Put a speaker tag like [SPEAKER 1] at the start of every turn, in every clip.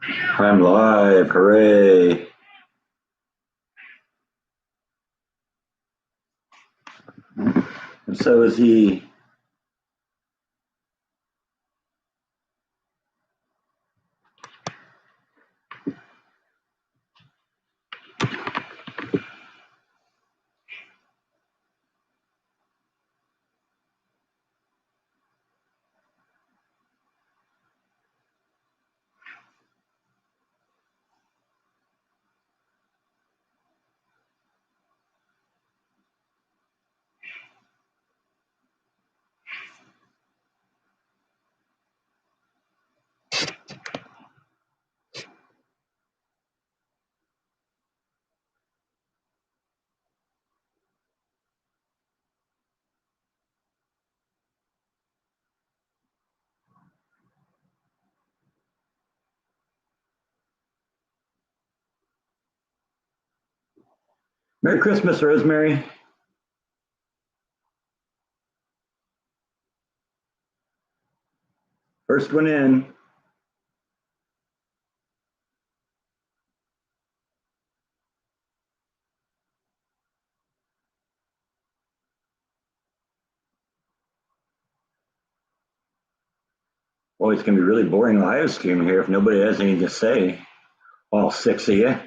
[SPEAKER 1] I'm live, hooray. And so is he. Merry Christmas, Rosemary. First one in. Oh, it's going to be really boring live stream here if nobody has anything to say. All six of you.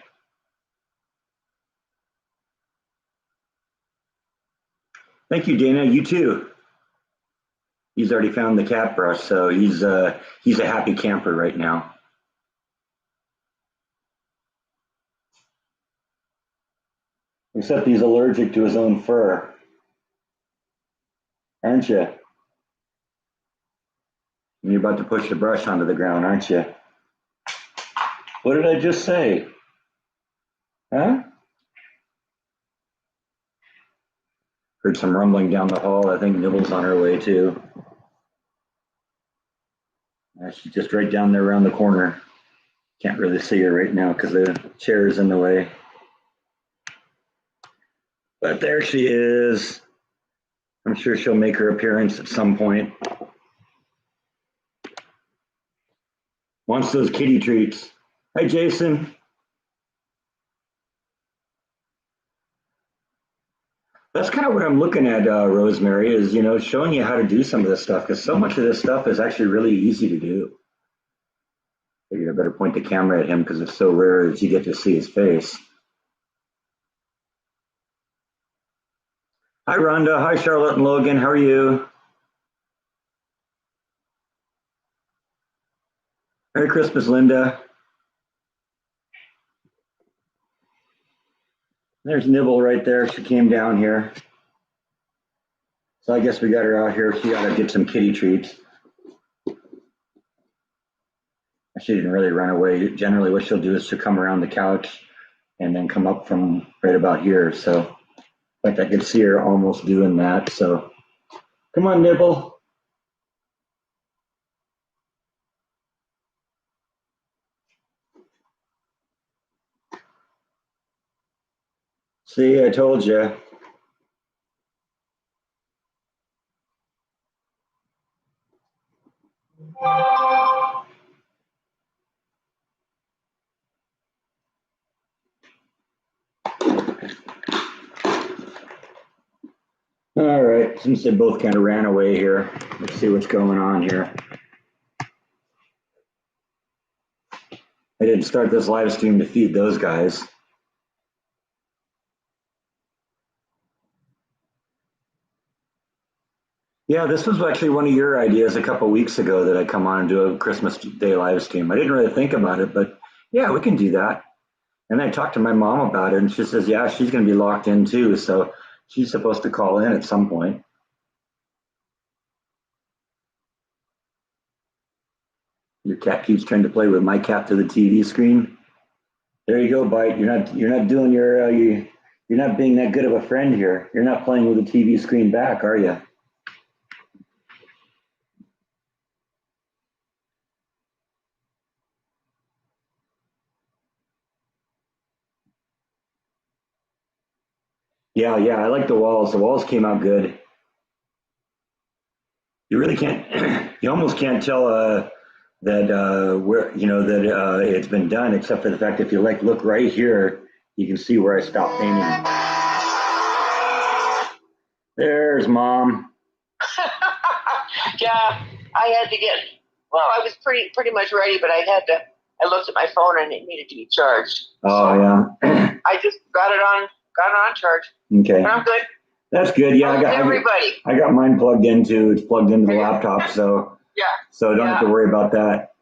[SPEAKER 1] Thank you, Dana. You too. He's already found the cat brush, so he's a happy camper right now. Except he's allergic to his own fur. Aren't you? And you're about to push the brush onto the ground, aren't you? What did I just say? Huh? Heard some rumbling down the hall. I think Nibble's on her way too. She's just right down there around the corner. Can't really see her right now because the chair is in the way. But there she is. I'm sure she'll make her appearance at some point. Wants those kitty treats. Hi, Jason. That's kind of what I'm looking at, Rosemary, is, showing you how to do some of this stuff, because so much of this stuff is actually really easy to do. Figured I better point the camera at him because it's so rare that you get to see his face. Hi, Rhonda. Hi, Charlotte and Logan. How are you? Merry Christmas, Linda. There's Nibble right there. She came down here. So I guess we got her out here. She got to get some kitty treats. She didn't really run away. Generally, what she'll do is she'll come around the couch and then come up from right about here. So, in fact, I could see her almost doing that. So, come on, Nibble. See, I told you. All right, since they both kind of ran away here, let's see what's going on here. I didn't start this live stream to feed those guys. Yeah, this was actually one of your ideas a couple weeks ago that I come on and do a Christmas Day live stream. I didn't really think about it, but yeah, we can do that. And I talked to my mom about it, and she says, yeah, she's going to be locked in too, so she's supposed to call in at some point. Your cat keeps trying to play with my cat to the TV screen. There you go, Bite. You're not doing you're not being that good of a friend here. You're not playing with the TV screen back, are you? Yeah, I like the walls. The walls came out good. You really can't. You almost can't tell that it's been done, except for the fact if you look right here, you can see where I stopped painting. There's Mom.
[SPEAKER 2] Yeah, I had to get. Well, I was pretty much ready, but I looked at my phone and it needed to be charged.
[SPEAKER 1] Oh
[SPEAKER 2] so
[SPEAKER 1] yeah.
[SPEAKER 2] I just got it on charge.
[SPEAKER 1] Okay.
[SPEAKER 2] But I'm good.
[SPEAKER 1] That's good. Yeah, I got mine plugged in too. It's plugged into the laptop, so
[SPEAKER 2] yeah.
[SPEAKER 1] So I don't have to worry about that.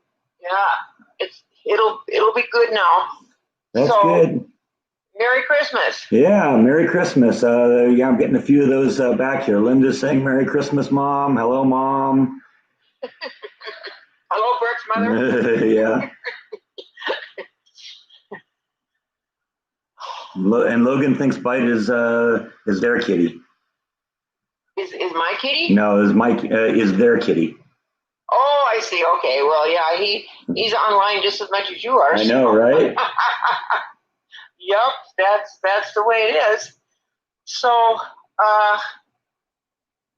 [SPEAKER 2] Yeah, it'll be good now.
[SPEAKER 1] That's good.
[SPEAKER 2] Merry Christmas.
[SPEAKER 1] Yeah, Merry Christmas. Yeah, I'm getting a few of those back here. Linda's saying Merry Christmas, Mom. Hello, Mom.
[SPEAKER 2] Hello, Bert's mother.
[SPEAKER 1] Yeah. And Logan thinks Bite is their kitty.
[SPEAKER 2] Is my kitty?
[SPEAKER 1] No, is their kitty.
[SPEAKER 2] Oh, I see. Okay. Well, yeah, he's online just as much as you are.
[SPEAKER 1] I know, right?
[SPEAKER 2] Yep, that's the way it is. So,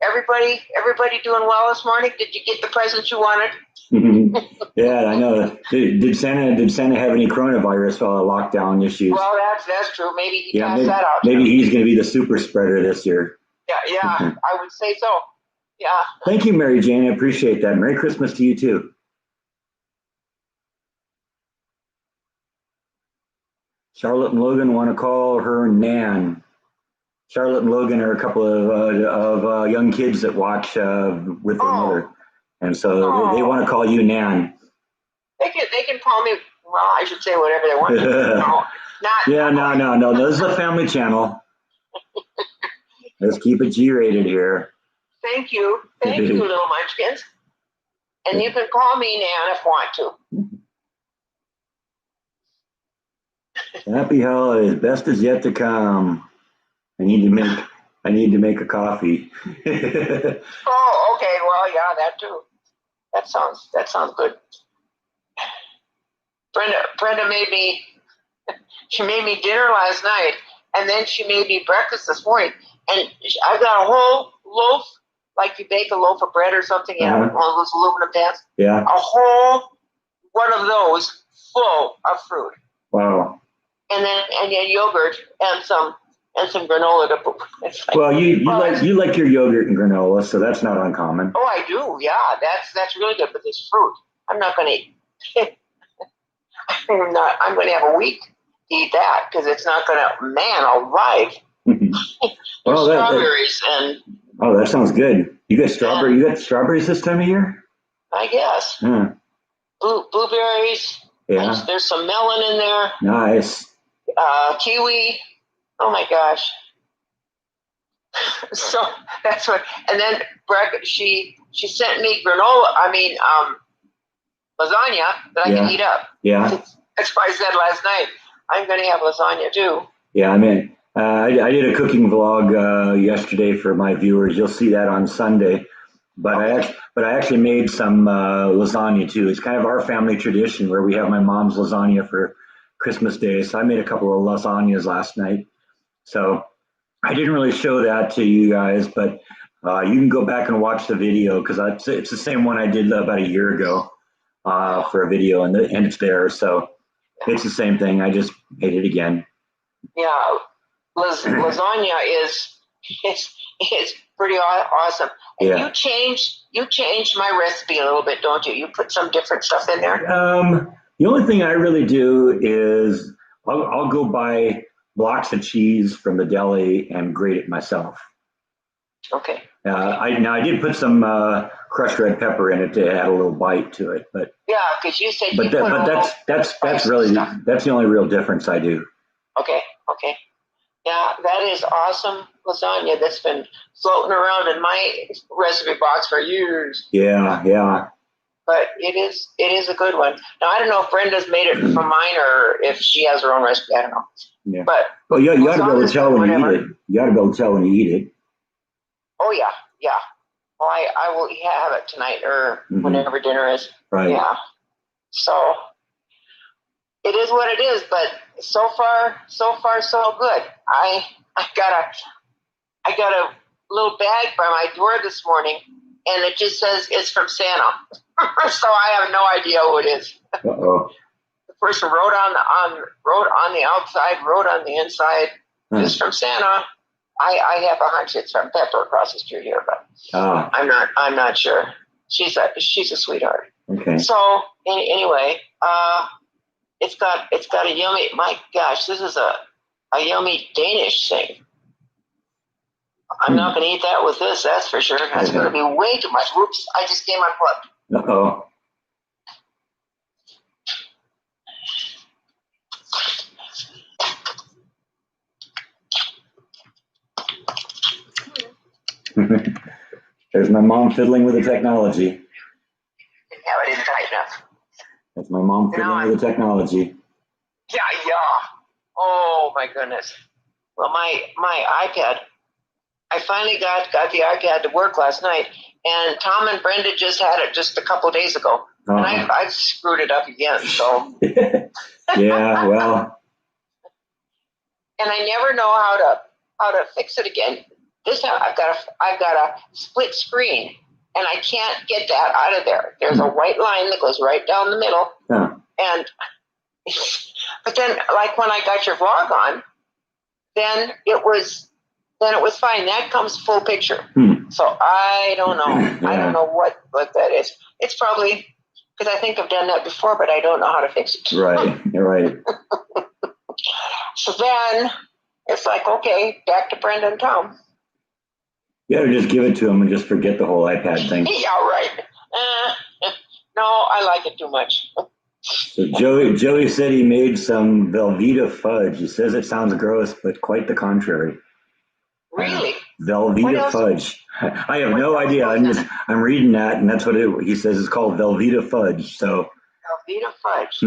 [SPEAKER 2] everybody doing well this morning? Did you get the presents you wanted?
[SPEAKER 1] Yeah, I know. Did Santa have any coronavirus lockdown issues?
[SPEAKER 2] Well, that's true. Maybe he passed that out.
[SPEAKER 1] Maybe he's going to be the super spreader this year.
[SPEAKER 2] Yeah, I would say so. Yeah.
[SPEAKER 1] Thank you, Mary Jane. I appreciate that. Merry Christmas to you too. Charlotte and Logan want to call her Nan. Charlotte and Logan are a couple of young kids that watch with their mother, and so they want to call you Nan.
[SPEAKER 2] They can call me. Well, I should say whatever they want.
[SPEAKER 1] No. This is a family channel. Let's keep it G-rated here.
[SPEAKER 2] Thank you, little munchkins. And you can call me Nan if you want
[SPEAKER 1] to. Happy holidays. Best is yet to come. I need to make a coffee.
[SPEAKER 2] Oh, okay. Well, yeah, that too. That sounds good. Brenda made me dinner last night, and then she made me breakfast this morning. And I've got a whole loaf, like you bake a loaf of bread or something in one of those aluminum pans.
[SPEAKER 1] Yeah.
[SPEAKER 2] A whole one of those full of fruit.
[SPEAKER 1] Wow.
[SPEAKER 2] And then yogurt and some granola to put.
[SPEAKER 1] Well, you like your yogurt and granola, so that's not uncommon.
[SPEAKER 2] Oh, I do. Yeah, that's really good. But this fruit, I'm not going to eat. I'm going to have a week to eat that because it's not going to. Man alive. Well, strawberries and.
[SPEAKER 1] Oh, that sounds good. You got strawberries this time of year?
[SPEAKER 2] I guess. Blueberries.
[SPEAKER 1] Yeah.
[SPEAKER 2] There's some melon in there.
[SPEAKER 1] Nice.
[SPEAKER 2] Kiwi. Oh my gosh. So that's what. And then she sent me lasagna that I can eat up.
[SPEAKER 1] Yeah.
[SPEAKER 2] That's why I said last night I'm going to have lasagna too.
[SPEAKER 1] Yeah, I did a cooking vlog yesterday for my viewers. You'll see that on Sunday. But I actually made some lasagna too. It's kind of our family tradition where we have my mom's lasagna for Christmas Day. So I made a couple of lasagnas last night. So I didn't really show that to you guys, but you can go back and watch the video because it's the same one I did about a year ago for a video, and it's there. So it's the same thing. I just made it again.
[SPEAKER 2] Yeah, lasagna is pretty awesome. And you changed my recipe a little bit, don't you? You put some different stuff in there.
[SPEAKER 1] The only thing I really do is I'll go buy blocks of cheese from the deli and grate it myself.
[SPEAKER 2] Okay.
[SPEAKER 1] I did put some crushed red pepper in it to add a little bite to it, but
[SPEAKER 2] yeah, because you said.
[SPEAKER 1] But that's really that's the only real difference I do.
[SPEAKER 2] Okay. Yeah, that is awesome lasagna that's been floating around in my recipe box for years.
[SPEAKER 1] Yeah.
[SPEAKER 2] But it is a good one. Now I don't know if Brenda's made it from mine or if she has her own recipe. I don't know.
[SPEAKER 1] Yeah.
[SPEAKER 2] But
[SPEAKER 1] you got to be able to tell when you eat it. You got to be able to tell when you eat it.
[SPEAKER 2] Oh yeah. Well, I will have it tonight or whenever dinner is.
[SPEAKER 1] Right.
[SPEAKER 2] Yeah. So it is what it is, but so far so good. I got a little bag by my door this morning and it just says it's from Santa. So I have no idea who it is.
[SPEAKER 1] Uh-oh.
[SPEAKER 2] The person wrote on the outside, wrote on the inside, "It's from Santa." I have a hunch it's from Pepper across the street here, but I'm not sure. She's a sweetheart.
[SPEAKER 1] Okay.
[SPEAKER 2] So anyway, it's got a yummy. My gosh, this is a yummy Danish thing. I'm not going to eat that with this. That's for sure. That's going to be way too much. Whoops! I just came unplugged.
[SPEAKER 1] Uh-oh. There's my mom fiddling with the technology.
[SPEAKER 2] Yeah, I didn't tighten enough.
[SPEAKER 1] That's my mom fiddling with the technology.
[SPEAKER 2] Yeah. Oh my goodness. Well, my iPad. I finally got the iPad to work last night, and Tom and Brenda just had it just a couple of days ago, and I've screwed it up again. So.
[SPEAKER 1] Yeah. Well.
[SPEAKER 2] And I never know how to fix it again. This time I've got a split screen, and I can't get that out of there. There's a white line that goes right down the middle, and but then like when I got your vlog on, then it was fine. That comes full picture. So I don't know. Yeah. I don't know what that is. It's probably because I think I've done that before, but I don't know how to fix it.
[SPEAKER 1] Right. You're right.
[SPEAKER 2] So then it's like, okay, back to Brenda and Tom.
[SPEAKER 1] You gotta just give it to them and just forget the whole iPad thing.
[SPEAKER 2] Yeah, right. No, I like it too much.
[SPEAKER 1] So Joey said he made some Velveeta fudge. He says it sounds gross, but quite the contrary.
[SPEAKER 2] Really?
[SPEAKER 1] Velveeta fudge. I have no idea. I'm reading that, and that's what he says. It's called Velveeta fudge. So.
[SPEAKER 2] Velveeta fudge.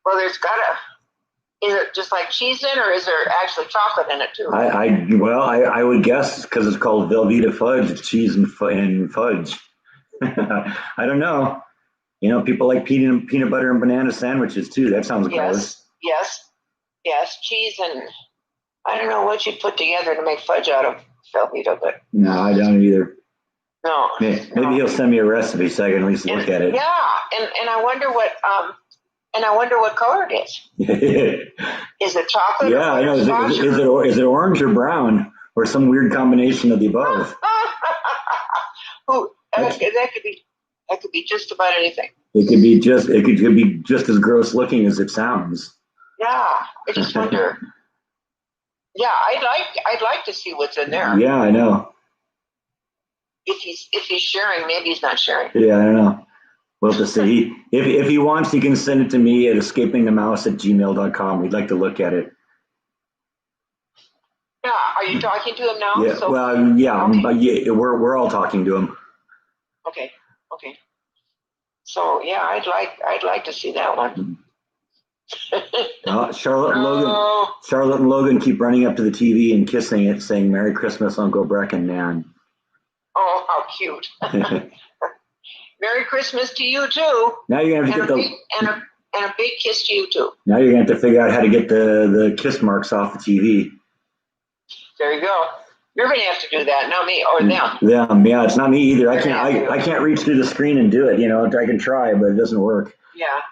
[SPEAKER 2] Well, there's gotta. Is it just like cheese in, or is there actually chocolate in it too?
[SPEAKER 1] I would guess because it's called Velveeta fudge. It's cheese and fudge. I don't know. You know, people like peanut butter and banana sandwiches too. That sounds gross.
[SPEAKER 2] Yes. Cheese and I don't know what you'd put together to make fudge out of Velveeta, but
[SPEAKER 1] no, I don't either.
[SPEAKER 2] No.
[SPEAKER 1] Maybe he'll send me a recipe so I can at least look at it.
[SPEAKER 2] Yeah, and I wonder what color it is. Is it chocolate?
[SPEAKER 1] Yeah, I know. Is it orange or brown or some weird combination of the above?
[SPEAKER 2] That could be just about anything.
[SPEAKER 1] It could be just as gross looking as it sounds.
[SPEAKER 2] Yeah, I just wonder. Yeah, I'd like to see what's in there.
[SPEAKER 1] Yeah, I know.
[SPEAKER 2] If he's sharing, maybe he's not sharing.
[SPEAKER 1] Yeah, I don't know. We'll have to see. If he wants, he can send it to me at escapingthemouse@gmail.com. We'd like to look at it.
[SPEAKER 2] Yeah, are you talking to him now?
[SPEAKER 1] Yeah,
[SPEAKER 2] so,
[SPEAKER 1] okay. We're all talking to him.
[SPEAKER 2] Okay. So yeah, I'd like to see that one.
[SPEAKER 1] Charlotte and Logan keep running up to the TV and kissing it, saying "Merry Christmas, Uncle Brecken, man."
[SPEAKER 2] Oh, how cute! Merry Christmas to you too.
[SPEAKER 1] Now you're gonna have to get
[SPEAKER 2] a big kiss to you too.
[SPEAKER 1] Now you're gonna have to figure out how to get the kiss marks off the TV.
[SPEAKER 2] There you go. You're gonna have to do that, not me or
[SPEAKER 1] Yeah,
[SPEAKER 2] them.
[SPEAKER 1] it's not me either. I can't reach through the screen and do it. You know, I can try, but it doesn't work.
[SPEAKER 2] Yeah.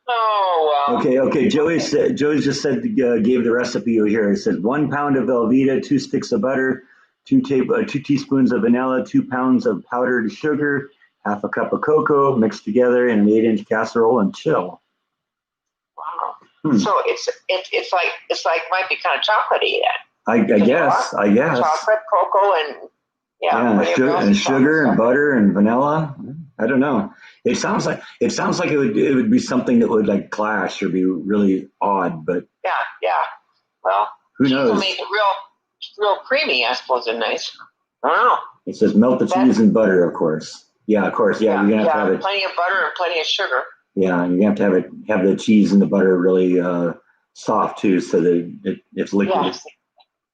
[SPEAKER 2] Oh well.
[SPEAKER 1] Okay. Joey just said gave the recipe here. It says 1 pound of Velveeta, 2 sticks of butter, 2 teaspoons of vanilla, 2 pounds of powdered sugar, half a cup of cocoa, mixed together in an 8-inch casserole and chill.
[SPEAKER 2] Wow. So it's like might be kind of chocolatey then.
[SPEAKER 1] I guess.
[SPEAKER 2] Chocolate, cocoa, and
[SPEAKER 1] sugar and butter and vanilla. I don't know. It sounds like it would be something that would like clash or be really odd, but
[SPEAKER 2] yeah. Well,
[SPEAKER 1] who knows?
[SPEAKER 2] Will make it real creamy, I suppose, and nice. I don't know.
[SPEAKER 1] It says melt the cheese and butter, of course. Yeah, of course. Yeah, you're gonna have to have
[SPEAKER 2] plenty of butter and plenty of sugar.
[SPEAKER 1] Yeah, and you're gonna have to have the cheese and the butter really soft too, so that it's liquid.
[SPEAKER 2] Yeah.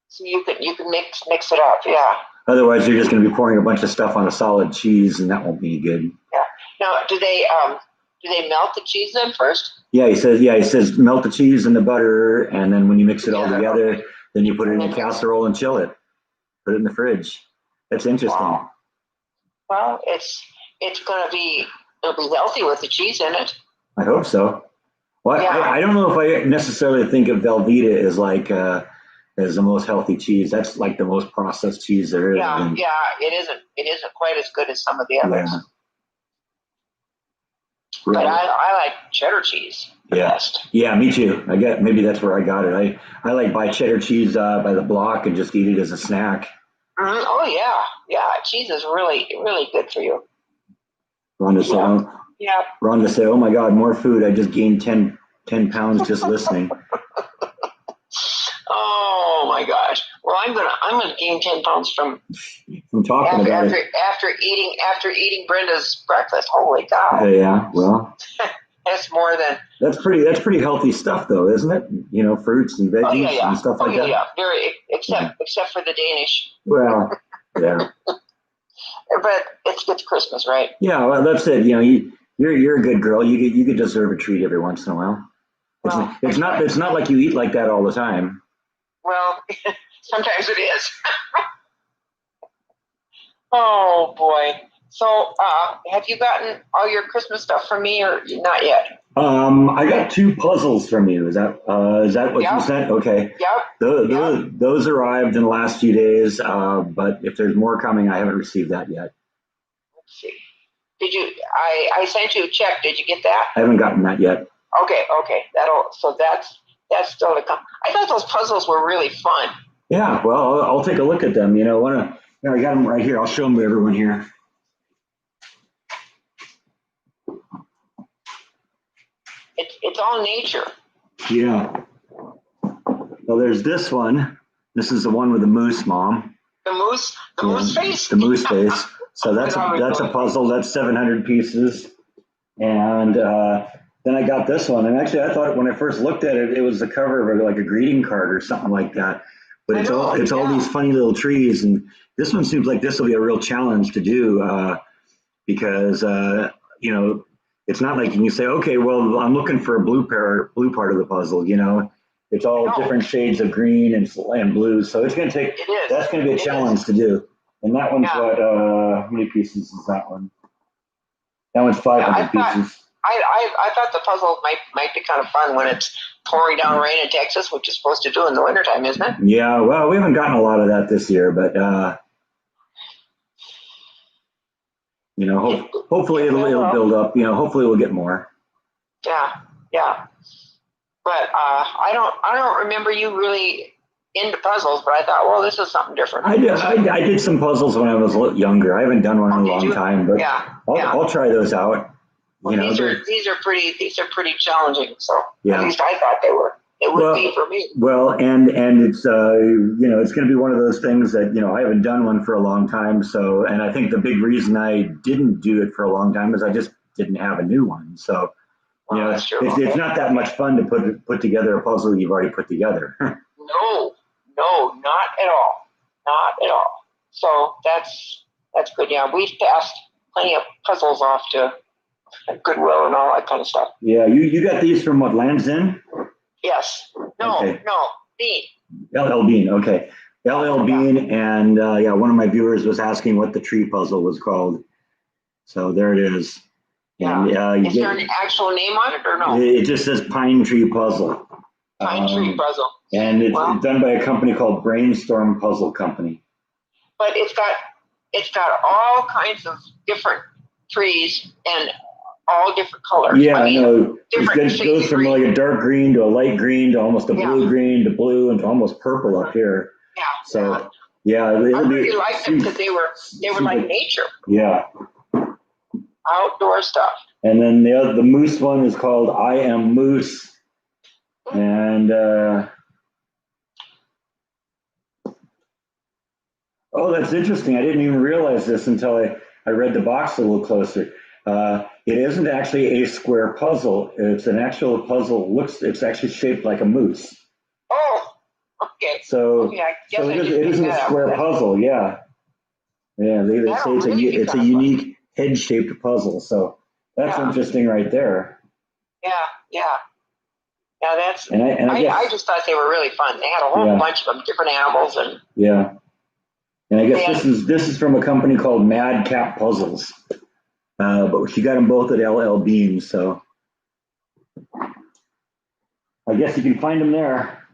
[SPEAKER 2] So you can mix it up. Yeah.
[SPEAKER 1] Otherwise, you're just going to be pouring a bunch of stuff on a solid cheese, and that won't be good.
[SPEAKER 2] Yeah. Now, do they melt the cheese then first?
[SPEAKER 1] Yeah, he says melt the cheese and the butter, and then when you mix it all together, then you put it in a casserole and chill it. Put it in the fridge. That's interesting.
[SPEAKER 2] Wow. Well, it'll be healthy with the cheese in it.
[SPEAKER 1] I hope so. Well,
[SPEAKER 2] Yeah.
[SPEAKER 1] I don't know if I necessarily think of Velveeta as like as the most healthy cheese. That's like the most processed cheese there is.
[SPEAKER 2] Yeah, yeah, it isn't. It isn't quite as good as some of the others.
[SPEAKER 1] Yeah.
[SPEAKER 2] But I like cheddar cheese the best.
[SPEAKER 1] Yeah, me too. Maybe that's where I got it. I like buy cheddar cheese by the block and just eat it as a snack.
[SPEAKER 2] Mm-hmm. Oh yeah. Cheese is really good for you.
[SPEAKER 1] Rhonda said, "Oh my God, more food! I just gained 10 pounds just listening."
[SPEAKER 2] Oh my gosh! Well, I'm gonna gain 10 pounds from
[SPEAKER 1] talking about it
[SPEAKER 2] after eating Brenda's breakfast. Holy cow!
[SPEAKER 1] Yeah, well,
[SPEAKER 2] that's more than
[SPEAKER 1] that's pretty healthy stuff, though, isn't it? You know, fruits and veggies and stuff like that.
[SPEAKER 2] Yeah, very except for the Danish.
[SPEAKER 1] Well, yeah.
[SPEAKER 2] But it's Christmas, right?
[SPEAKER 1] Yeah, well, that's it. You know, you're a good girl. You could deserve a treat every once in a while. It's not like you eat like that all the time.
[SPEAKER 2] Well, sometimes it is. Oh boy. So, have you gotten all your Christmas stuff from me, or not yet?
[SPEAKER 1] I got 2 puzzles from you. Is that what you sent? Okay.
[SPEAKER 2] Yep.
[SPEAKER 1] Those arrived in the last few days. But if there's more coming, I haven't received that yet.
[SPEAKER 2] Let's see. Did you? I sent you a check. Did you get that?
[SPEAKER 1] I haven't gotten that yet.
[SPEAKER 2] Okay. That's still to come. I thought those puzzles were really fun.
[SPEAKER 1] Yeah. Well, I'll take a look at them. I got them right here. I'll show them to everyone here.
[SPEAKER 2] It's all nature.
[SPEAKER 1] Yeah. Well, there's this one. This is the one with the moose, Mom.
[SPEAKER 2] The moose face.
[SPEAKER 1] The moose face. So that's a puzzle. That's 700 pieces. And then I got this one. And actually, I thought when I first looked at it, it was the cover of like a greeting card or something like that. But it's all these funny little trees. And this one seems like this will be a real challenge to do because it's not like you can say, okay, well, I'm looking for a blue part of the puzzle. It's all different shades of green and blue. So it's going to take. That's going to be a challenge to do. And that one's what? How many pieces is that one? That one's 500 pieces.
[SPEAKER 2] I thought the puzzle might be kind of fun when it's pouring down rain in Texas, which is supposed to do in the wintertime, isn't it?
[SPEAKER 1] Yeah. Well, we haven't gotten a lot of that this year, but hopefully it'll build up. Hopefully we'll get more.
[SPEAKER 2] Yeah. But I don't remember you really into puzzles, but I thought, well, this is something different.
[SPEAKER 1] I did some puzzles when I was a little younger. I haven't done one in a long time, but I'll try those out.
[SPEAKER 2] Well, these are pretty challenging. So at least I thought they were. It would be for me.
[SPEAKER 1] Well, and it's it's going to be one of those things that I haven't done one for a long time. So, and I think the big reason I didn't do it for a long time is I just didn't have a new one. So,
[SPEAKER 2] that's true.
[SPEAKER 1] It's not that much fun to put together a puzzle you've already put together.
[SPEAKER 2] No, not at all. So that's good. Yeah, we've passed plenty of puzzles off to Goodwill and all that kind of stuff.
[SPEAKER 1] Yeah, you got these from what, Land's End?
[SPEAKER 2] Yes. No, Bean.
[SPEAKER 1] LL Bean, okay. LL Bean, and one of my viewers was asking what the tree puzzle was called. So there it is.
[SPEAKER 2] Yeah. And, is there an actual name on it or no?
[SPEAKER 1] It just says Pine Tree Puzzle.
[SPEAKER 2] Pine Tree Puzzle.
[SPEAKER 1] And it's done by a company called Brainstorm Puzzle Company.
[SPEAKER 2] But it's got all kinds of different trees and all different colors.
[SPEAKER 1] Yeah, I know. It goes from like a dark green to a light green to almost a blue green to blue and to almost purple up here.
[SPEAKER 2] Yeah.
[SPEAKER 1] So I
[SPEAKER 2] really liked them because they were like nature.
[SPEAKER 1] Yeah.
[SPEAKER 2] Outdoor stuff.
[SPEAKER 1] And then the moose one is called I Am Moose. And that's interesting. I didn't even realize this until I read the box a little closer. It isn't actually a square puzzle. It's an actual puzzle. It's actually shaped like a moose.
[SPEAKER 2] Oh, okay.
[SPEAKER 1] So it isn't a square puzzle. Yeah. Yeah. They say it's a unique head-shaped puzzle. So that's interesting right there.
[SPEAKER 2] Yeah. That's.
[SPEAKER 1] And I
[SPEAKER 2] just thought they were really fun. They had a whole bunch of them, different animals, and.
[SPEAKER 1] Yeah. And I guess this is from a company called Mad Cap Puzzles. But she got them both at LL Bean, so I guess you can find them there.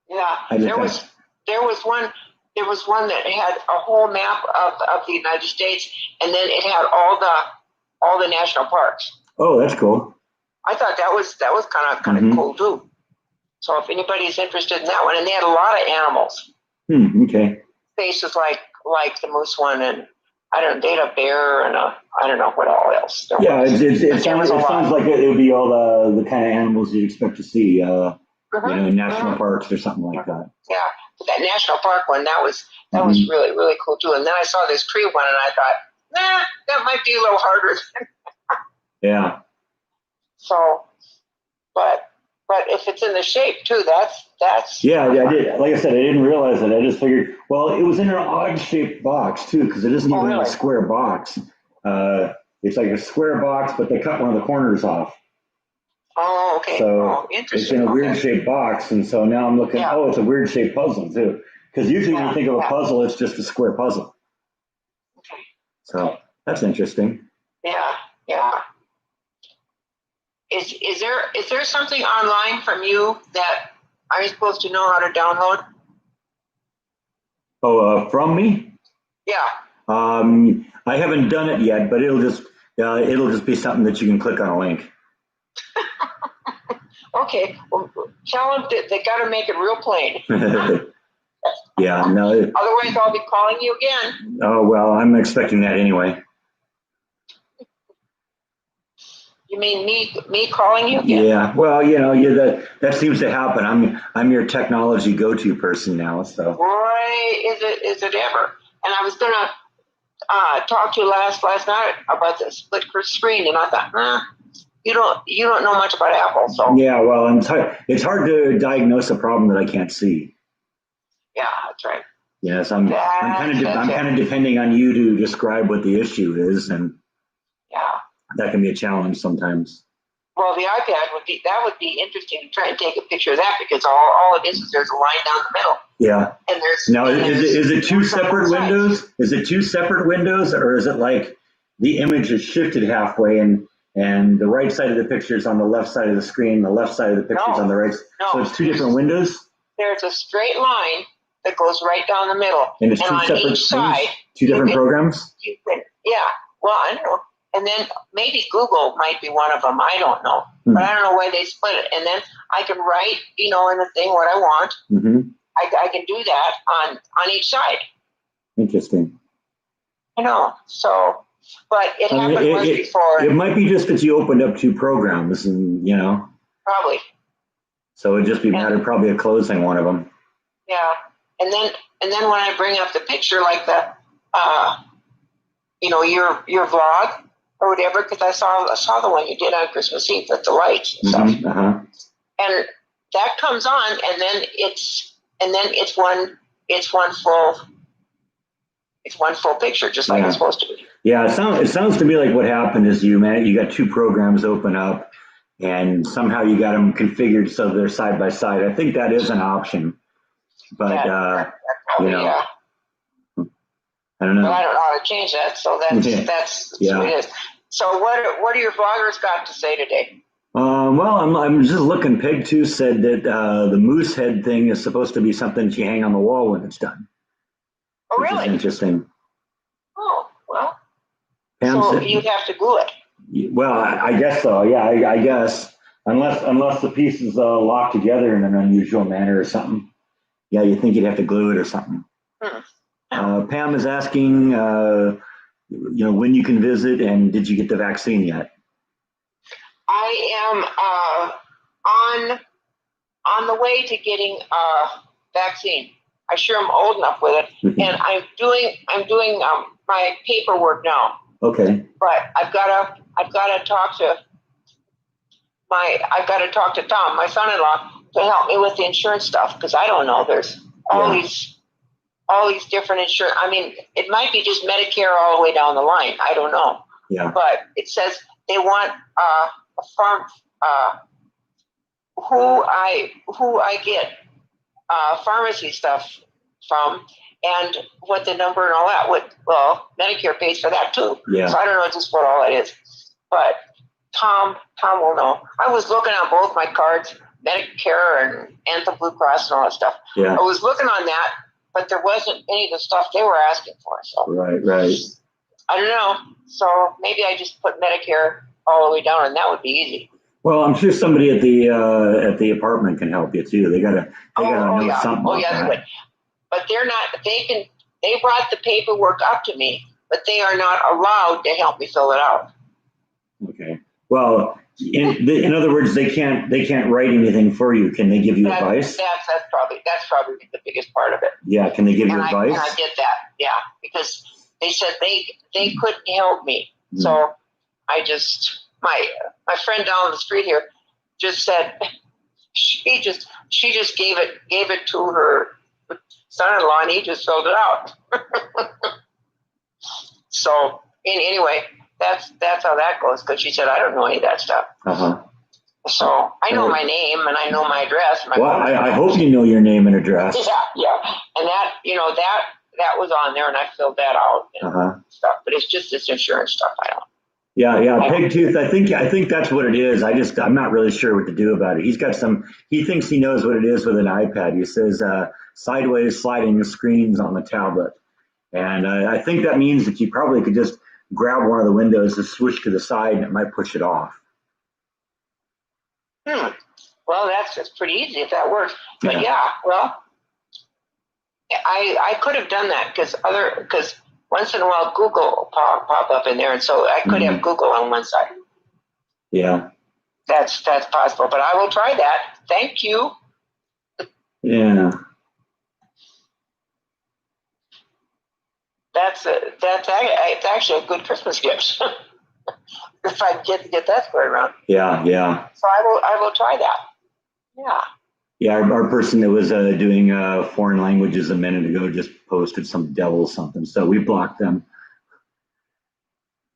[SPEAKER 2] Yeah, there was one that had a whole map of the United States, and then it had all the national parks.
[SPEAKER 1] Oh, that's cool.
[SPEAKER 2] I thought that was kind of cool too. So if anybody's interested in that one, and they had a lot of animals.
[SPEAKER 1] Okay.
[SPEAKER 2] Faces like the moose one, and I don't know, they had a bear and I don't know what all else.
[SPEAKER 1] It sounds like it would be all the kind of animals you'd expect to see, in national parks or something like that.
[SPEAKER 2] Yeah, but that national park one, that was really, really cool too. And then I saw this tree one, and I thought, that might be a little harder.
[SPEAKER 1] Yeah.
[SPEAKER 2] So, but if it's in the shape too, that's
[SPEAKER 1] yeah. I did. Like I said, I didn't realize it. I just figured. Well, it was in an odd shaped box too, because it isn't even a square box. It's like a square box, but they cut one of the corners off.
[SPEAKER 2] Oh, okay.
[SPEAKER 1] So
[SPEAKER 2] interesting.
[SPEAKER 1] It's in a weird shaped box, and so now I'm looking. Yeah. Oh, it's a weird shaped puzzle too. Because usually when you think of a puzzle, it's just a square puzzle.
[SPEAKER 2] Okay.
[SPEAKER 1] So that's interesting.
[SPEAKER 2] Yeah. Is there something online from you that I'm supposed to know how to download?
[SPEAKER 1] Oh, from me?
[SPEAKER 2] Yeah.
[SPEAKER 1] I haven't done it yet, but it'll just be something that you can click on a link.
[SPEAKER 2] Okay. Well, tell them they got to make it real plain.
[SPEAKER 1] Yeah. No.
[SPEAKER 2] Otherwise, I'll be calling you again.
[SPEAKER 1] Oh well, I'm expecting that anyway.
[SPEAKER 2] You mean me calling you again?
[SPEAKER 1] Yeah. Well, that seems to happen. I'm your technology go-to person now. So.
[SPEAKER 2] Boy, is it ever? And I was gonna talk to you last night about the split screen, and I thought, you don't know much about Apple, so.
[SPEAKER 1] Yeah. Well, it's hard to diagnose a problem that I can't see.
[SPEAKER 2] Yeah, that's right.
[SPEAKER 1] Yes, I'm kind of depending on you to describe what the issue is, and that can be a challenge sometimes.
[SPEAKER 2] Well, the iPad would be interesting to try and take a picture of that, because all it is there's a line down the middle.
[SPEAKER 1] Yeah.
[SPEAKER 2] And there's
[SPEAKER 1] now is it two separate windows? Is it two separate windows, or is it like the image is shifted halfway and the right side of the picture is on the left side of the screen, the left side of the picture is on the right?
[SPEAKER 2] No.
[SPEAKER 1] So it's two different windows?
[SPEAKER 2] There's a straight line that goes right down the middle.
[SPEAKER 1] And it's two separate
[SPEAKER 2] each side,
[SPEAKER 1] two different programs?
[SPEAKER 2] Well, I don't know. And then maybe Google might be one of them. I don't know. But I don't know why they split it. And then I can write, in the thing what I want. I can do that on each side.
[SPEAKER 1] Interesting.
[SPEAKER 2] I know. So, but it happened once before.
[SPEAKER 1] It might be just that you opened up two programs and,
[SPEAKER 2] Probably.
[SPEAKER 1] So it'd just be a matter probably of closing one of them.
[SPEAKER 2] Yeah. And then when I bring up the picture, like the, your vlog or whatever, because I saw the one you did on Christmas Eve with the lights and stuff. And that comes on, and then it's one full picture, just like it's supposed to be.
[SPEAKER 1] Yeah, it sounds to me like what happened is you got two programs open up, and somehow you got them configured so they're side by side. I think that is an option, but
[SPEAKER 2] yeah.
[SPEAKER 1] I don't know.
[SPEAKER 2] Well, I don't know how to change that, so that's what it is. So what do your vloggers got to say today?
[SPEAKER 1] Well, I'm just looking. Peg 2 said that the moose head thing is supposed to be something you hang on the wall when it's done.
[SPEAKER 2] Oh, really?
[SPEAKER 1] Which is interesting.
[SPEAKER 2] Oh, well.
[SPEAKER 1] Pam
[SPEAKER 2] so
[SPEAKER 1] said,
[SPEAKER 2] you'd have to glue it.
[SPEAKER 1] Well, I guess so. Yeah, I guess unless the pieces lock together in an unusual manner or something. Yeah, you think you'd have to glue it or something. Pam is asking, when you can visit, and did you get the vaccine yet?
[SPEAKER 2] I am on the way to getting a vaccine. I sure am old enough with it, and I'm doing my paperwork now.
[SPEAKER 1] Okay.
[SPEAKER 2] But I've got to talk to Tom, my son-in-law, to help me with the insurance stuff, because I don't know. There's all these different insurance. I mean, it might be just Medicare all the way down the line. I don't know.
[SPEAKER 1] Yeah.
[SPEAKER 2] But it says they want a farm who I get pharmacy stuff from, and what the number and all that would. Well, Medicare pays for that too.
[SPEAKER 1] Yeah.
[SPEAKER 2] So I don't know just what all that is, but Tom will know. I was looking on both my cards, Medicare and Anthem Blue Cross and all that stuff.
[SPEAKER 1] Yeah.
[SPEAKER 2] I was looking on that, but there wasn't any of the stuff they were asking for. So
[SPEAKER 1] Right.
[SPEAKER 2] I don't know. So maybe I just put Medicare all the way down, and that would be easy.
[SPEAKER 1] Well, I'm sure somebody at the apartment can help you too. They gotta know something about that.
[SPEAKER 2] They would. But they're not. They brought the paperwork up to me, but they are not allowed to help me fill it out.
[SPEAKER 1] Okay. Well, in other words, they can't write anything for you. Can they give you advice?
[SPEAKER 2] That's probably the biggest part of it.
[SPEAKER 1] Yeah. Can they give you advice?
[SPEAKER 2] And I get that. Yeah, because they said they couldn't help me. Mm. So I just my friend down the street here just said she just gave it to her son-in-law, and he just filled it out. So anyway, that's how that goes, because she said I don't know any of that stuff.
[SPEAKER 1] Uh-huh.
[SPEAKER 2] So I know my name and I know my address.
[SPEAKER 1] I hope you know your name and address.
[SPEAKER 2] Yeah, and that was on there, and I filled that out and stuff. But it's just this insurance stuff I don't.
[SPEAKER 1] Yeah, pig tooth. I think that's what it is. I'm not really sure what to do about it. He thinks he knows what it is with an iPad. He says sideways sliding the screens on the tablet. And I think that means that you probably could just grab one of the windows and switch to the side, and it might push it off.
[SPEAKER 2] Well, that's pretty easy if that works. But well, I could have done that because once in a while Google will pop up in there, and so I could have Google on one side. Yeah, that's possible. But I will try that. Thank you.
[SPEAKER 1] Yeah.
[SPEAKER 2] It's actually a good Christmas gift if I get that squared around.
[SPEAKER 1] Yeah.
[SPEAKER 2] So I will try that. Yeah.
[SPEAKER 1] Yeah, our person that was doing foreign languages a minute ago just posted some devil something, so we blocked them.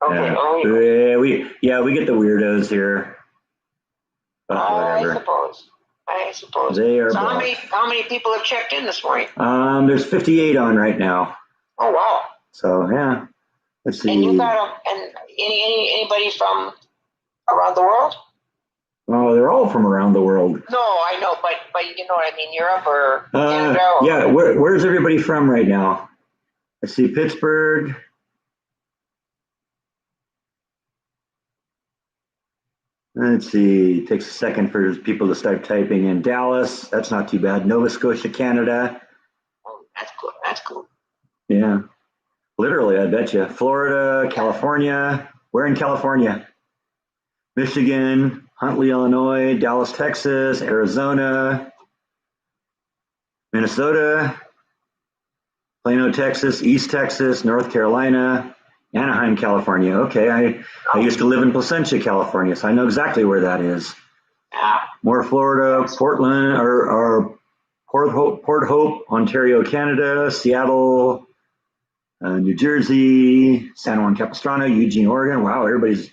[SPEAKER 2] Okay.
[SPEAKER 1] We get the weirdos here.
[SPEAKER 2] I suppose.
[SPEAKER 1] They are.
[SPEAKER 2] So how many people have checked in this morning?
[SPEAKER 1] There's 58 on right now.
[SPEAKER 2] Oh wow.
[SPEAKER 1] So yeah, let's see.
[SPEAKER 2] And you got and anybody from around the world?
[SPEAKER 1] Oh, they're all from around the world.
[SPEAKER 2] No, I know, but you know what I mean, Europe or Canada.
[SPEAKER 1] Yeah, where's everybody from right now? Let's see, Pittsburgh. Let's see, it takes a second for people to start typing in. Dallas, that's not too bad. Nova Scotia, Canada.
[SPEAKER 2] Oh, that's cool.
[SPEAKER 1] Yeah, literally, I bet you. Florida, California. Where in California? Michigan, Huntley, Illinois, Dallas, Texas, Arizona, Minnesota, Plano, Texas, East Texas, North Carolina, Anaheim, California. Okay, I used to live in Placentia, California, so I know exactly where that is. More Florida, Portland, or Port Hope, Ontario, Canada, Seattle, New Jersey, San Juan Capistrano, Eugene, Oregon. Wow, everybody's,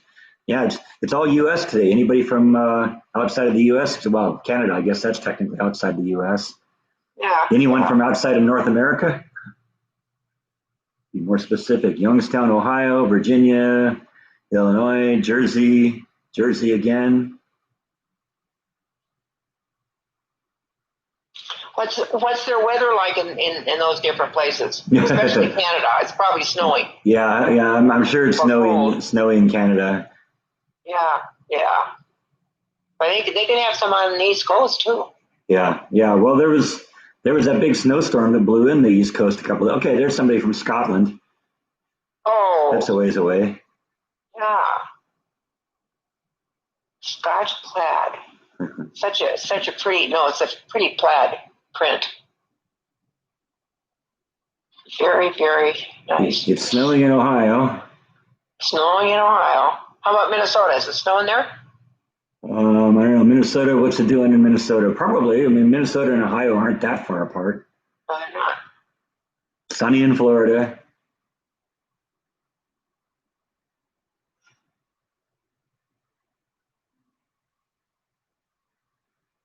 [SPEAKER 1] it's all U.S. today. Anybody from outside of the U.S.? Well, Canada, I guess that's technically outside the U.S.
[SPEAKER 2] Yeah.
[SPEAKER 1] Anyone from outside of North America? Be more specific. Youngstown, Ohio, Virginia, Illinois, Jersey again.
[SPEAKER 2] What's their weather like in those different places? Especially Canada. It's probably snowing.
[SPEAKER 1] Yeah. I'm sure it's snowy in Canada.
[SPEAKER 2] Yeah. But they can have some on the East Coast too.
[SPEAKER 1] Yeah. Well, there was that big snowstorm that blew in the East Coast a couple of. Okay, there's somebody from Scotland.
[SPEAKER 2] Oh.
[SPEAKER 1] That's a ways away.
[SPEAKER 2] Yeah. Scotch plaid. Such a pretty. No, it's a pretty plaid print. Very, very nice.
[SPEAKER 1] It's snowing in Ohio.
[SPEAKER 2] How about Minnesota? Is it snowing there?
[SPEAKER 1] I don't know. Minnesota, what's it doing in Minnesota? Probably. I mean, Minnesota and Ohio aren't that far apart.
[SPEAKER 2] No, they're not.
[SPEAKER 1] Sunny in Florida.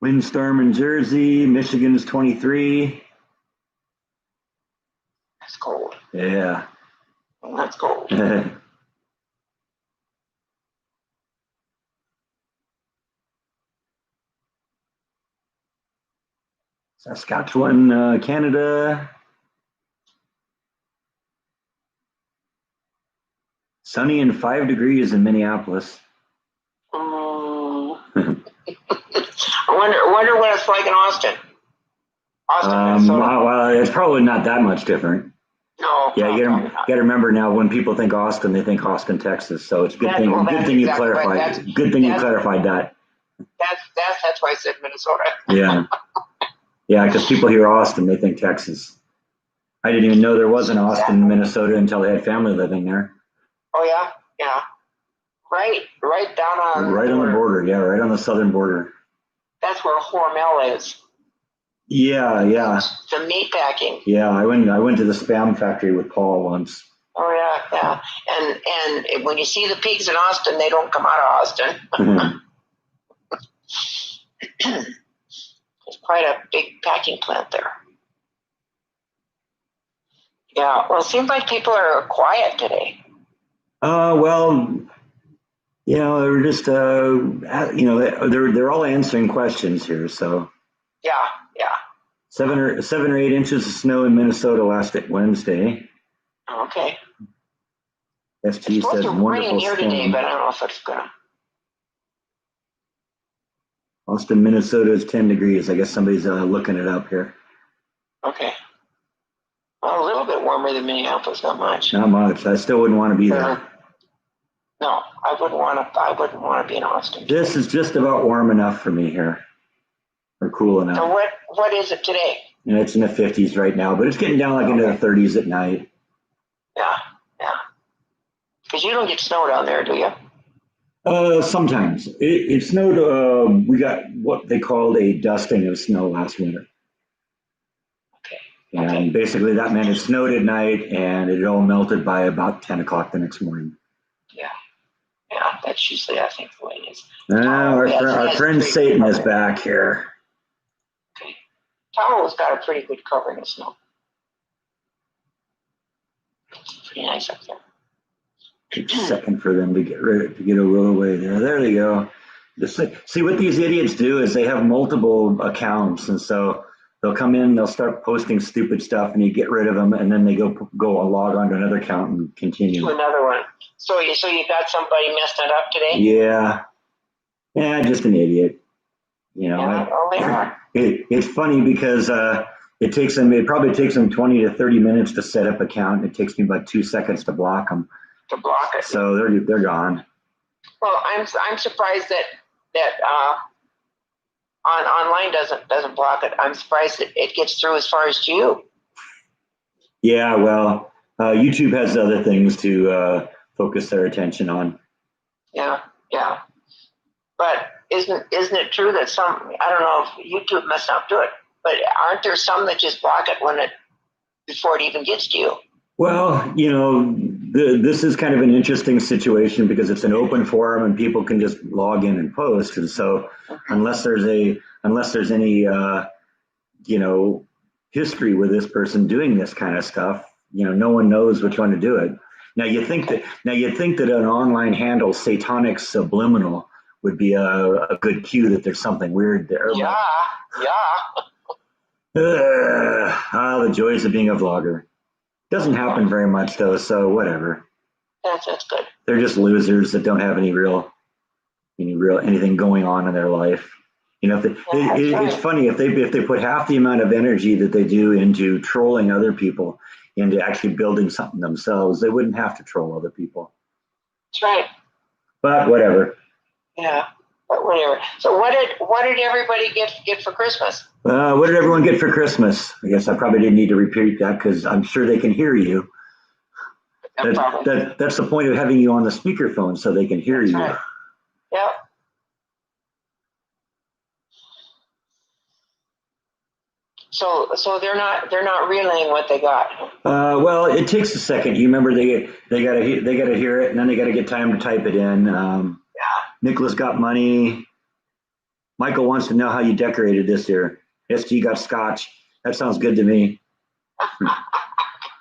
[SPEAKER 1] Windstorm in Jersey. Michigan's 23. Yeah.
[SPEAKER 2] That's cool.
[SPEAKER 1] Saskatchewan, Canada. Sunny and 5 degrees in Minneapolis.
[SPEAKER 2] I wonder what it's like in Austin. Minnesota.
[SPEAKER 1] Well, it's probably not that much different.
[SPEAKER 2] No.
[SPEAKER 1] Yeah, you got to remember now. When people think Austin, they think Austin, Texas. So it's a good thing. Good thing you clarified. Good thing you clarified that.
[SPEAKER 2] That's why I said Minnesota.
[SPEAKER 1] Yeah, yeah, because people hear Austin, they think Texas. I didn't even know there was an Austin, Minnesota until I had family living there.
[SPEAKER 2] Oh yeah. Right down on.
[SPEAKER 1] Right on the border. Yeah, right on the southern border.
[SPEAKER 2] That's where Hormel is.
[SPEAKER 1] Yeah.
[SPEAKER 2] The meat packing.
[SPEAKER 1] Yeah, I went to the Spam factory with Paul once.
[SPEAKER 2] Oh yeah. And when you see the pigs in Austin, they don't come out of Austin. There's quite a big packing plant there. Yeah. Well, it seems like people are quiet today.
[SPEAKER 1] Well, they're just they're all answering questions here. So.
[SPEAKER 2] Yeah.
[SPEAKER 1] 7 or 8 inches of snow in Minnesota last Wednesday.
[SPEAKER 2] Okay.
[SPEAKER 1] SG says wonderful
[SPEAKER 2] here
[SPEAKER 1] storm.
[SPEAKER 2] today, but I don't know if it's gonna.
[SPEAKER 1] Austin, Minnesota is 10 degrees. I guess somebody's looking it up here.
[SPEAKER 2] Okay. Well, a little bit warmer than Minneapolis, not much.
[SPEAKER 1] Not much. I still wouldn't want to be there.
[SPEAKER 2] No, I wouldn't want to be in Austin.
[SPEAKER 1] This is just about warm enough for me here, or cool enough.
[SPEAKER 2] So what is it today?
[SPEAKER 1] And it's in the 50s right now, but it's getting down like into the 30s at night.
[SPEAKER 2] Yeah. Because you don't get snow down there, do you?
[SPEAKER 1] Sometimes it snowed. We got what they called a dusting of snow last winter.
[SPEAKER 2] Okay.
[SPEAKER 1] And basically that meant it snowed at night and it all melted by about 10 o'clock the next morning.
[SPEAKER 2] Yeah, that's usually, I think, the way it is.
[SPEAKER 1] Our friend Satan is back here.
[SPEAKER 2] Okay. Tahoe's got a pretty good covering of snow. It's pretty nice up there.
[SPEAKER 1] It's a second for them to get a roll away there. There they go. See what these idiots do is they have multiple accounts, and so they'll come in, they'll start posting stupid stuff, and you get rid of them, and then they go log on to another account and continue.
[SPEAKER 2] To another one. So you got somebody messing it up today?
[SPEAKER 1] Yeah, just an idiot.
[SPEAKER 2] They are.
[SPEAKER 1] It's funny because it probably takes them 20 to 30 minutes to set up an account. It takes me about 2 seconds to block them.
[SPEAKER 2] To block it.
[SPEAKER 1] So they're gone.
[SPEAKER 2] Well, I'm surprised that online doesn't block it. I'm surprised that it gets through as far as to you.
[SPEAKER 1] Yeah, well, YouTube has other things to focus their attention on.
[SPEAKER 2] Yeah. But isn't it true that some, I don't know if YouTube must not do it, but aren't there some that just block it before it even gets to you?
[SPEAKER 1] Well, this is kind of an interesting situation because it's an open forum and people can just log in and post. And so unless there's any history with this person doing this kind of stuff, no one knows which one to do it. Now you think that an online handle, Satanic Subliminal, would be a good cue that there's something weird there.
[SPEAKER 2] Yeah.
[SPEAKER 1] The joys of being a vlogger. Doesn't happen very much though, so whatever.
[SPEAKER 2] That's good.
[SPEAKER 1] They're just losers that don't have any real anything going on in their life. It's funny if they put half the amount of energy that they do into trolling other people into actually building something themselves, they wouldn't have to troll other people.
[SPEAKER 2] That's right.
[SPEAKER 1] But whatever.
[SPEAKER 2] Yeah, but whatever. So what did everybody get for Christmas?
[SPEAKER 1] What did everyone get for Christmas? I guess I probably didn't need to repeat that because I'm sure they can hear you. That's the point of having you on the speakerphone so they can hear you.
[SPEAKER 2] Right. Yep. So they're not relaying what they got.
[SPEAKER 1] Well, it takes a second. You remember they gotta hear it, and then they gotta get time to type it in. Nicholas got money. Michael wants to know how you decorated this year. SG got scotch. That sounds good to me.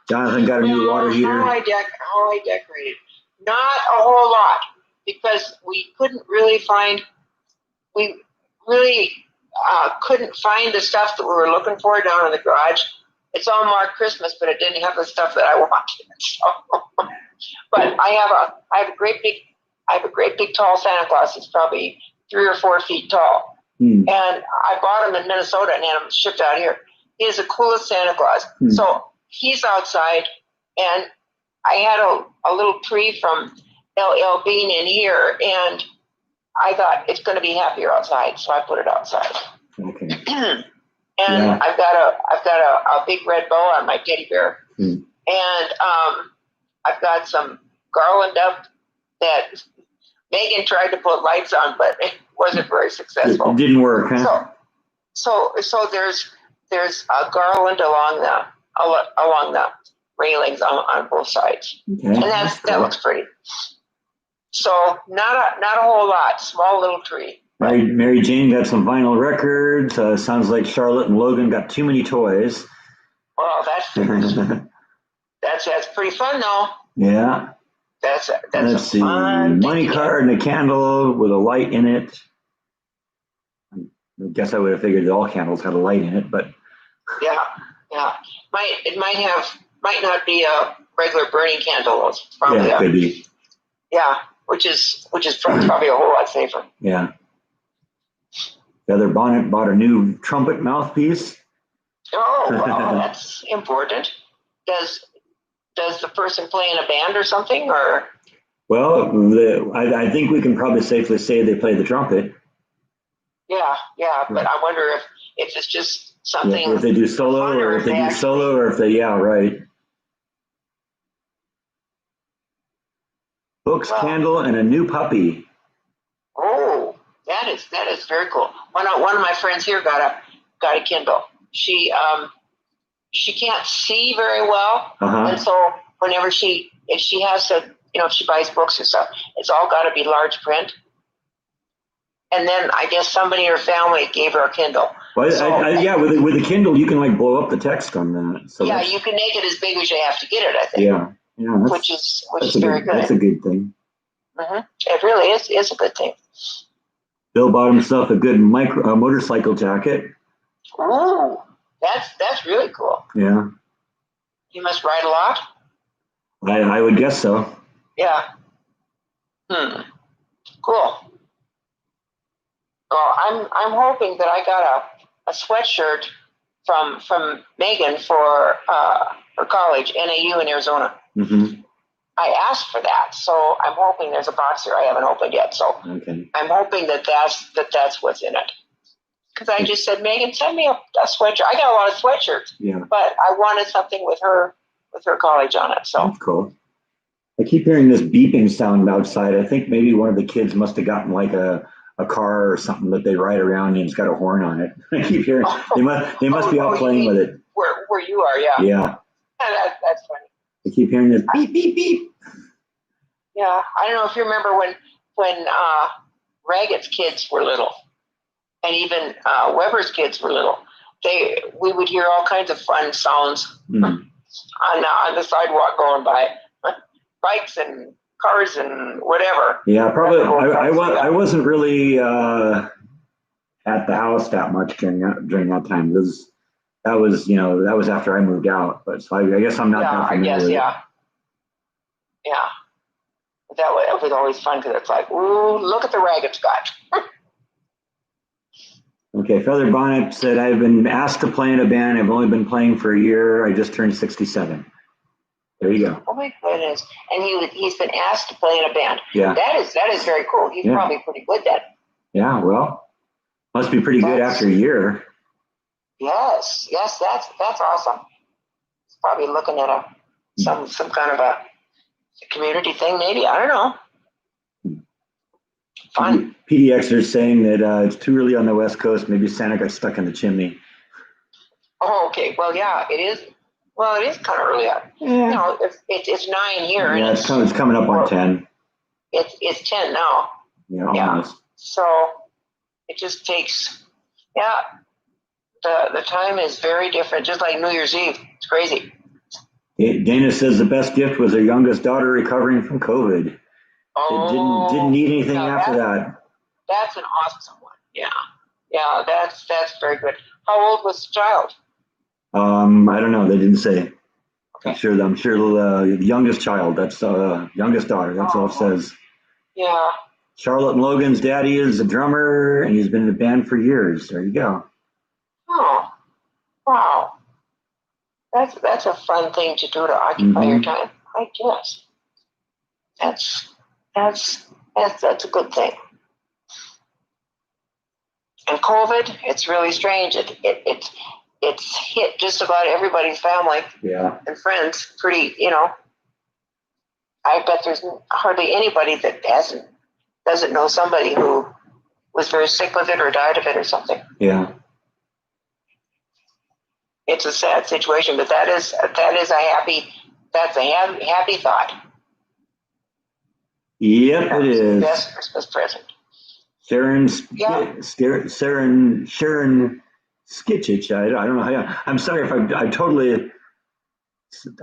[SPEAKER 1] Jonathan got a new water heater.
[SPEAKER 2] How I decorated. Not a whole lot, because we couldn't really find, we really couldn't find the stuff that we were looking for down in the garage. It's all marked Christmas, but it didn't have the stuff that I wanted. So, but I have a great big tall Santa Claus. It's probably 3 or 4 feet tall. And I bought him in Minnesota and had him shipped out here. He is the coolest Santa Claus. So he's outside, and I had a little tree from LL Bean in here, and I thought it's going to be happier outside, so I put it outside.
[SPEAKER 1] Okay.
[SPEAKER 2] And I've got a big red bow on my teddy bear, and I've got some garland up that Megan tried to put lights on, but it wasn't very successful.
[SPEAKER 1] It didn't work, huh?
[SPEAKER 2] So there's a garland along the railings on both sides, and that looks pretty. So not a whole lot, small little tree.
[SPEAKER 1] Mary Jane got some vinyl records. Sounds like Charlotte and Logan got too many toys.
[SPEAKER 2] Well, that's pretty fun though.
[SPEAKER 1] Yeah.
[SPEAKER 2] That's
[SPEAKER 1] Let's see, money card and a candle with a light in it. I guess I would have figured that all candles had a light in it, but
[SPEAKER 2] yeah. It might not be a regular burning candle. It's probably
[SPEAKER 1] could be.
[SPEAKER 2] Yeah, which is probably a whole lot safer.
[SPEAKER 1] Yeah. Feather Bonnet bought a new trumpet mouthpiece.
[SPEAKER 2] Oh, well, that's important. Does the person play in a band or something, or?
[SPEAKER 1] Well, I think we can probably safely say they play the trumpet.
[SPEAKER 2] Yeah, but I wonder if it's just something.
[SPEAKER 1] Yeah, if they do solo, or if they do solo, or if they, right. Books, candle, and a new puppy.
[SPEAKER 2] Oh, that is very cool. One of my friends here got a Kindle. She can't see very well, and so whenever if she has to, if she buys books or stuff, it's all got to be large print. And then I guess somebody in her family gave her a Kindle.
[SPEAKER 1] Well, so, with a Kindle you can like blow up the text on that. So
[SPEAKER 2] yeah, you can make it as big as you have to get it, I think.
[SPEAKER 1] Yeah,
[SPEAKER 2] which is very good.
[SPEAKER 1] That's a good thing.
[SPEAKER 2] It really is a good thing.
[SPEAKER 1] Bill bought himself a good motorcycle jacket.
[SPEAKER 2] Ooh, that's really cool.
[SPEAKER 1] Yeah.
[SPEAKER 2] You must ride a lot?
[SPEAKER 1] I would guess so.
[SPEAKER 2] Yeah. Cool. Well, I'm hoping that I got a sweatshirt from Megan for her college, NAU in Arizona. I asked for that, so I'm hoping there's a box here I haven't opened yet. So I'm hoping that's what's in it. Because I just said, Megan, send me a sweatshirt. I got a lot of sweatshirts, but I wanted something with her college on it. So
[SPEAKER 1] that's cool. I keep hearing this beeping sound outside. I think maybe one of the kids must have gotten like a car or something that they ride around and it's got a horn on it. I keep hearing they must be out playing with it.
[SPEAKER 2] Where you are, yeah.
[SPEAKER 1] Yeah.
[SPEAKER 2] That's funny.
[SPEAKER 1] I keep hearing this beep beep beep.
[SPEAKER 2] Yeah, I don't know if you remember when Ragged's kids were little, and even Weber's kids were little. We would hear all kinds of fun sounds on the sidewalk going by, bikes and cars and whatever.
[SPEAKER 1] Yeah, probably. I wasn't really at the house that much during that time. That was after I moved out. But so I guess I'm not that familiar with it.
[SPEAKER 2] Yeah. But that was always fun because it's like, ooh, look at the Ragged Scotch.
[SPEAKER 1] Okay, Feather Bonnet said, I've been asked to play in a band. I've only been playing for a year. I just turned 67. There you go.
[SPEAKER 2] Oh my goodness! And he's been asked to play in a band.
[SPEAKER 1] Yeah,
[SPEAKER 2] that is very cool. He's probably pretty good then.
[SPEAKER 1] Yeah, well, must be pretty good after a year.
[SPEAKER 2] Yes, that's awesome. He's probably looking at some kind of a community thing, maybe. I don't know. Fun.
[SPEAKER 1] PDX are saying that it's too early on the West Coast. Maybe Santa got stuck in the chimney.
[SPEAKER 2] Oh, okay. Well, yeah, it is. Well, it is kind of early. Yeah. It's 9 here.
[SPEAKER 1] Yeah, it's coming up on 10.
[SPEAKER 2] It's 10 now.
[SPEAKER 1] Yeah, almost.
[SPEAKER 2] So it just takes. Yeah, the time is very different. Just like New Year's Eve, it's crazy.
[SPEAKER 1] Dana says the best gift was her youngest daughter recovering from COVID. It didn't
[SPEAKER 2] Oh,
[SPEAKER 1] need anything
[SPEAKER 2] now
[SPEAKER 1] after that.
[SPEAKER 2] that's an awesome one. Yeah, yeah, that's very good. How old was the child?
[SPEAKER 1] I don't know. They didn't say.
[SPEAKER 2] Okay.
[SPEAKER 1] I'm sure the youngest child. That's youngest daughter. That's all it
[SPEAKER 2] Oh,
[SPEAKER 1] says.
[SPEAKER 2] yeah.
[SPEAKER 1] Charlotte and Logan's daddy is a drummer, and he's been in the band for years. There you go.
[SPEAKER 2] Oh, wow. That's a fun thing to do to occupy your
[SPEAKER 1] Hmm.
[SPEAKER 2] time. I guess that's that's that's a good thing. And COVID, it's really strange. It's hit just about everybody's family
[SPEAKER 1] Yeah.
[SPEAKER 2] and friends. Pretty, you know. I bet there's hardly anybody that doesn't know somebody who was very sick with it or died of it or something.
[SPEAKER 1] Yeah.
[SPEAKER 2] It's a sad situation, but that's a happy thought.
[SPEAKER 1] Yep,
[SPEAKER 2] That
[SPEAKER 1] it
[SPEAKER 2] was the
[SPEAKER 1] is.
[SPEAKER 2] best Christmas present. Yeah.
[SPEAKER 1] Sharon Skitchich. I don't know how. I'm sorry if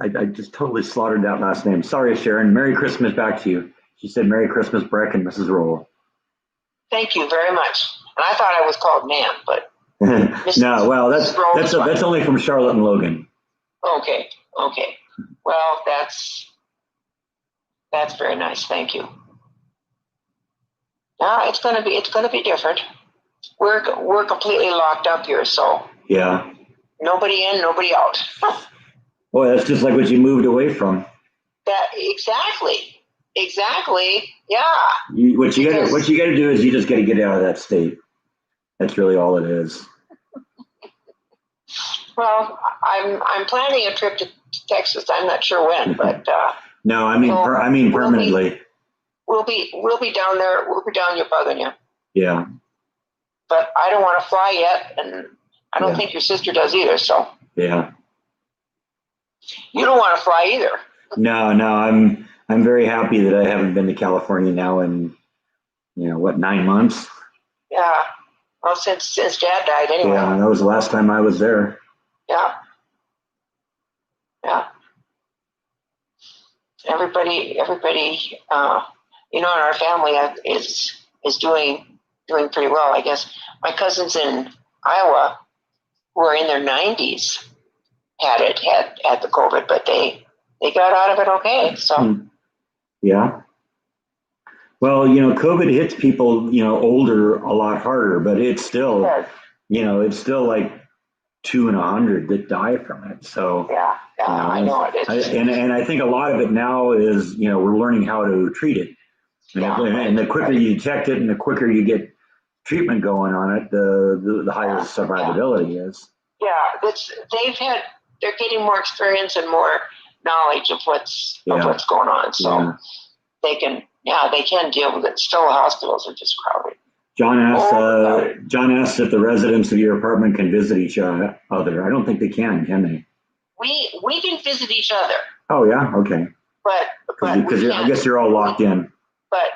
[SPEAKER 1] I just totally slaughtered that last name. Sorry, Sharon. Merry Christmas back to you. She said Merry Christmas, Breck and Mrs. Roll.
[SPEAKER 2] Thank you very much. And I thought I was called Nan, but
[SPEAKER 1] No, well,
[SPEAKER 2] Mrs. Roll is fine.
[SPEAKER 1] that's only from Charlotte and Logan.
[SPEAKER 2] Okay. Okay. Well, that's very nice. Thank you. Yeah, it's gonna be different. We're completely locked up here, so
[SPEAKER 1] Yeah.
[SPEAKER 2] nobody in, nobody out.
[SPEAKER 1] Boy, that's just like what you moved away from.
[SPEAKER 2] That exactly. Yeah.
[SPEAKER 1] What you got to do is you just got to get out of that state. That's really all it is.
[SPEAKER 2] Well, I'm planning a trip to Texas. I'm not sure when, but
[SPEAKER 1] No, I mean
[SPEAKER 2] so
[SPEAKER 1] I mean permanently.
[SPEAKER 2] we'll be down there. We'll be down your bugging you.
[SPEAKER 1] Yeah.
[SPEAKER 2] But I don't want to fly yet, and I don't
[SPEAKER 1] Yeah.
[SPEAKER 2] think your sister does either. So
[SPEAKER 1] Yeah.
[SPEAKER 2] you don't want to fly either.
[SPEAKER 1] No, I'm very happy that I haven't been to California now in what 9 months.
[SPEAKER 2] Yeah. Well, since Dad died, anyway.
[SPEAKER 1] Yeah, that was the last time I was there.
[SPEAKER 2] Yeah. Yeah. Everybody, in our family is doing pretty well. I guess my cousins in Iowa who are in their 90s had the COVID, but they got out of it okay. So
[SPEAKER 1] Yeah. Well, COVID hits people, older a lot harder, but it's still, it's still like 2 in 100 that die from it. So
[SPEAKER 2] yeah, I know it is.
[SPEAKER 1] And I think a lot of it now is, we're learning how to treat it. And the quicker you detect it and the quicker you get treatment going on it, the higher survivability is.
[SPEAKER 2] Yeah, they're getting more experience and more knowledge of what's going on. So they can deal with it. Still, the hospitals are just crowded.
[SPEAKER 1] John asks if the residents of your apartment can visit each other. I don't think they can they?
[SPEAKER 2] We can visit each other.
[SPEAKER 1] Oh yeah, okay.
[SPEAKER 2] But
[SPEAKER 1] because I guess you're all locked in.
[SPEAKER 2] But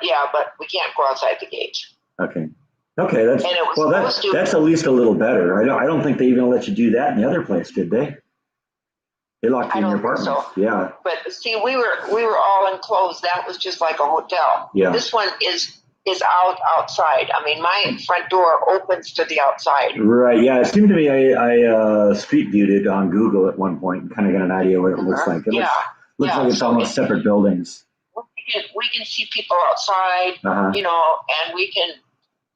[SPEAKER 2] we can't go outside the gate.
[SPEAKER 1] Okay, that's at least a little better. I don't think they even let you do that in the other place, did they? They locked you in your apartment. So. Yeah.
[SPEAKER 2] But see, we were all enclosed. That was just like a hotel.
[SPEAKER 1] Yeah.
[SPEAKER 2] This one is outside. I mean, my front door opens to the outside.
[SPEAKER 1] Right. Yeah. It seemed to me I street viewed it on Google at one point and kind of got an idea what it looks like. It looks like it's almost separate buildings.
[SPEAKER 2] We can see people outside, and we can,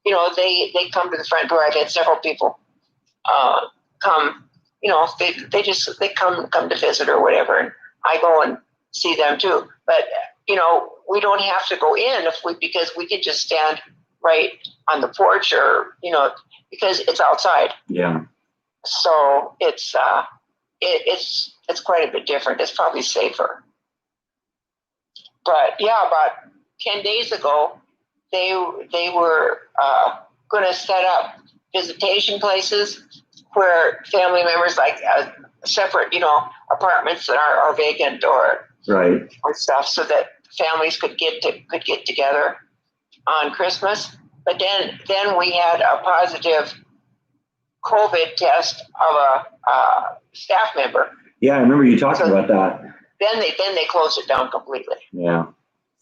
[SPEAKER 2] they come to the front door. I've had several people come. They come to visit or whatever, and I go and see them too. But we don't have to go in because we can just stand right on the porch or because it's outside.
[SPEAKER 1] Yeah.
[SPEAKER 2] So it's quite a bit different. It's probably safer. But yeah, about 10 days ago, they were going to set up visitation places where family members, like separate, apartments that are vacant or stuff, so that families could get together on Christmas. But then we had a positive COVID test of a staff member.
[SPEAKER 1] Yeah, I remember you talking about that.
[SPEAKER 2] they close it down completely.
[SPEAKER 1] Yeah.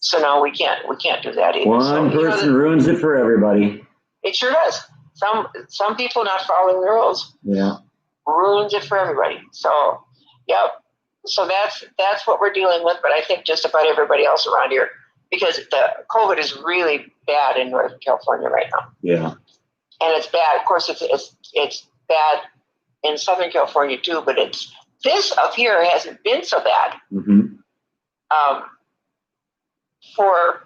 [SPEAKER 2] So now we can't do that either.
[SPEAKER 1] One person ruins it for everybody.
[SPEAKER 2] It sure does. Some people not following the rules.
[SPEAKER 1] Yeah.
[SPEAKER 2] Ruins it for everybody. So, yep. So that's what we're dealing with. But I think just about everybody else around here, because the COVID is really bad in Northern California right now.
[SPEAKER 1] Yeah.
[SPEAKER 2] And it's bad. Of course, it's bad in Southern California too. But this up here hasn't been so bad.
[SPEAKER 1] Mm-hmm.
[SPEAKER 2] For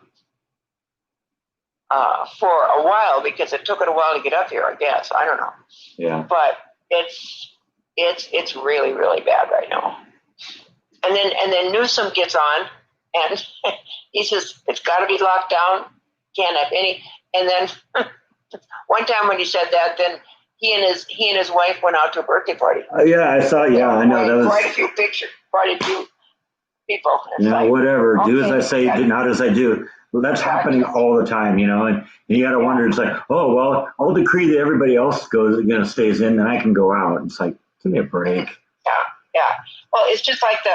[SPEAKER 2] a while, because it took it a while to get up here, I guess. I don't know.
[SPEAKER 1] Yeah.
[SPEAKER 2] But it's really, really bad right now. And then Newsom gets on and he says it's got to be locked down. Can't have any. And then one time when he said that, then he and his wife went out to a birthday party.
[SPEAKER 1] Yeah, I saw. Yeah, I know that was
[SPEAKER 2] quite a few pictures, quite a few people.
[SPEAKER 1] Yeah, whatever. Okay. Do as I say, not as I do. Well, that's happening all the time, and you got to wonder. It's like, oh well, I'll decree that everybody else stays in, and I can go out. It's like, give me a break.
[SPEAKER 2] Yeah. Well, it's just like the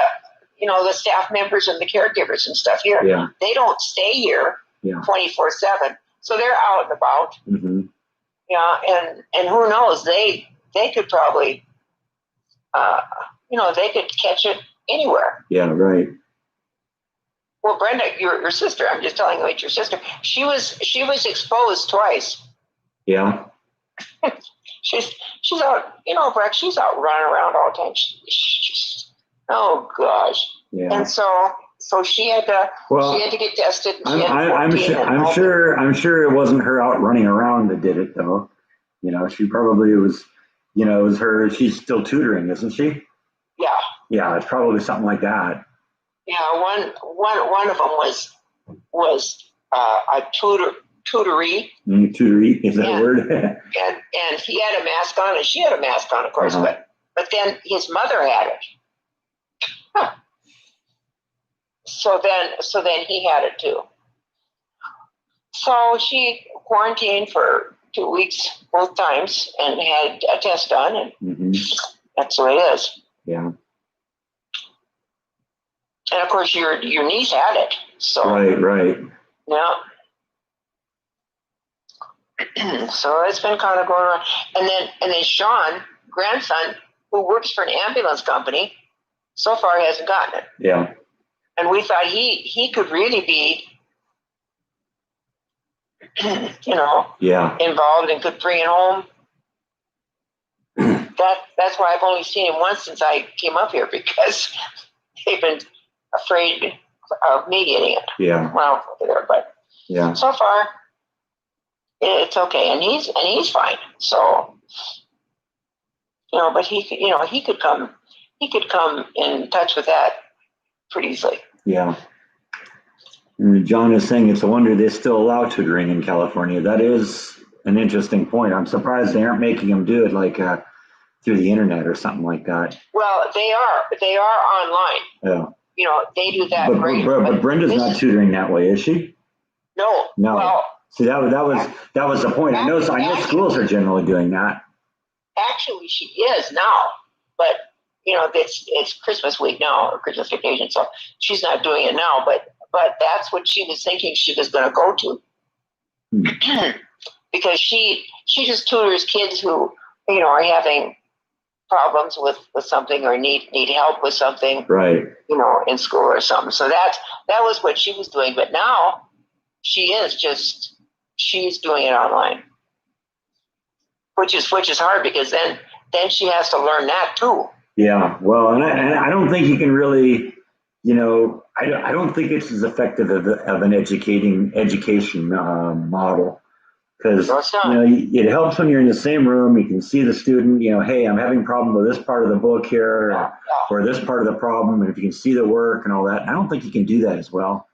[SPEAKER 2] staff members and the caregivers and stuff here.
[SPEAKER 1] Yeah.
[SPEAKER 2] They don't stay here 24/7, so they're out and about.
[SPEAKER 1] Mm-hmm.
[SPEAKER 2] Yeah, and who knows? They could probably, they could catch it anywhere.
[SPEAKER 1] Yeah. Right.
[SPEAKER 2] Well, Brenda, your sister, I'm just telling you about your sister. She was exposed twice.
[SPEAKER 1] Yeah.
[SPEAKER 2] she's out, Breck, she's out running around all the time. Oh gosh.
[SPEAKER 1] Yeah.
[SPEAKER 2] And so she had to get tested.
[SPEAKER 1] I'm sure it wasn't her out running around that did it though. She probably was, it was her. She's still tutoring, isn't she?
[SPEAKER 2] Yeah.
[SPEAKER 1] Yeah, it's probably something like that.
[SPEAKER 2] Yeah, one of them was a tutoree.
[SPEAKER 1] Tutoree, is that a word?
[SPEAKER 2] and he had a mask on, and she had a mask on, of course. Uh-huh. But then his mother had it. Huh. So then he had it too. So she quarantined for 2 weeks both times and had a test done, and that's the way it is.
[SPEAKER 1] Yeah.
[SPEAKER 2] And of course, your niece had it. So
[SPEAKER 1] right.
[SPEAKER 2] Yeah. So it's been kind of going on, and then Sean, grandson, who works for an ambulance company, so far hasn't gotten it.
[SPEAKER 1] Yeah.
[SPEAKER 2] And we thought he could really be, involved and could bring it home. That's why I've only seen him once since I came up here, because they've been afraid of me getting it.
[SPEAKER 1] Yeah.
[SPEAKER 2] Well, there, but so far it's okay, and he's fine. So, but he could come in touch with that pretty easily.
[SPEAKER 1] Yeah. And John is saying it's a wonder they still allow tutoring in California. That is an interesting point. I'm surprised they aren't making them do it like through the internet or something like that.
[SPEAKER 2] Well, they are online.
[SPEAKER 1] Yeah.
[SPEAKER 2] They do that.
[SPEAKER 1] But Brenda's not tutoring that way, is she?
[SPEAKER 2] No. Well,
[SPEAKER 1] see, that was the point. I know schools are generally doing that.
[SPEAKER 2] Actually, she is now, but it's Christmas week now, or Christmas vacation, so she's not doing it now. But that's what she was thinking she was going to go to, because she just tutors kids who are having problems with something or need help with something,
[SPEAKER 1] right?
[SPEAKER 2] In school or something. So that was what she was doing. But now she's doing it online, which is hard, because then she has to learn that too.
[SPEAKER 1] Yeah, well, and I don't think you can really, I don't think it's as effective of an education model, because it helps when you're in the same room. You can see the student. Hey, I'm having a problem with this part of the book here, or this part of the problem, and if you can see the work and all that, I don't think you can do that as well.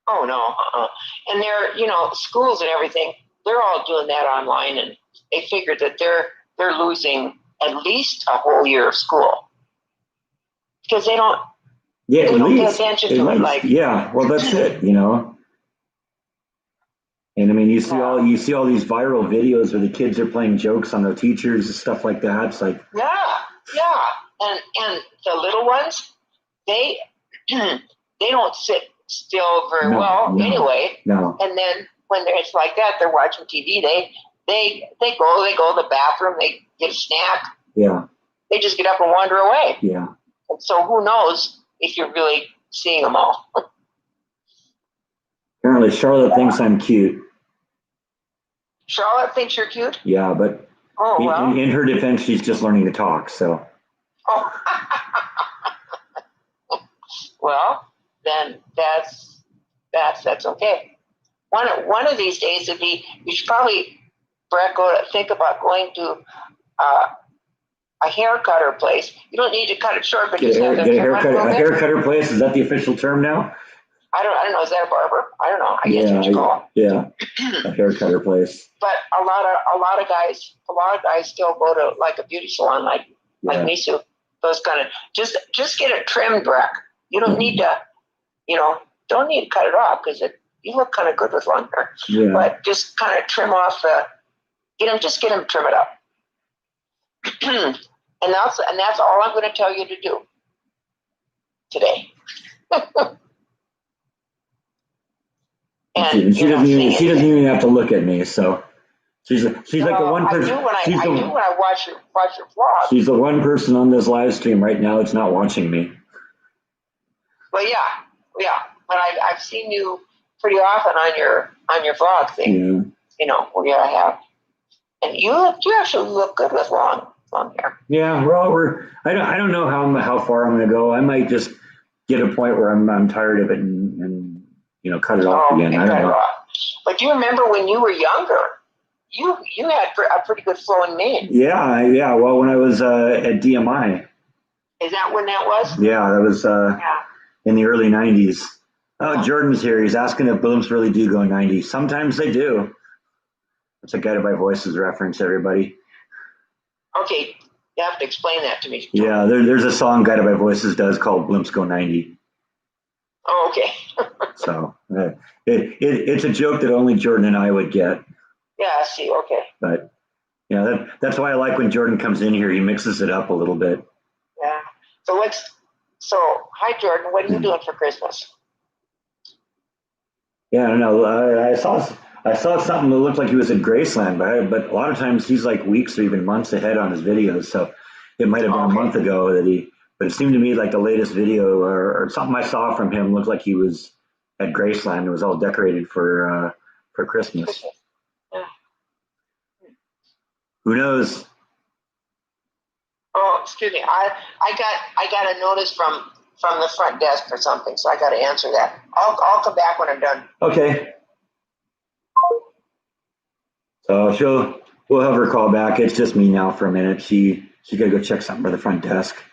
[SPEAKER 2] Oh no, and they're schools and everything. They're all doing that online, and they figured that they're losing at least a whole year of school, because they don't.
[SPEAKER 1] Yeah,
[SPEAKER 2] they don't pay attention to it. Like,
[SPEAKER 1] yeah, well, that's it. And I mean, you see all these viral videos where the kids are playing jokes on their teachers and stuff like that. It's like
[SPEAKER 2] yeah, and the little ones, they they don't sit still very well anyway.
[SPEAKER 1] No.
[SPEAKER 2] And then when it's like that, they're watching TV. They go to the bathroom. They get a snack.
[SPEAKER 1] Yeah.
[SPEAKER 2] They just get up and wander away.
[SPEAKER 1] Yeah.
[SPEAKER 2] And so who knows if you're really seeing them all.
[SPEAKER 1] Apparently Charlotte thinks I'm cute.
[SPEAKER 2] Charlotte thinks you're cute?
[SPEAKER 1] Yeah, but in her defense, she's just learning to talk, so.
[SPEAKER 2] Oh. Well, then that's okay. One of these days would be, you should probably, Brett, think about going to a hair cutter place. You don't need to cut it short, but just have
[SPEAKER 1] a hair cutter place. Is that the official term now?
[SPEAKER 2] I don't know. Is that a barber? I don't know. I guess what you call it.
[SPEAKER 1] Yeah, a hair cutter place.
[SPEAKER 2] But a lot of guys still go to like a beauty salon, like Misu. Those kind of just get it trimmed, Breck. You don't need to, don't need to cut it off because you look kind of good with long hair. Yeah. But just kind of trim off get them trim it up. and that's all I'm going to tell you to do today.
[SPEAKER 1] And she doesn't even have to look at me, so she's like the one person.
[SPEAKER 2] I do when I watch your vlog.
[SPEAKER 1] She's the one person on this live stream right now that's not watching me.
[SPEAKER 2] Well, yeah, but I've seen you pretty often on your vlog thing. Yeah. I have, and you actually look good with long hair. Yeah,
[SPEAKER 1] I don't know how far I'm going to go. I might just get a point where I'm tired of it and cut it off again. I don't know.
[SPEAKER 2] But do you remember when you were younger? You had a pretty good flowing mane.
[SPEAKER 1] Yeah. Well, when I was at DMI.
[SPEAKER 2] Is that when that was?
[SPEAKER 1] Yeah, that was in the early 90s. Oh, Jordan's here. He's asking if blooms really do go 90. Sometimes they do. That's a Guided by Voices reference, everybody.
[SPEAKER 2] Okay, you have to explain that to me.
[SPEAKER 1] Yeah, there's a song Guided by Voices does called Blooms Go 90.
[SPEAKER 2] Oh, okay.
[SPEAKER 1] So it's a joke that only Jordan and I would get.
[SPEAKER 2] Yeah, I see. Okay.
[SPEAKER 1] But that's why I like when Jordan comes in here. He mixes it up a little bit.
[SPEAKER 2] Yeah. So hi Jordan. What are you doing for Christmas?
[SPEAKER 1] Yeah, I don't know. I saw something that looked like he was at Graceland, but a lot of times he's like weeks or even months ahead on his videos. So it might have been a month ago that he. But it seemed to me like the latest video or something I saw from him looked like he was at Graceland. It was all decorated for Christmas.
[SPEAKER 2] Yeah.
[SPEAKER 1] Who knows?
[SPEAKER 2] Oh, excuse me. I got a notice from the front desk or something, so I got to answer that. I'll come back when I'm done.
[SPEAKER 1] Okay. So we'll have her call back. It's just me now for a minute. She got to go check something by the front desk.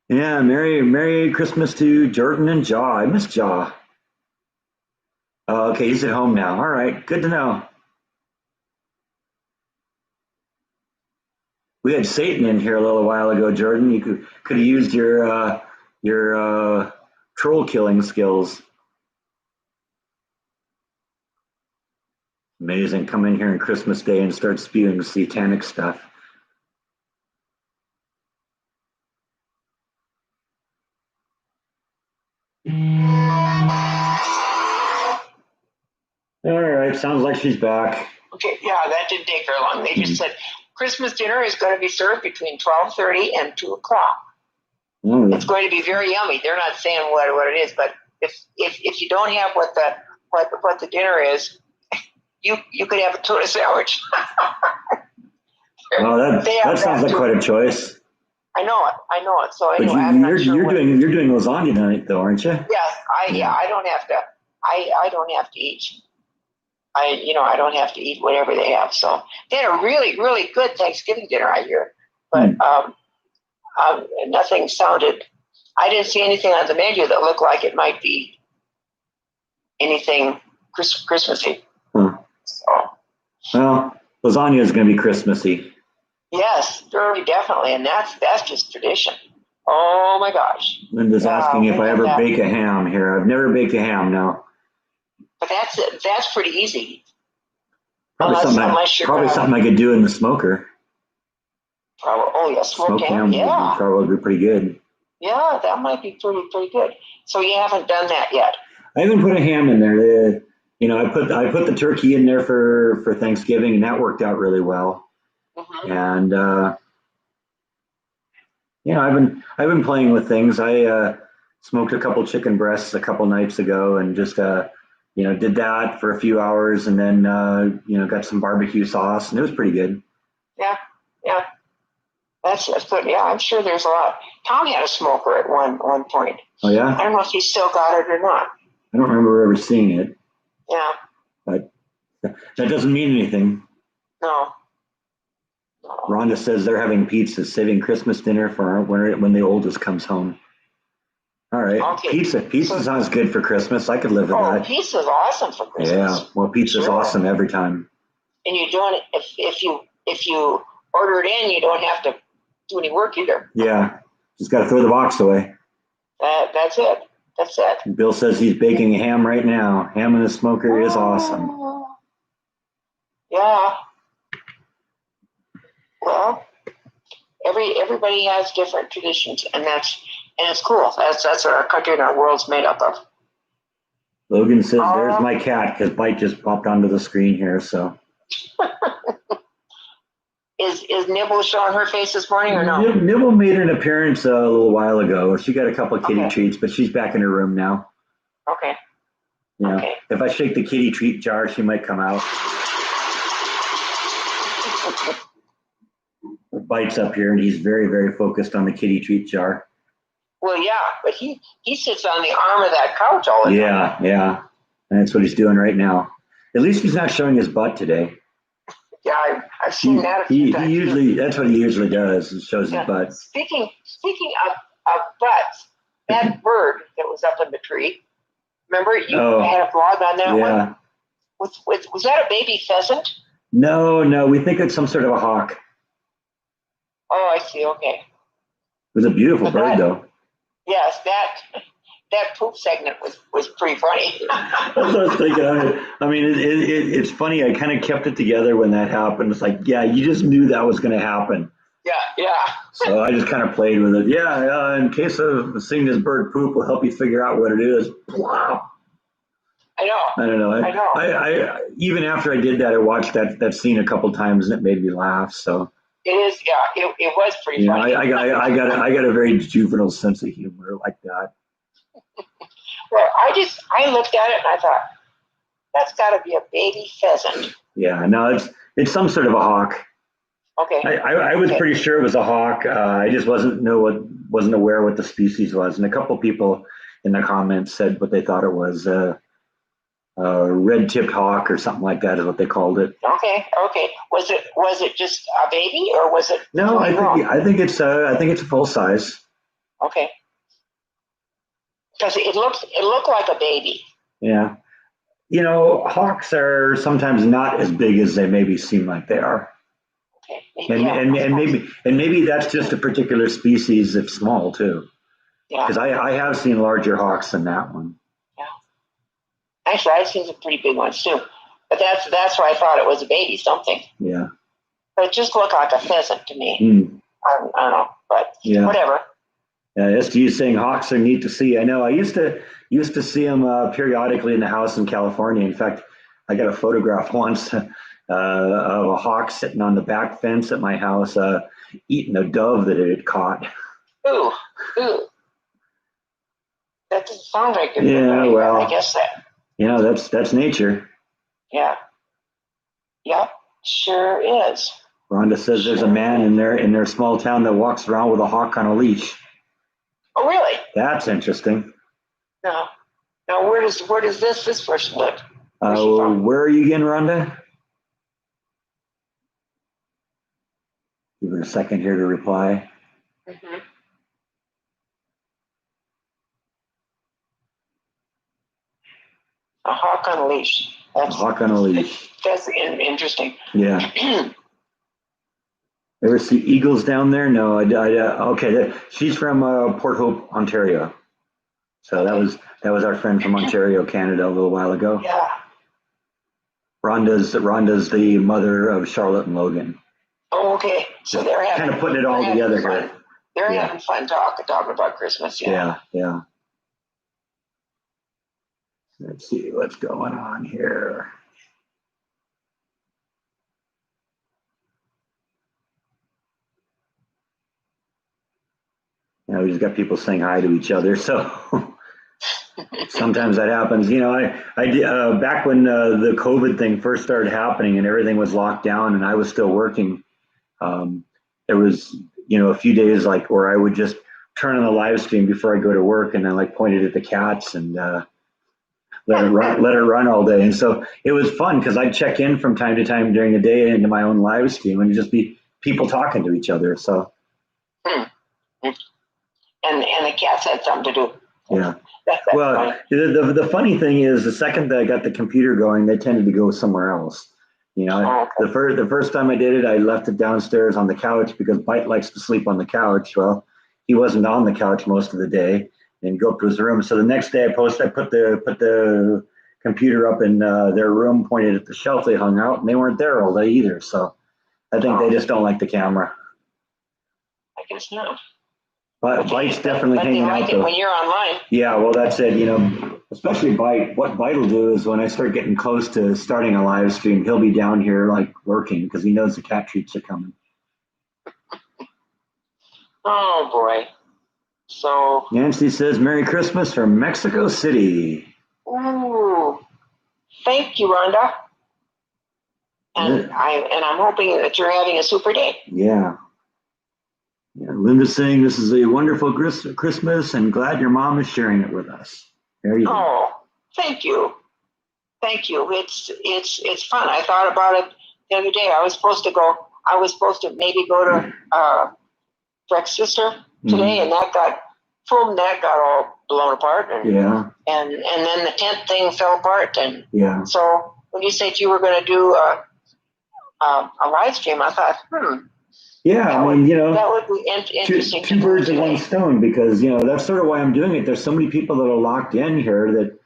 [SPEAKER 1] Yeah, Merry Christmas to Jordan and Jaw. I miss Jaw. Oh, okay, he's at home now. All right, good to know. We had Satan in here a little while ago, Jordan. You could have used your troll killing skills. Amazing. Come in here on Christmas Day and start spewing satanic stuff. All right, sounds like she's back.
[SPEAKER 2] Okay, yeah, that didn't take very long. They just said Christmas dinner is going to be served between 12:30 and 2 o'clock. It's going to be very yummy. They're not saying what it is, but if you don't have what the dinner is, you could have a tuna sandwich.
[SPEAKER 1] Well, that sounds like quite a choice.
[SPEAKER 2] I know it. So anyway,
[SPEAKER 1] you're doing lasagna tonight, though, aren't you?
[SPEAKER 2] Yes, I don't have to. I don't have to eat. I don't have to eat whatever they have. So they had a really, really good Thanksgiving dinner, I hear. But nothing sounded. I didn't see anything on the menu that looked like it might be anything Christmassy. So,
[SPEAKER 1] well, lasagna is going to be Christmassy.
[SPEAKER 2] Yes, really, definitely, and that's just tradition. Oh my gosh!
[SPEAKER 1] Linda's asking if I ever bake a ham here. I've never baked a ham, no.
[SPEAKER 2] But that's pretty easy.
[SPEAKER 1] Probably something I could do in the smoker.
[SPEAKER 2] Smoked ham. Yeah,
[SPEAKER 1] would probably be pretty good.
[SPEAKER 2] Yeah, that might be pretty good. So you haven't done that yet.
[SPEAKER 1] I haven't put a ham in there. I put the turkey in there for Thanksgiving, and that worked out really well.
[SPEAKER 2] Mm-hmm.
[SPEAKER 1] And I've been playing with things. I smoked a couple chicken breasts a couple nights ago, and just did that for a few hours, and then got some barbecue sauce, and it was pretty good.
[SPEAKER 2] Yeah, yeah. That's good. Yeah, I'm sure there's a lot. Tom had a smoker at one point.
[SPEAKER 1] Oh yeah,
[SPEAKER 2] I don't know if he's still got it or not.
[SPEAKER 1] I don't remember ever seeing it,
[SPEAKER 2] Yeah.
[SPEAKER 1] but that doesn't mean anything.
[SPEAKER 2] No. No.
[SPEAKER 1] Rhonda says they're having pizza, saving Christmas dinner for when the oldest comes home. All right,
[SPEAKER 2] Okay.
[SPEAKER 1] Pizza sounds good for Christmas. I could live with that.
[SPEAKER 2] Pizza's awesome for Christmas.
[SPEAKER 1] Yeah, well, pizza's awesome every time.
[SPEAKER 2] And you don't if you order it in, you don't have to do any work either.
[SPEAKER 1] Yeah, just got to throw the box away.
[SPEAKER 2] That's it. That's it.
[SPEAKER 1] Bill says he's baking a ham right now. Ham in the smoker is awesome.
[SPEAKER 2] Yeah. Well, everybody has different traditions, and it's cool. That's what our country and our world's made up of.
[SPEAKER 1] Logan says, "There's my cat," because Bite just popped onto the screen here. So,
[SPEAKER 2] is Nibble showing her face this morning or no?
[SPEAKER 1] Nibble made an appearance a little while ago. She got a couple of kitty treats, but she's back in her room now.
[SPEAKER 2] Okay.
[SPEAKER 1] Yeah. Okay. If I shake the kitty treat jar, she might come out. Bite's up here, and he's very, very focused on the kitty treat jar.
[SPEAKER 2] Well, yeah, but he sits on the arm of that couch all the time.
[SPEAKER 1] Yeah. And that's what he's doing right now. At least he's not showing his butt today.
[SPEAKER 2] Yeah, I've seen that a few times.
[SPEAKER 1] That's what he usually does, is shows his butt.
[SPEAKER 2] Speaking of butts, that bird that was up in the tree, remember you had a blog on that one? Was that a baby pheasant?
[SPEAKER 1] No, we think it's some sort of a hawk.
[SPEAKER 2] Oh, I see. Okay.
[SPEAKER 1] It was a beautiful bird, though.
[SPEAKER 2] Yes, that poop segment was pretty funny.
[SPEAKER 1] That's what I was thinking. I mean, it's funny. I kind of kept it together when that happened. It's like, yeah, you just knew that was going to happen.
[SPEAKER 2] Yeah.
[SPEAKER 1] So I just kind of played with it. Yeah, in case of seeing this bird poop will help you figure out what it is. Plop.
[SPEAKER 2] I
[SPEAKER 1] don't know.
[SPEAKER 2] I know.
[SPEAKER 1] I even after I did that, I watched that scene a couple times, and it made me laugh. So.
[SPEAKER 2] It is, yeah. It was pretty funny.
[SPEAKER 1] I got a very juvenile sense of humor like that.
[SPEAKER 2] Well, I looked at it and I thought, that's got to be a baby pheasant.
[SPEAKER 1] Yeah, no, it's some sort of a hawk.
[SPEAKER 2] Okay.
[SPEAKER 1] I was pretty sure it was a hawk. I just wasn't aware what the species was, and a couple people in the comments said what they thought it was. Red-tipped hawk or something like that is what they called it.
[SPEAKER 2] Okay. Was it just a baby or was it?
[SPEAKER 1] No, I think it's a full size.
[SPEAKER 2] Okay. Because it looked like a baby.
[SPEAKER 1] Yeah, hawks are sometimes not as big as they maybe seem like they are. Okay. And maybe that's just a particular species, if small too. Yeah. Because I have seen larger hawks than that one.
[SPEAKER 2] Actually, I've seen some pretty big ones too, but that's why I thought it was a baby something.
[SPEAKER 1] Yeah.
[SPEAKER 2] But it just looked like a pheasant to me. I don't know, but whatever.
[SPEAKER 1] Yeah, SG is saying hawks are neat to see. I know. I used to see them periodically in the house in California. In fact, I got a photograph once of a hawk sitting on the back fence at my house, eating a dove that it had caught.
[SPEAKER 2] Ooh. That doesn't sound like good.
[SPEAKER 1] Yeah, well,
[SPEAKER 2] I guess that.
[SPEAKER 1] That's nature.
[SPEAKER 2] Yeah. Yep. Sure is.
[SPEAKER 1] Rhonda says there's a man in their small town that walks around with a hawk on a leash.
[SPEAKER 2] Oh, really?
[SPEAKER 1] That's interesting.
[SPEAKER 2] No. Now, where does this person live?
[SPEAKER 1] Where are you again, Rhonda? Give her a second here to reply.
[SPEAKER 2] Mm-hmm. A hawk on a leash.
[SPEAKER 1] A hawk on a leash.
[SPEAKER 2] That's interesting.
[SPEAKER 1] Yeah. Ever see eagles down there? No. Okay. She's from Port Hope, Ontario. So that was our friend from Ontario, Canada, a little while ago.
[SPEAKER 2] Yeah.
[SPEAKER 1] Rhonda's the mother of Charlotte and Logan.
[SPEAKER 2] Oh, okay. So they're
[SPEAKER 1] kind of putting it all together here.
[SPEAKER 2] They're
[SPEAKER 1] Yeah.
[SPEAKER 2] having fun talking about Christmas.
[SPEAKER 1] Yeah. Let's see what's going on here. We just got people saying hi to each other, so sometimes that happens. I did, back when the COVID thing first started happening and everything was locked down and I was still working. There was, a few days like where I would just turn on the live stream before I go to work and then like pointed at the cats and let it run all day. And so it was fun because I'd check in from time to time during the day into my own live stream and just be people talking to each other. So.
[SPEAKER 2] And the cats had something to do.
[SPEAKER 1] Yeah.
[SPEAKER 2] That's
[SPEAKER 1] Well,
[SPEAKER 2] funny.
[SPEAKER 1] the funny thing is, the second that I got the computer going, they tended to go somewhere else.
[SPEAKER 2] Okay.
[SPEAKER 1] The first time I did it, I left it downstairs on the couch because Bite likes to sleep on the couch. Well, he wasn't on the couch most of the day, and go up to his room. So the next day, I put the computer up in their room, pointed at the shelf they hung out, and they weren't there all day either. So I think they just don't like the camera.
[SPEAKER 2] I guess not.
[SPEAKER 1] But Bite's definitely hanging out though.
[SPEAKER 2] When you're online.
[SPEAKER 1] Yeah, well, that's it. Especially Bite. What Bite will do is when I start getting close to starting a live stream, he'll be down here like working because he knows the cat treats are coming.
[SPEAKER 2] Oh boy. So.
[SPEAKER 1] Nancy says, "Merry Christmas from Mexico City."
[SPEAKER 2] Ooh. Thank you, Rhonda. And I'm hoping that you're having a super day.
[SPEAKER 1] Yeah. Linda's saying this is a wonderful Christmas and glad your mom is sharing it with us. There you go.
[SPEAKER 2] Oh, thank you. Thank you. It's fun. I thought about it the other day. I was supposed to maybe go to Breck's sister today, and that got all blown apart. And then the tent thing fell apart. And so when you said you were going to do a live stream, I thought,
[SPEAKER 1] Yeah,
[SPEAKER 2] that would be interesting.
[SPEAKER 1] Two birds with one stone, because that's sort of why I'm doing it. There's so many people that are locked in here that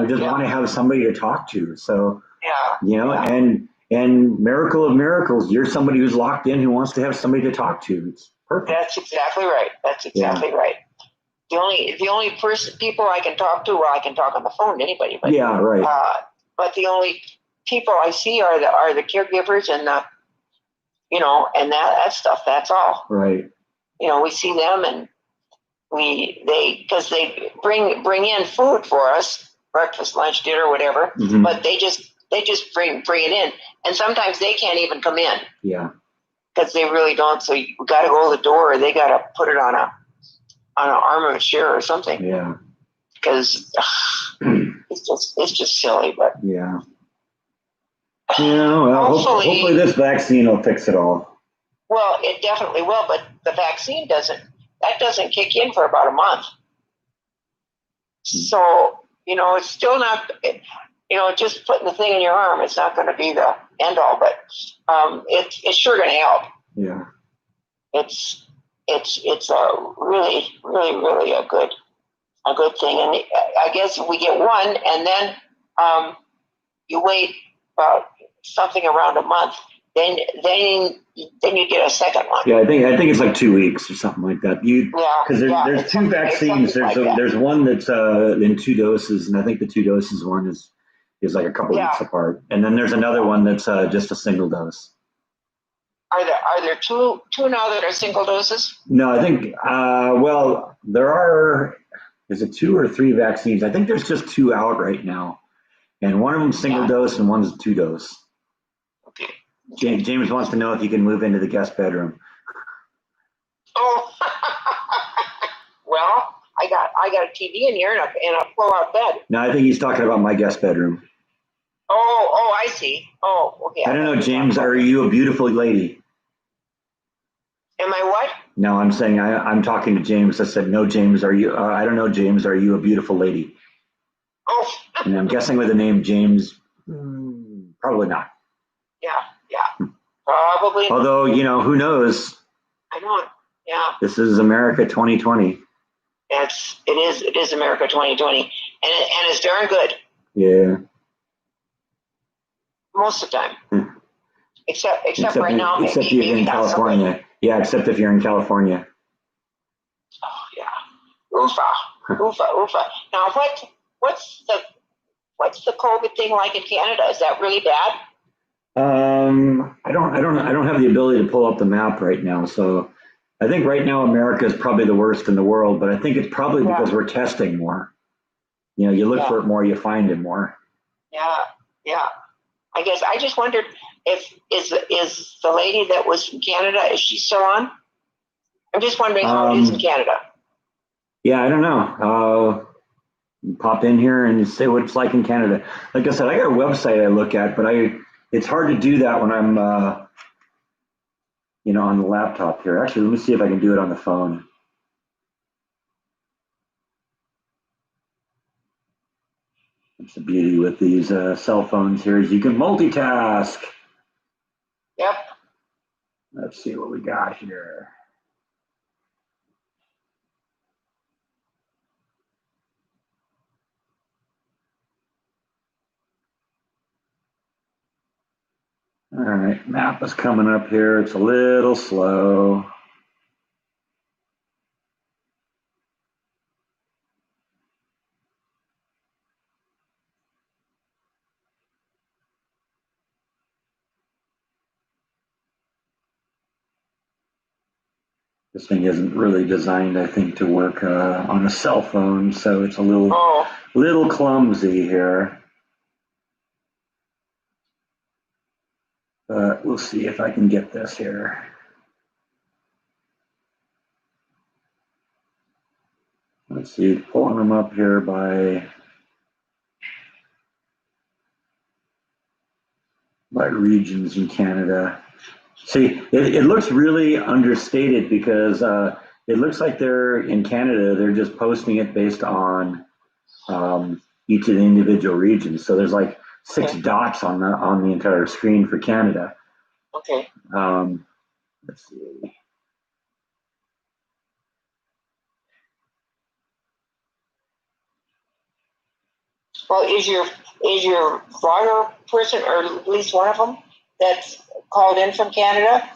[SPEAKER 1] just want to have somebody to talk to. So and miracle of miracles, you're somebody who's locked in who wants to have somebody to talk to. It's perfect.
[SPEAKER 2] That's exactly right. Right. The only people I can talk to, I can talk on the phone to anybody. But, but the only people I see are the caregivers and the. And that stuff, that's all.
[SPEAKER 1] Right.
[SPEAKER 2] We see them and because they bring in food for us, breakfast, lunch, dinner, whatever, but they just bring it in. And sometimes they can't even come in.
[SPEAKER 1] Yeah.
[SPEAKER 2] Because they really don't. So you got to go to the door, or they got to put it on an arm of a chair or something.
[SPEAKER 1] Yeah.
[SPEAKER 2] Because it's just silly, but.
[SPEAKER 1] Yeah. Hopefully this vaccine will fix it all.
[SPEAKER 2] Well, it definitely will, but the vaccine doesn't kick in for about a month. So, it's still not, just putting the thing in your arm, it's not going to be the end all, but it's sure going to help.
[SPEAKER 1] Yeah.
[SPEAKER 2] It's a really, really, really a good thing. And I guess we get one, and then you wait about something around a month, then you get a second one.
[SPEAKER 1] Yeah, I think it's like 2 weeks or something like that. Because there's two vaccines. There's one that's in 2 doses, and I think the 2 doses one is like a couple weeks apart. And then there's another one that's just a single dose.
[SPEAKER 2] Are there two now that are single doses?
[SPEAKER 1] No, I think there are. Is it 2 or 3 vaccines? I think there's just 2 out right now. And one of them's single dose and one's 2 dose.
[SPEAKER 2] Okay.
[SPEAKER 1] James wants to know if you can move into the guest bedroom.
[SPEAKER 2] Oh, well, I got a TV in here and a pull-out bed.
[SPEAKER 1] No, I think he's talking about my guest bedroom.
[SPEAKER 2] Oh, I see. Oh, okay.
[SPEAKER 1] I don't know, James. Are you a beautiful lady?
[SPEAKER 2] Am I what?
[SPEAKER 1] No, I'm saying I'm talking to James. I said, no, James. Are you? I don't know, James. Are you a beautiful lady?
[SPEAKER 2] Oh.
[SPEAKER 1] And I'm guessing with the name James, probably not.
[SPEAKER 2] Yeah, probably.
[SPEAKER 1] Although, who knows?
[SPEAKER 2] I know. Yeah.
[SPEAKER 1] This is America 2020.
[SPEAKER 2] It is America 2020, and it's darn good.
[SPEAKER 1] Yeah.
[SPEAKER 2] Most of the time. Except right now.
[SPEAKER 1] Except if you're in California. Yeah, except if you're in California.
[SPEAKER 2] Oofa, oofa, oofa. Now, what's the COVID thing like in Canada? Is that really bad?
[SPEAKER 1] I don't have the ability to pull up the map right now. So I think right now America is probably the worst in the world, but I think it's probably because we're testing more. You look for it more, you find it more.
[SPEAKER 2] Yeah, yeah. I guess I just wondered if is the lady that was from Canada, is she still on? I'm just wondering how it is in Canada.
[SPEAKER 1] Yeah, I don't know. Pop in here and say what it's like in Canada. Like I said, I got a website I look at, but it's hard to do that when I'm on the laptop here. Actually, let me see if I can do it on the phone. That's the beauty with these cell phones here is you can multitask.
[SPEAKER 2] Yep.
[SPEAKER 1] Let's see what we got here. All right, map is coming up here. It's a little slow. This thing isn't really designed, I think, to work on a cell phone, so it's a little clumsy here. But we'll see if I can get this here. Let's see, pulling them up here by regions in Canada. See, it looks really understated because it looks like they're in Canada, they're just posting it based on each of the individual regions. So there's like 6 dots on the entire screen for Canada.
[SPEAKER 2] Okay.
[SPEAKER 1] Let's see.
[SPEAKER 2] Well, is your blogger person, or at least one of them, that's called in from Canada?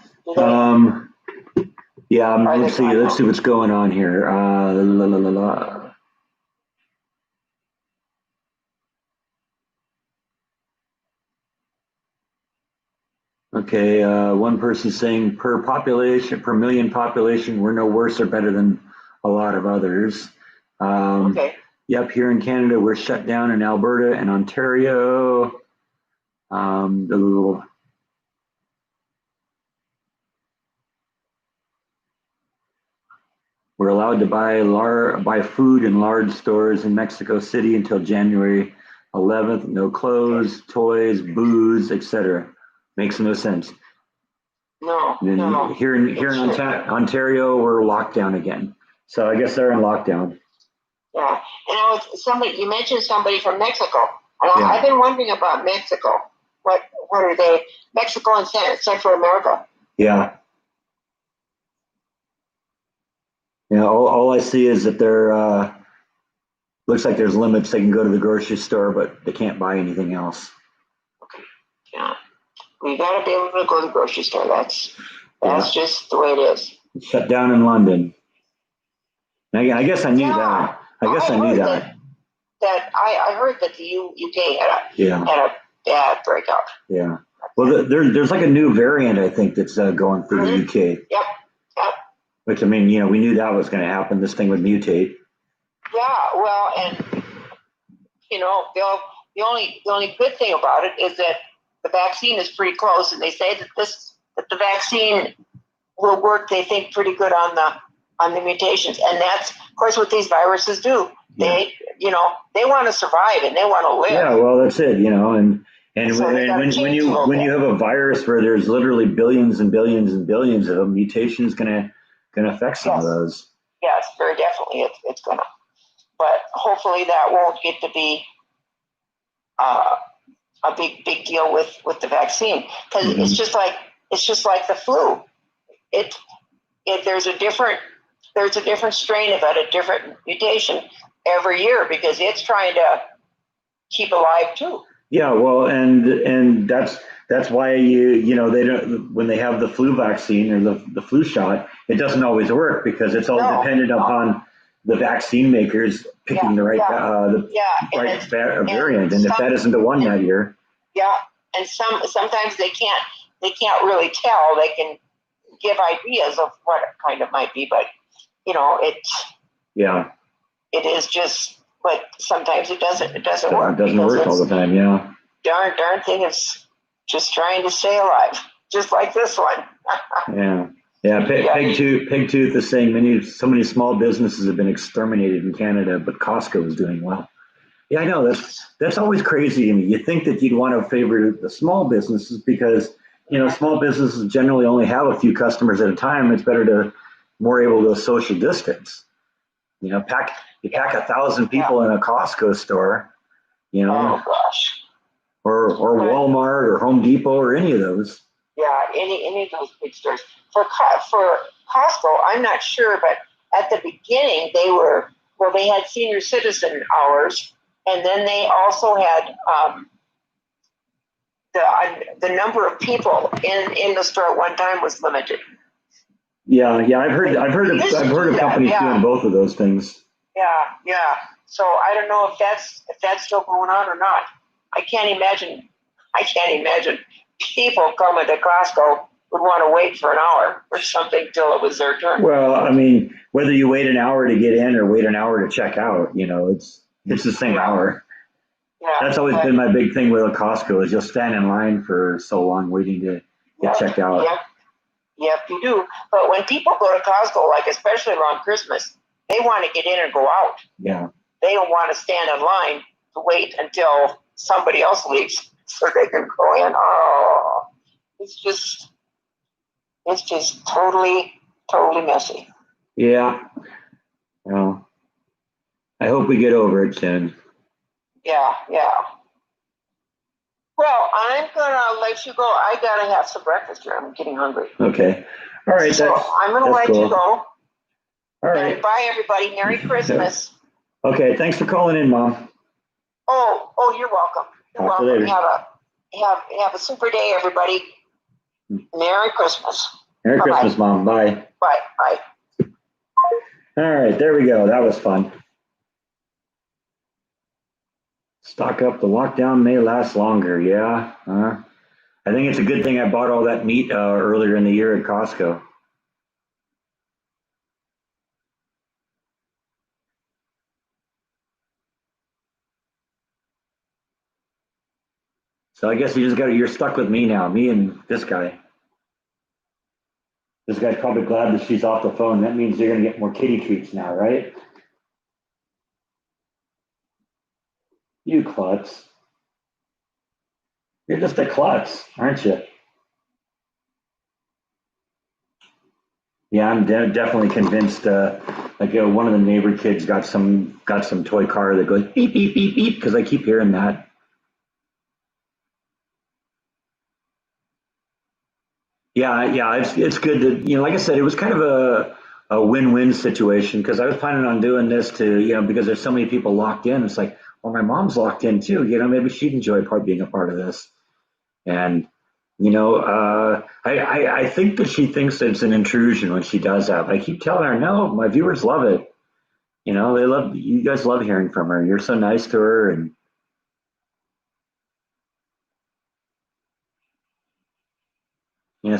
[SPEAKER 1] Yeah. Let's see what's going on here. Okay, one person saying per million population, we're no worse or better than a lot of others.
[SPEAKER 2] Okay.
[SPEAKER 1] Yep, here in Canada, we're shut down in Alberta and Ontario. We're allowed to buy food in large stores in Mexico City until January 11th. No clothes, toys, booze, etc. Makes no sense.
[SPEAKER 2] No.
[SPEAKER 1] Here in Ontario, we're locked down again. So I guess they're in lockdown.
[SPEAKER 2] Yeah, and you mentioned somebody from Mexico, and I've been wondering about Mexico. What are they? Mexico and Central America.
[SPEAKER 1] Yeah. Yeah. All I see is that there looks like there's limits. They can go to the grocery store, but they can't buy anything else.
[SPEAKER 2] Okay. Yeah. We got to be able to go to the grocery store. That's just the way it is.
[SPEAKER 1] It's shut down in London. I guess I knew that. I knew that.
[SPEAKER 2] I heard that the UK had a bad breakout.
[SPEAKER 1] Yeah. Well, there's like a new variant, I think, that's going through the UK.
[SPEAKER 2] Yep.
[SPEAKER 1] Which, I mean, we knew that was going to happen. This thing would mutate.
[SPEAKER 2] Yeah. Well, and the only good thing about it is that the vaccine is pretty close, and they say that the vaccine will work. They think pretty good on the mutations, and that's of course what these viruses do.
[SPEAKER 1] Yeah.
[SPEAKER 2] They want to survive and they want to live.
[SPEAKER 1] Yeah, well, that's it, and
[SPEAKER 2] So
[SPEAKER 1] when you have a virus where there's literally billions and billions and billions of them, mutation is gonna affect some of those.
[SPEAKER 2] Yes, very definitely, it's gonna. But hopefully that won't get to be a big deal with the vaccine, because it's just like the flu. There's a different strain of it, a different mutation every year, because it's trying to keep alive too.
[SPEAKER 1] Yeah, well, and that's why they don't, when they have the flu vaccine or the flu shot, it doesn't always work because it's all dependent upon the vaccine makers picking the right variant, and if that isn't the one that year.
[SPEAKER 2] Yeah, and sometimes they can't really tell. They can give ideas of what it kind of might be, but it is just. But sometimes it doesn't work. It doesn't
[SPEAKER 1] work all the time. Yeah.
[SPEAKER 2] Darn thing is just trying to stay alive, just like this one.
[SPEAKER 1] Yeah. Pig tooth is saying so many small businesses have been exterminated in Canada, but Costco is doing well. Yeah, I know that's always crazy to me. You think that you'd want to favor the small businesses because small businesses generally only have a few customers at a time. It's better to more able to social distance. Pack 1,000 people in a Costco store.
[SPEAKER 2] Oh gosh.
[SPEAKER 1] Or Walmart or Home Depot or any of those.
[SPEAKER 2] Yeah, any of those big stores. For Costco, I'm not sure, but at the beginning they had senior citizen hours, and then they also had the number of people in the store at one time was limited.
[SPEAKER 1] Yeah, I've heard of companies doing both of those things.
[SPEAKER 2] Yeah. So I don't know if that's still going on or not. I can't imagine people coming to Costco would want to wait for an hour or something till it was their turn.
[SPEAKER 1] Well, I mean, whether you wait an hour to get in or wait an hour to check out, it's the same hour.
[SPEAKER 2] Yeah,
[SPEAKER 1] that's always been my big thing with a Costco is you'll stand in line for so long waiting to get checked out.
[SPEAKER 2] Yep, you do. But when people go to Costco, like especially around Christmas, they want to get in and go out.
[SPEAKER 1] Yeah.
[SPEAKER 2] They don't want to stand in line to wait until somebody else leaves so they can go in. Oh, it's just totally messy.
[SPEAKER 1] Yeah. Well, I hope we get over it soon.
[SPEAKER 2] Yeah. Well, I'm gonna let you go. I gotta have some breakfast here. I'm getting hungry.
[SPEAKER 1] Okay. All right.
[SPEAKER 2] So I'm gonna let you go.
[SPEAKER 1] All right.
[SPEAKER 2] And bye, everybody. Merry Christmas.
[SPEAKER 1] Okay. Thanks for calling in, Mom.
[SPEAKER 2] Oh, you're welcome. You're
[SPEAKER 1] Talk
[SPEAKER 2] welcome.
[SPEAKER 1] Later.
[SPEAKER 2] Have a super day, everybody. Merry Christmas.
[SPEAKER 1] Merry
[SPEAKER 2] Bye-bye.
[SPEAKER 1] Christmas, Mom. Bye.
[SPEAKER 2] Bye.
[SPEAKER 1] All right. There we go. That was fun. Stock up. The lockdown may last longer. Yeah. I think it's a good thing I bought all that meat earlier in the year at Costco. So I guess you're stuck with me now, me and this guy. This guy's probably glad that she's off the phone. That means you're going to get more kitty treats now, right? You klutz. You're just a klutz, aren't you? Yeah, I'm definitely convinced. One of the neighbor kids got some toy car that goes beep beep beep beep because I keep hearing that. Yeah, it's good to like I said, it was kind of a win-win situation because I was planning on doing this to because there's so many people locked in. It's like, well, my mom's locked in too. Maybe she'd enjoy being a part of this. And I think that she thinks that it's an intrusion when she does that. But I keep telling her, no, my viewers love it. They love you guys love hearing from her. You're so nice to her, and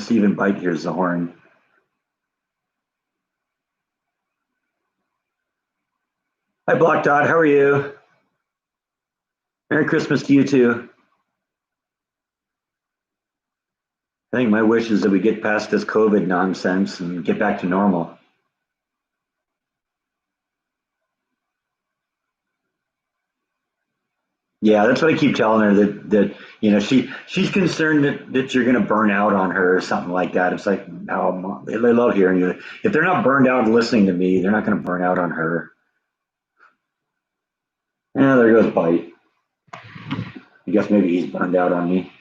[SPEAKER 1] Stephen Bite hears the horn. Hi, Block Dot. How are you? Merry Christmas to you too. I think my wish is that we get past this COVID nonsense and get back to normal. Yeah, that's what I keep telling her that she's concerned that you're going to burn out on her or something like that. It's like, no, Mom, they love hearing you. If they're not burned out listening to me, they're not going to burn out on her. Yeah, there goes Bite. I guess maybe he's burned out on me.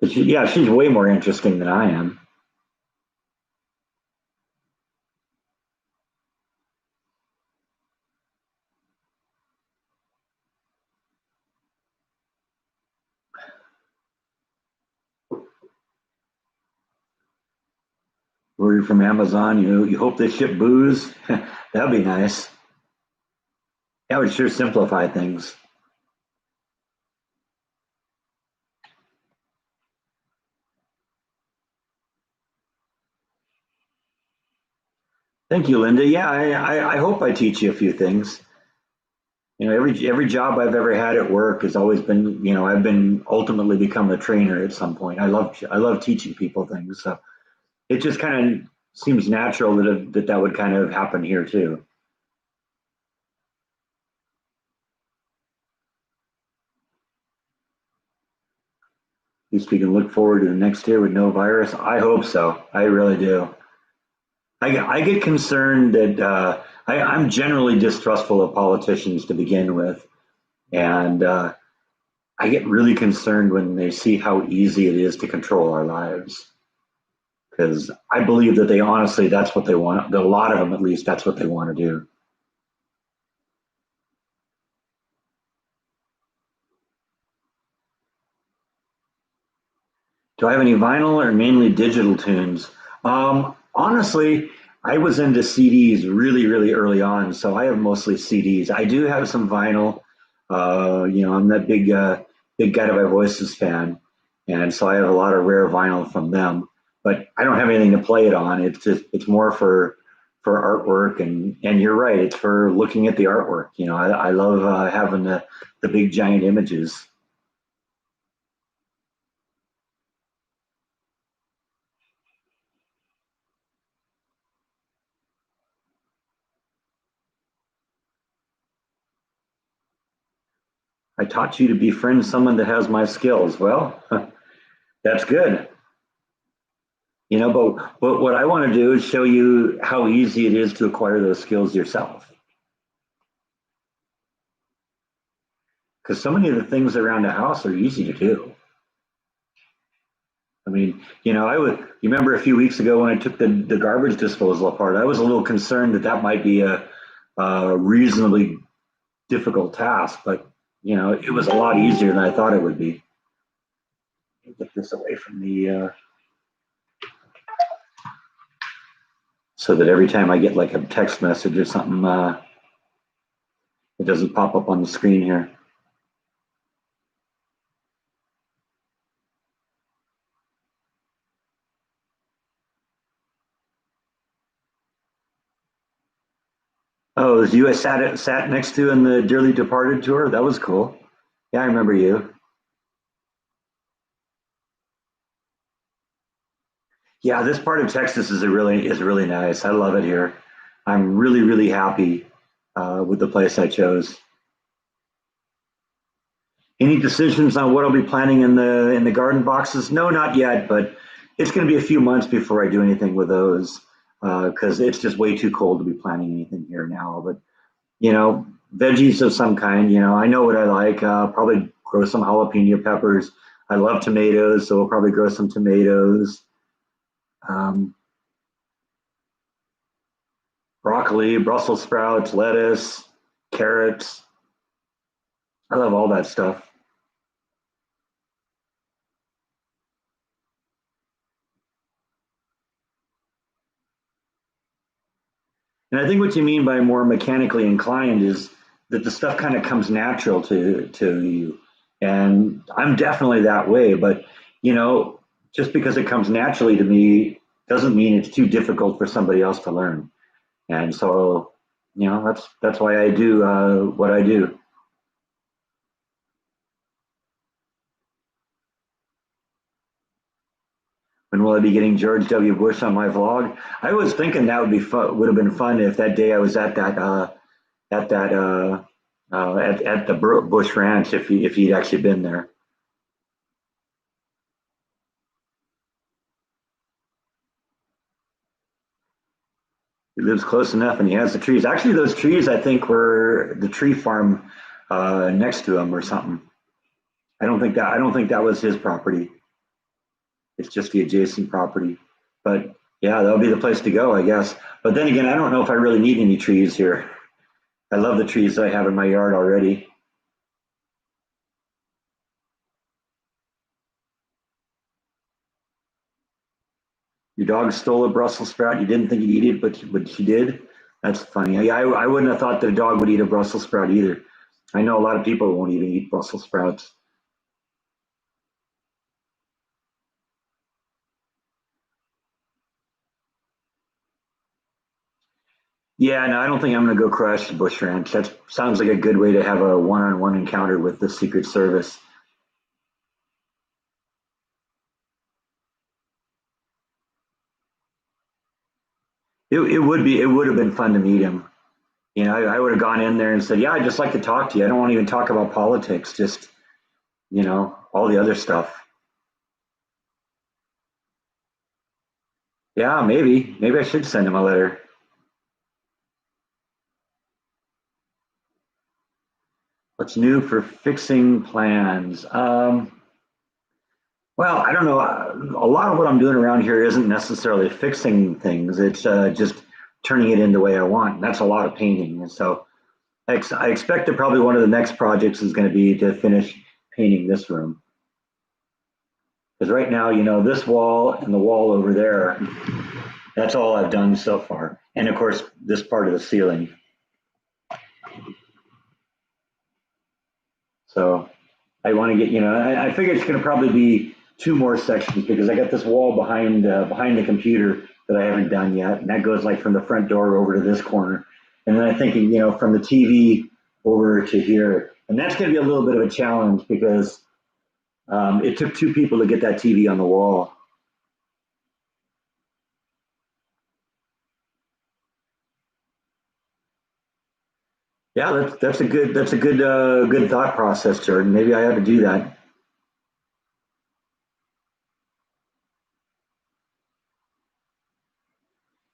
[SPEAKER 1] But she's way more interesting than I am. Order from Amazon. You hope they ship booze. That'd be nice. That would sure simplify things. Thank you, Linda. Yeah, I hope I teach you a few things. Every job I've ever had at work has always been, I've been ultimately become a trainer at some point. I love teaching people things. So it just kind of seems natural that would kind of happen here too. At least we can look forward to the next year with no virus. I hope so. I really do. I get concerned that I'm generally distrustful of politicians to begin with, and I get really concerned when they see how easy it is to control our lives. Because I believe that they honestly, that's what they want. A lot of them, at least, that's what they want to do. Do I have any vinyl or mainly digital tunes? Honestly, I was into CDs really, really early on, so I have mostly CDs. I do have some vinyl. I'm that big Guided by Voices fan, and so I have a lot of rare vinyl from them. But I don't have anything to play it on. It's more for artwork, and you're right. It's for looking at the artwork. I love having the big giant images. I taught you to befriend someone that has my skills. Well, that's good. But what I want to do is show you how easy it is to acquire those skills yourself. Because so many of the things around the house are easy to do. I mean, you remember a few weeks ago when I took the garbage disposal apart, I was a little concerned that might be a reasonably difficult task, but it was a lot easier than I thought it would be. Get this away from the so that every time I get like a text message or something, it doesn't pop up on the screen here. Oh, was you I sat next to in the Dearly Departed tour? That was cool. Yeah, I remember you. Yeah, this part of Texas is really nice. I love it here. I'm really really happy with the place I chose. Any decisions on what I'll be planting in the garden boxes? No, not yet, but it's going to be a few months before I do anything with those because it's just way too cold to be planting anything here now. But veggies of some kind. I know what I like. Probably grow some jalapeno peppers. I love tomatoes, so we'll probably grow some tomatoes. Um, Broccoli, Brussels sprouts, lettuce, carrots. I love all that stuff. And I think what you mean by more mechanically inclined is that the stuff kind of comes natural to you. And I'm definitely that way, but you know, just because it comes naturally to me doesn't mean it's too difficult for somebody else to learn. And so, that's why I do what I do. When will I be getting George W. Bush on my vlog? I was thinking that would have been fun if that day I was at that at the Bush Ranch if he'd actually been there. He lives close enough, and he has the trees. Actually, those trees I think were the tree farm next to him or something. I don't think that was his property. It's just the adjacent property. But yeah, that'll be the place to go, I guess. But then again, I don't know if I really need any trees here. I love the trees that I have in my yard already. Your dog stole a Brussels sprout. You didn't think he'd eat it, but she did. That's funny. Yeah, I wouldn't have thought that a dog would eat a Brussels sprout either. I know a lot of people won't even eat Brussels sprouts. Yeah, no, I don't think I'm going to go crash the bush ranch. That sounds like a good way to have a one-on-one encounter with the Secret Service. It would have been fun to meet him. You know, I would have gone in there and said, "Yeah, I'd just like to talk to you. I don't want to even talk about politics, just all the other stuff." Yeah, maybe I should send him a letter. What's new for fixing plans? Well, I don't know. A lot of what I'm doing around here isn't necessarily fixing things. It's just turning it in the way I want. And that's a lot of painting. And so I expect that probably one of the next projects is going to be to finish painting this room. Because right now, this wall and the wall over there, that's all I've done so far. And of course, this part of the ceiling. So I want to get, I figure it's going to probably be two more sections because I got this wall behind the computer that I haven't done yet, and that goes like from the front door over to this corner, and then I'm thinking, from the TV over to here, and that's going to be a little bit of a challenge because it took two people to get that TV on the wall. Yeah, that's a good thought process, Jordan. Maybe I ought to do that.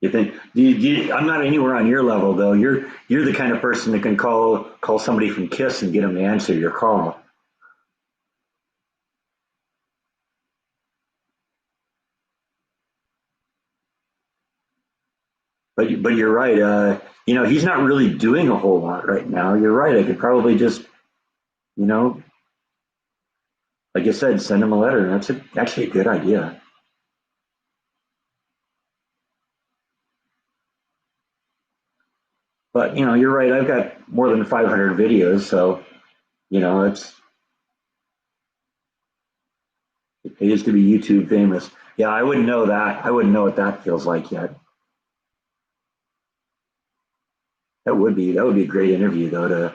[SPEAKER 1] You think I'm not anywhere on your level though. You're the kind of person that can call somebody from Kiss and get them to answer your call. But you're right. He's not really doing a whole lot right now. You're right. I could probably just, you know, like I said, send him a letter. Actually a good idea. But you're right. I've got more than 500 videos, so it pays to be YouTube famous. Yeah, I wouldn't know that. I wouldn't know what that feels like yet. That would be a great interview though to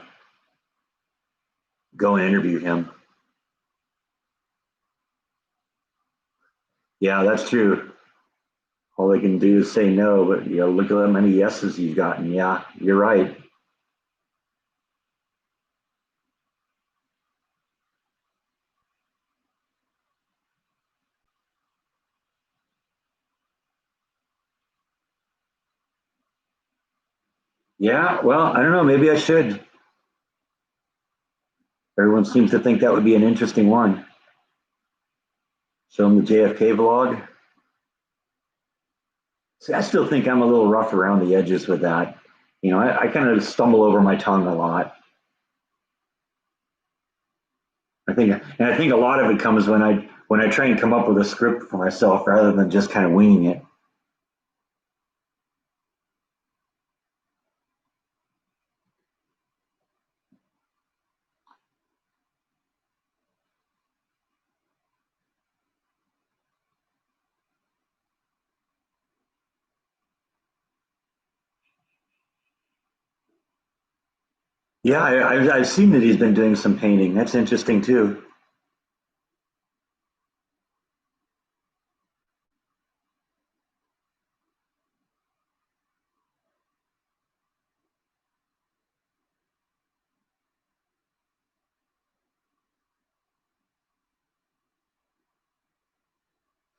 [SPEAKER 1] go and interview him. Yeah, that's true. All they can do is say no, but look at how many yeses you've gotten. Yeah, you're right. Yeah, well, I don't know. Maybe I should. Everyone seems to think that would be an interesting one. Show them the JFK vlog. See, I still think I'm a little rough around the edges with that. I kind of stumble over my tongue a lot. I think a lot of it comes when I try and come up with a script for myself rather than just kind of winging it. Yeah, I've seen that he's been doing some painting. That's interesting too.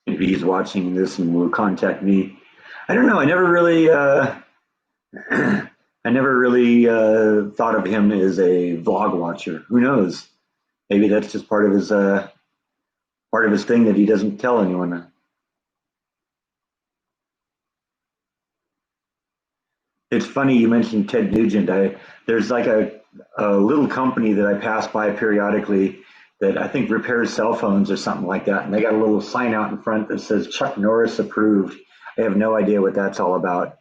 [SPEAKER 1] Maybe he's watching this and will contact me. I don't know. I never really thought of him as a vlog watcher. Who knows? Maybe that's just part of his thing that he doesn't tell anyone. It's funny you mentioned Ted Nugent. There's like a little company that I pass by periodically that I think repairs cell phones or something like that, and they got a little sign out in front that says Chuck Norris approved. I have no idea what that's all about.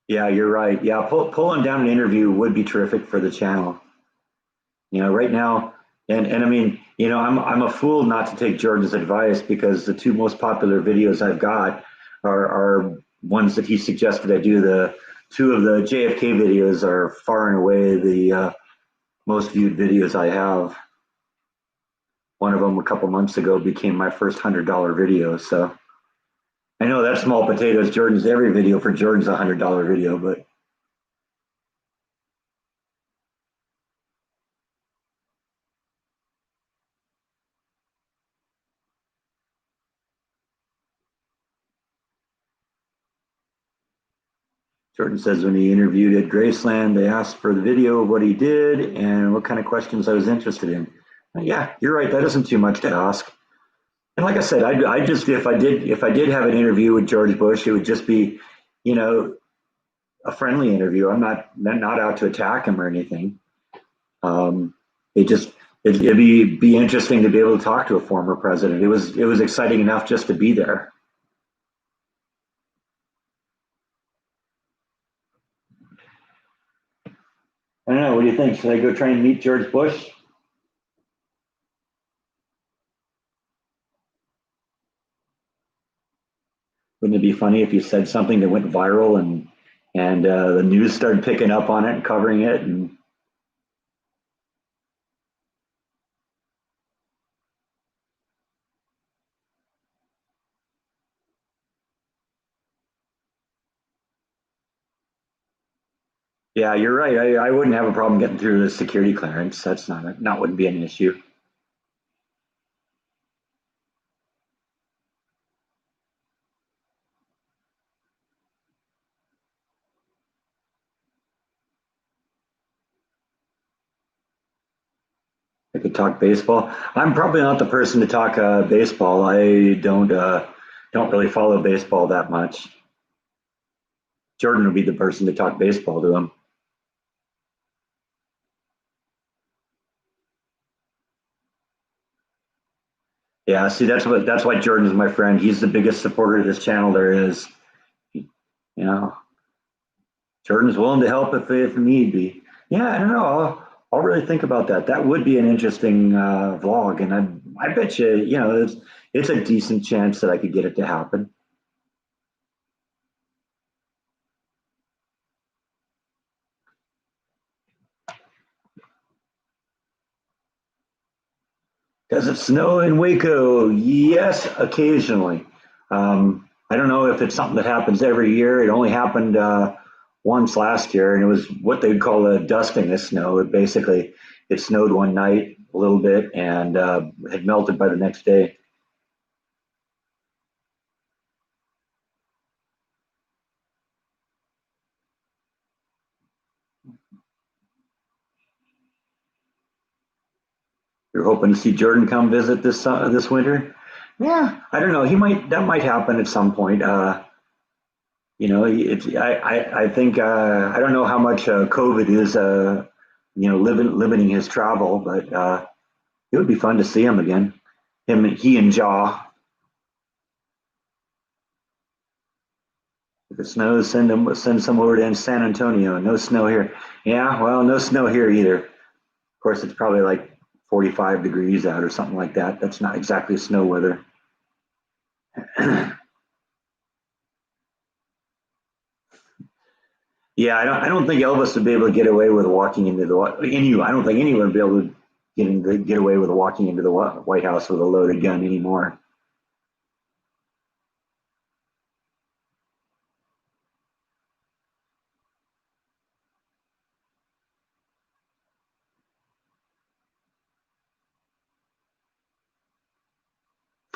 [SPEAKER 1] Yeah, you're right. Yeah, pulling down an interview would be terrific for the channel. Right now, and I mean, I'm a fool not to take Jordan's advice because the two most popular videos I've got are ones that he suggested I do. The two of the JFK videos are far and away the most viewed videos I have. One of them a couple months ago became my first $100 video. So I know that's small potatoes. Jordan's every video for Jordan's $100 video, but Jordan says when he interviewed at Graceland, they asked for the video of what he did and what kind of questions I was interested in. Yeah, you're right. That isn't too much to ask. And like I said, I just if I did have an interview with George Bush, it would just be, you know, a friendly interview. I'm not out to attack him or anything. Um, it just it'd be interesting to be able to talk to a former president. It was exciting enough just to be there. I don't know. What do you think? Should I go try and meet George Bush? Wouldn't it be funny if you said something that went viral and the news started picking up on it and covering it? And yeah, you're right. I wouldn't have a problem getting through the security clearance. That's not wouldn't be an issue. I could talk baseball. I'm probably not the person to talk baseball. I don't really follow baseball that much. Jordan would be the person to talk baseball to him. Yeah, see, that's why Jordan's my friend. He's the biggest supporter of this channel there is. You know, Jordan's willing to help if need be. Yeah, I don't know. I'll really think about that. That would be an interesting vlog, and I bet you, it's a decent chance that I could get it to happen. Does it snow in Waco? Yes, occasionally. I don't know if it's something that happens every year. It only happened once last year, and it was what they'd call a dusting of snow. It snowed one night a little bit and had melted by the next day. You're hoping to see Jordan come visit this winter? Yeah, I don't know. That might happen at some point. I think I don't know how much COVID is limiting his travel, but it would be fun to see him again. He and Jaw. If it snows, send some over to San Antonio. No snow here. Yeah, well, no snow here either. Of course, it's probably like 45 degrees out or something like that. That's not exactly snow weather. Yeah, I don't think Elvis would be able to get away with walking into the I don't think anyone would be able to get away with walking into the White House with a loaded gun anymore.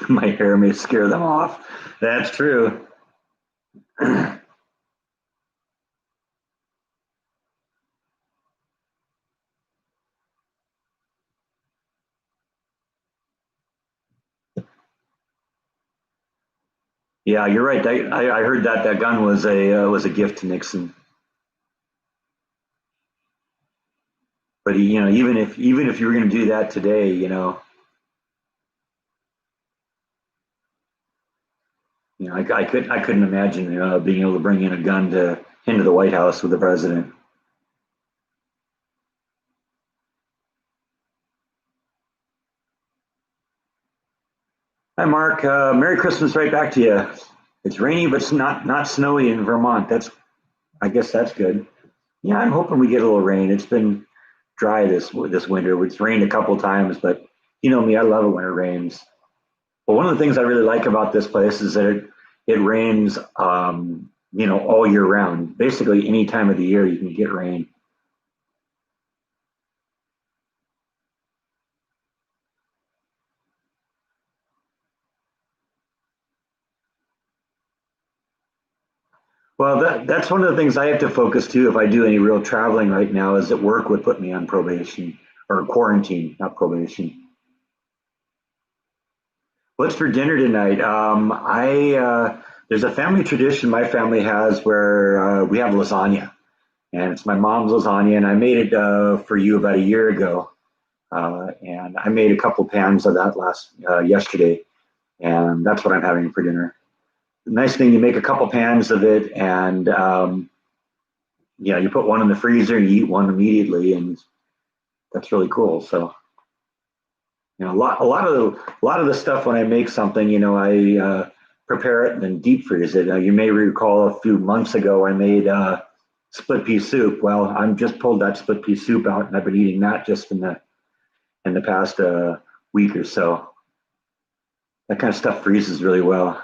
[SPEAKER 1] My hair may scare them off. That's true. Yeah, you're right. I heard that gun was a gift to Nixon. But even if you were going to do that today, I couldn't imagine being able to bring in a gun to into the White House with the president. Hi, Mark. Merry Christmas right back to you. It's rainy, but it's not snowy in Vermont. I guess that's good. Yeah, I'm hoping we get a little rain. It's been dry this winter. It's rained a couple times, but you know me, I love it when it rains. But one of the things I really like about this place is that it rains, all year round. Basically, any time of the year you can get rain. Well, that's one of the things I have to focus too. If I do any real traveling right now, is that work would put me on probation or quarantine, not probation. What's for dinner tonight? I There's a family tradition my family has where we have lasagna, and it's my mom's lasagna, and I made it for you about a year ago, and I made a couple pans of that last yesterday, and that's what I'm having for dinner. The nice thing, you make a couple pans of it, and you put one in the freezer, and you eat one immediately, and that's really cool. So a lot of the stuff when I make something, I prepare it and then deep freeze it. You may recall a few months ago I made split pea soup. Well, I'm just pulled that split pea soup out, and I've been eating that just in the past week or so. That kind of stuff freezes really well.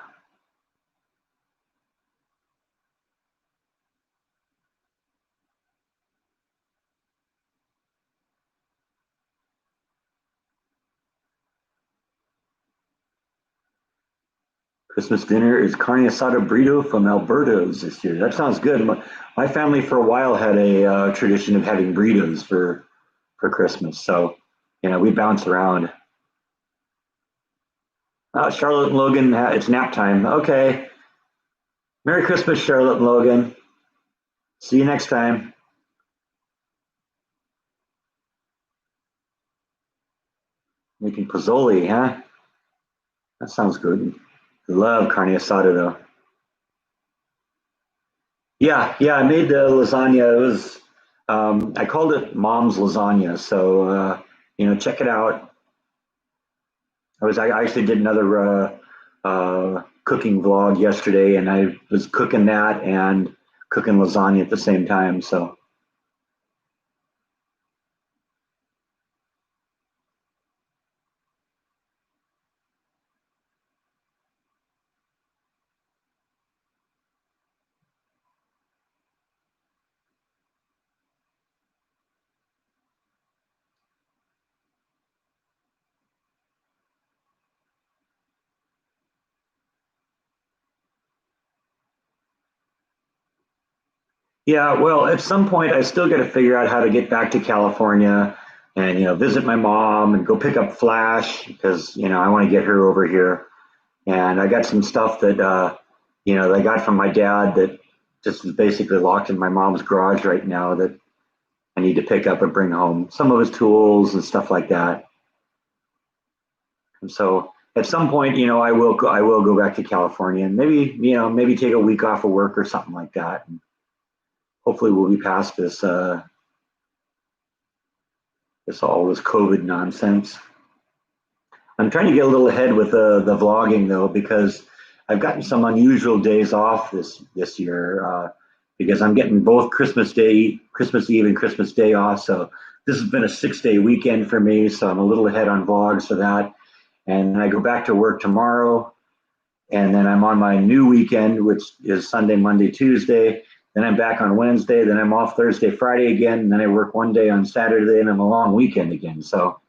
[SPEAKER 1] Christmas dinner is carne asada burrito from Alberto's this year. That sounds good. My family for a while had a tradition of having burritos for Christmas. So, we bounce around. Charlotte and Logan, it's nap time. Okay. Merry Christmas, Charlotte and Logan. See you next time. Making pozole, huh? That sounds good. Love carne asada though. Yeah. I made the lasagna. It was I called it Mom's lasagna. So check it out. I actually did another cooking vlog yesterday, and I was cooking that and cooking lasagna at the same time. So yeah, well, at some point I still got to figure out how to get back to California and visit my mom and go pick up Flash because I want to get her over here. And I got some stuff that that I got from my dad that just is basically locked in my mom's garage right now that I need to pick up and bring home. Some of his tools and stuff like that. And so at some point, I will go back to California and maybe take a week off of work or something like that. And hopefully we'll be past this COVID nonsense. I'm trying to get a little ahead with the vlogging though, because I've gotten some unusual days off this year because I'm getting both Christmas Day, Christmas Eve, and Christmas Day off. So this has been a 6-day weekend for me. So I'm a little ahead on vlogs for that. And I go back to work tomorrow, and then I'm on my new weekend, which is Sunday, Monday, Tuesday. Then I'm back on Wednesday. Then I'm off Thursday, Friday again. And then I work one day on Saturday, and I'm a long weekend again. So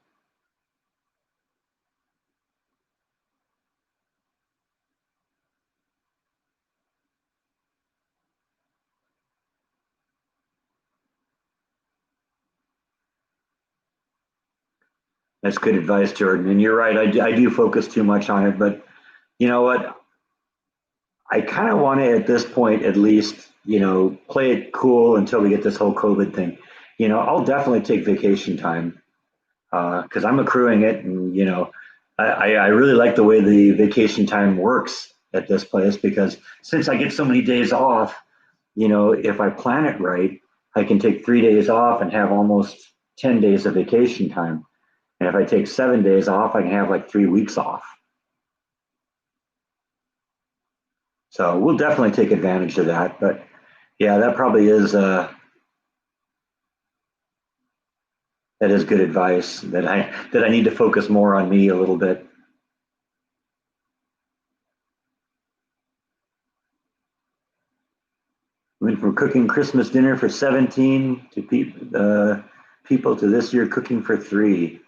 [SPEAKER 1] that's good advice, Jordan. And you're right. I do focus too much on it. But you know what? I kind of want to, at this point, at least, play it cool until we get this whole COVID thing. I'll definitely take vacation time because I'm accruing it. And, I really like the way the vacation time works. at this place because since I get so many days off, if I plan it right, I can take 3 days off and have almost 10 days of vacation time. And if I take 7 days off, I can have like 3 weeks off. So we'll definitely take advantage of that. But yeah, that probably is that is good advice that I need to focus more on me a little bit. Went from cooking Christmas dinner for 17 to people to this year cooking for 3.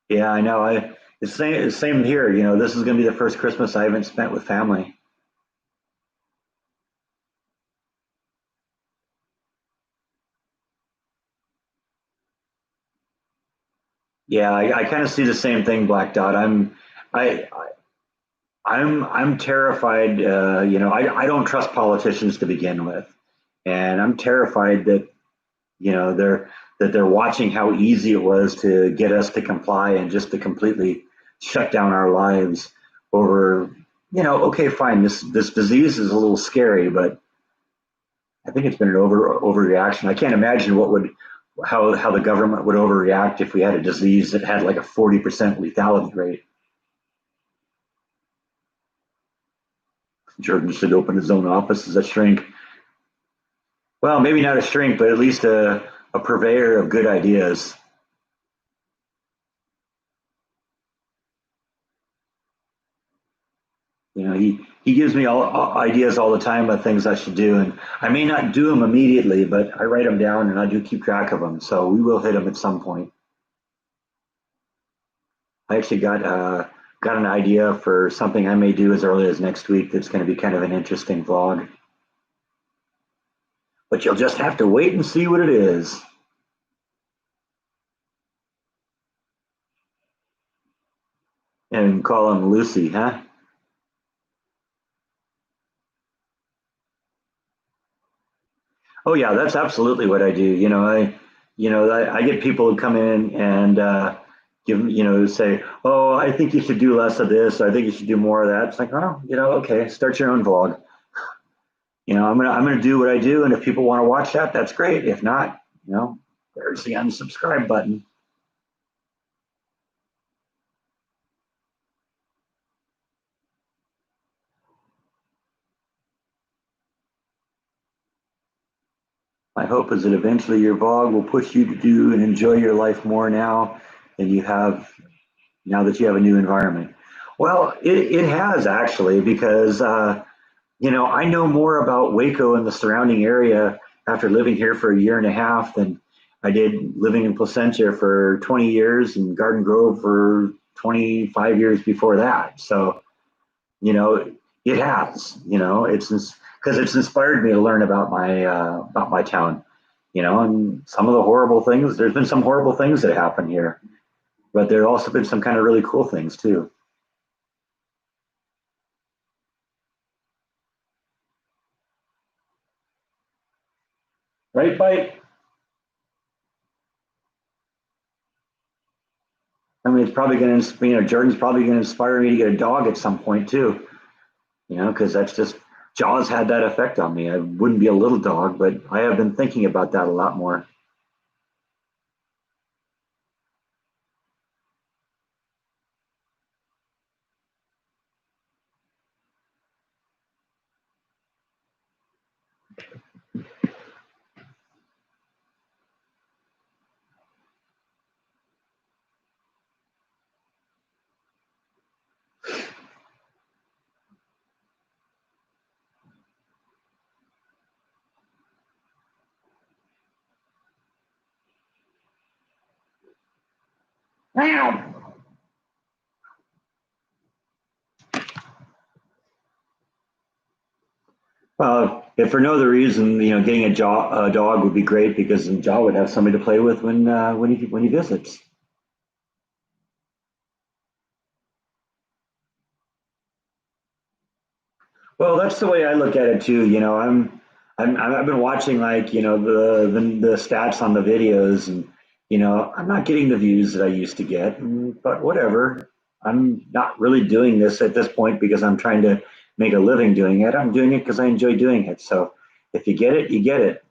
[SPEAKER 1] Yeah, I know. It's same here. This is going to be the first Christmas I haven't spent with family. Yeah, I kind of see the same thing, Black Dot. I, I'm terrified. I don't trust politicians to begin with, and I'm terrified that they're watching how easy it was to get us to comply and just to completely shut down our lives over. Okay, fine. This disease is a little scary, but I think it's been an overreaction. I can't imagine how the government would overreact if we had a disease that had like a 40% lethality rate. Jordan should open his own office as a shrink. Well, maybe not a shrink, but at least a purveyor of good ideas. He gives me all ideas all the time about things I should do, and I may not do them immediately, but I write them down and I do keep track of them. So we will hit them at some point. I actually got an idea for something I may do as early as next week. That's going to be kind of an interesting vlog, but you'll just have to wait and see what it is. And call him Lucy, huh? Oh yeah, that's absolutely what I do. I get people who come in and say, "Oh, I think you should do less of this. I think you should do more of that." It's like, oh, okay, start your own vlog. I'm gonna do what I do, and if people want to watch that, that's great. If not, there's the unsubscribe button. My hope is that eventually your vlog will push you to do and enjoy your life more now than you have now that you have a new environment. Well, it has actually because I know more about Waco and the surrounding area after living here for a year and a half than I did living in Placentia for 20 years and Garden Grove for 25 years before that. So, it has, it's because it's inspired me to learn about my town, and some of the horrible things. There's been some horrible things that happen here, but there have also been some kind of really cool things too. Right, Bite? I mean, it's probably going to, Jordan's probably going to inspire me to get a dog at some point too, because that's just, Jaws had that effect on me. I wouldn't be a little dog, but I have been thinking about that a lot more. If for no other reason, getting a dog would be great because then Jaw would have somebody to play with when he visits. Well, that's the way I look at it too. I've been watching like the stats on the videos, and I'm not getting the views that I used to get, but whatever. I'm not really doing this at this point because I'm trying to make a living doing it. I'm doing it because I enjoy doing it. So if you get it, you get it.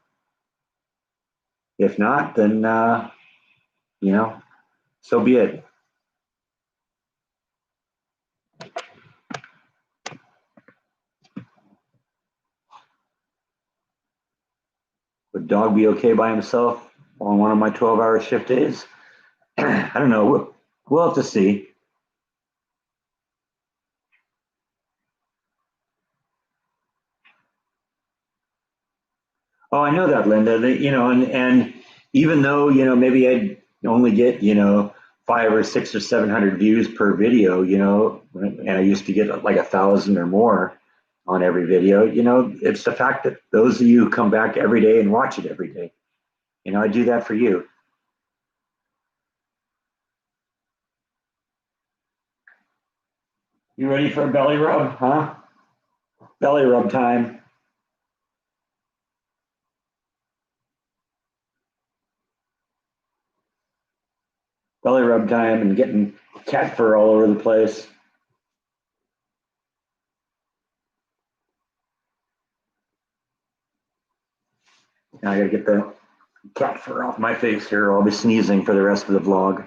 [SPEAKER 1] If not, then you know, so be it. Would dog be okay by himself on one of my 12-hour shift days? I don't know. We'll have to see. Oh, I know that, Linda. And even though maybe I'd only get 5 or 6 or 700 views per video, and I used to get like 1,000 or more on every video. It's the fact that those of you who come back every day and watch it every day. I do that for you. You ready for a belly rub, huh? Belly rub time. Belly rub time and getting cat fur all over the place. Now I gotta get the cat fur off my face here, or I'll be sneezing for the rest of the vlog.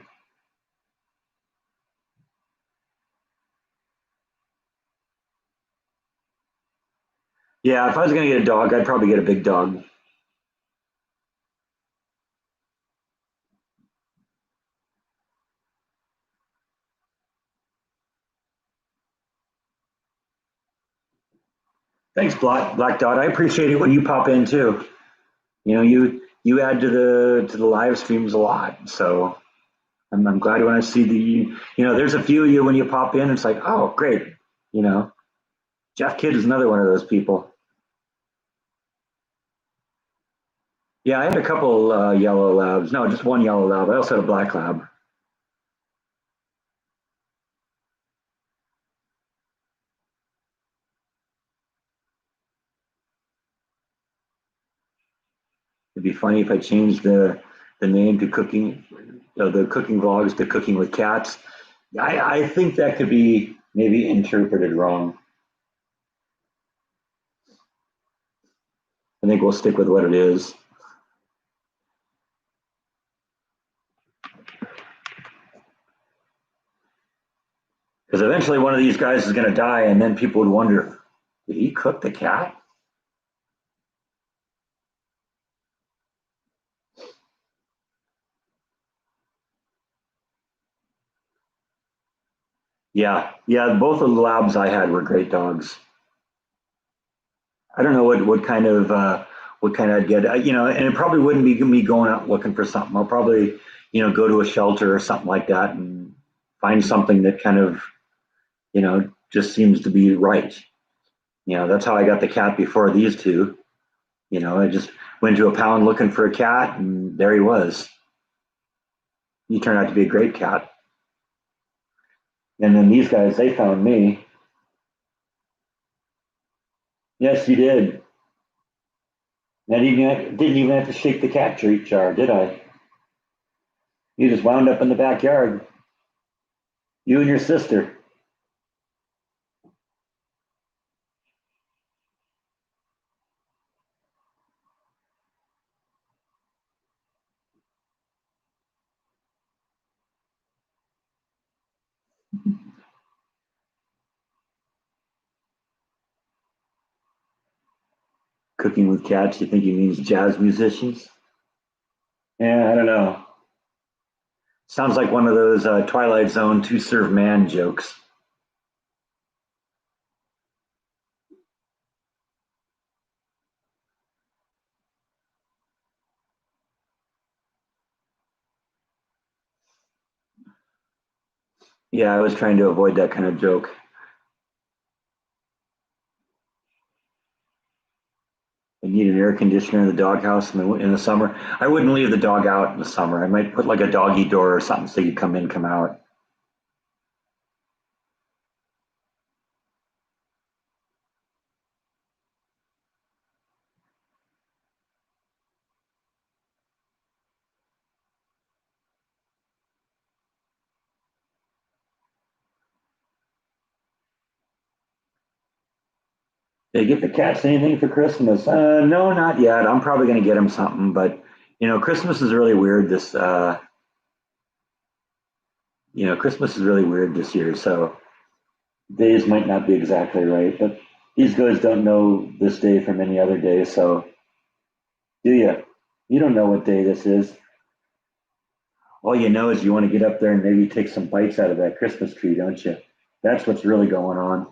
[SPEAKER 1] Yeah, if I was gonna get a dog, I'd probably get a big dog. Thanks, Black Dot. I appreciate it when you pop in too. You add to the live streams a lot. So I'm glad when I see there's a few of you when you pop in. It's like, oh, great. You know, Jeff Kidd is another one of those people. Yeah, I had a couple yellow labs. No, just one yellow lab. I also had a black lab. It'd be funny if I changed the name to cooking, the cooking vlogs to cooking with cats. I think that could be maybe interpreted wrong. I think we'll stick with what it is. Because eventually one of these guys is going to die, and then people would wonder, did he cook the cat? Yeah, yeah. Both of the labs I had were great dogs. I don't know what kind I'd get, and it probably wouldn't be me going out looking for something. I'll probably go to a shelter or something like that and find something that kind of just seems to be right. That's how I got the cat before these two. I just went to a pound looking for a cat, and there he was. He turned out to be a great cat. And then these guys, they found me. Yes, you did. I didn't even have to shake the cat treat jar, did I? You just wound up in the backyard. You and your sister. Cooking with cats, you think he means jazz musicians? Yeah, I don't know. Sounds like one of those Twilight Zone to serve man jokes. Yeah, I was trying to avoid that kind of joke. I need an air conditioner in the doghouse in the summer. I wouldn't leave the dog out in the summer. I might put like a doggy door or something so you come in, come out. Did you get the cats anything for Christmas? No, not yet. I'm probably going to get them something, but Christmas is really weird Christmas is really weird this year, so days might not be exactly right, but these guys don't know this day from any other day, so do you? You don't know what day this is. All you know is you want to get up there and maybe take some bites out of that Christmas tree, don't you? That's what's really going on.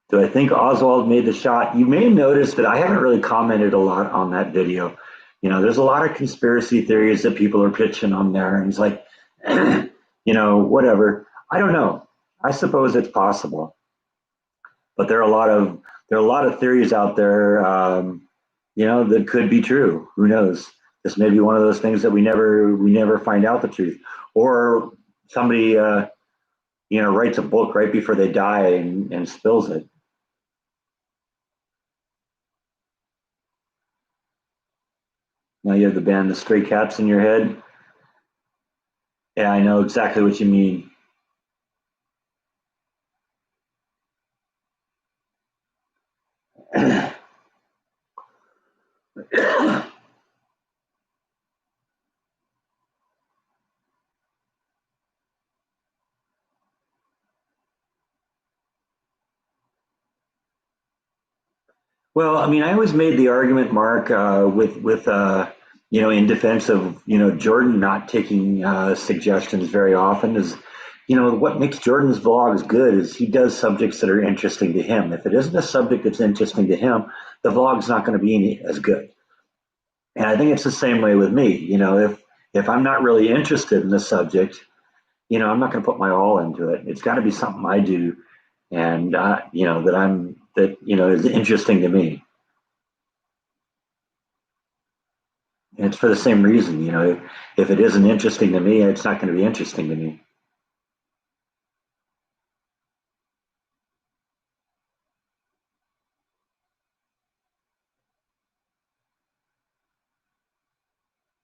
[SPEAKER 1] Do I think Oswald made the shot? You may notice that I haven't really commented a lot on that video. There's a lot of conspiracy theories that people are pitching on there, and it's like, whatever. I don't know. I suppose it's possible, but there are a lot of theories out there, that could be true. Who knows? This may be one of those things that we never find out the truth, or somebody, writes a book right before they die and spills it. Now you have the band The Stray Cats in your head. Yeah, I know exactly what you mean. Well, I mean, I always made the argument, Mark, in defense of Jordan not taking suggestions very often. Is what makes Jordan's vlogs good is he does subjects that are interesting to him. If it isn't a subject that's interesting to him, the vlog's not going to be as good. And I think it's the same way with me. If I'm not really interested in the subject, I'm not going to put my all into it. It's got to be something I do, and that is interesting to me. And it's for the same reason. If it isn't interesting to me, it's not going to be interesting to me.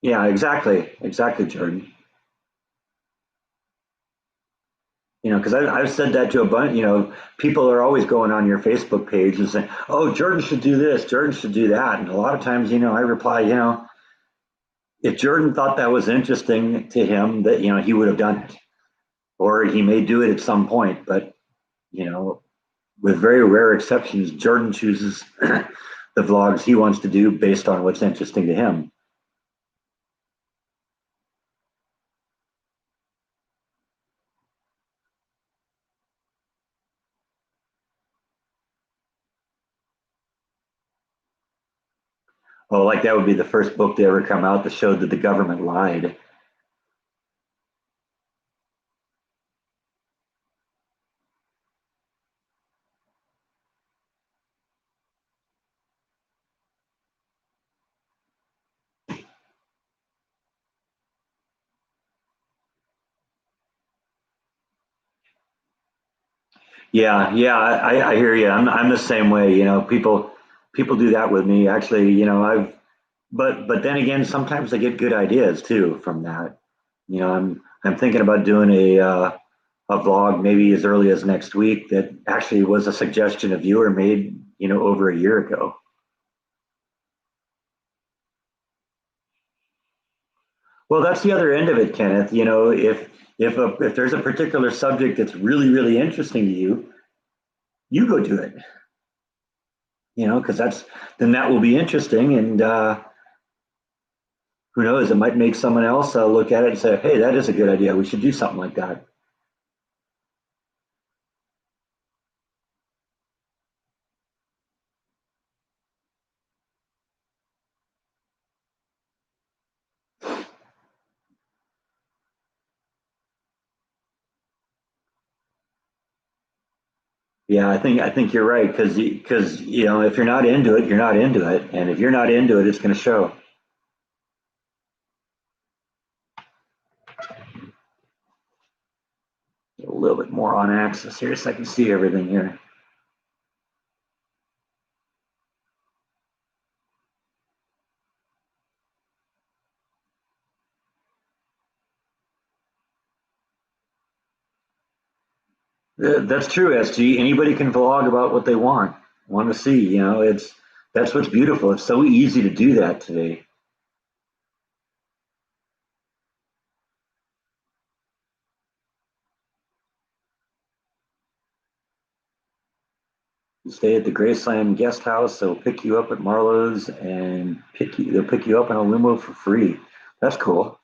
[SPEAKER 1] Yeah, exactly, Jordan. Because I've said that to a bunch. People are always going on your Facebook page and saying, "Oh, Jordan should do this. Jordan should do that." And a lot of times, I reply, if Jordan thought that was interesting to him, that he would have done it, or he may do it at some point. But you know, with very rare exceptions, Jordan chooses the vlogs he wants to do based on what's interesting to him. Oh, like that would be the first book to ever come out that showed that the government lied. Yeah, yeah, I hear you. I'm the same way. People do that with me. Actually, but then again, sometimes I get good ideas too from that. I'm thinking about doing a vlog maybe as early as next week that actually was a suggestion a viewer made, over a year ago. Well, that's the other end of it, Kenneth. If there's a particular subject that's really really interesting to you, you go do it. Because that will be interesting, and who knows, it might make someone else look at it and say, "Hey, that is a good idea. We should do something like that." Yeah, I think you're right because if you're not into it, you're not into it, and if you're not into it, it's going to show. A little bit more on axis here so I can see everything here. That's true, SG. Anybody can vlog about what they want to see. That's what's beautiful. It's so easy to do that today. You stay at the Graceland guest house, they'll pick you up at Marlowe's and they'll pick you up in a limo for free. That's cool.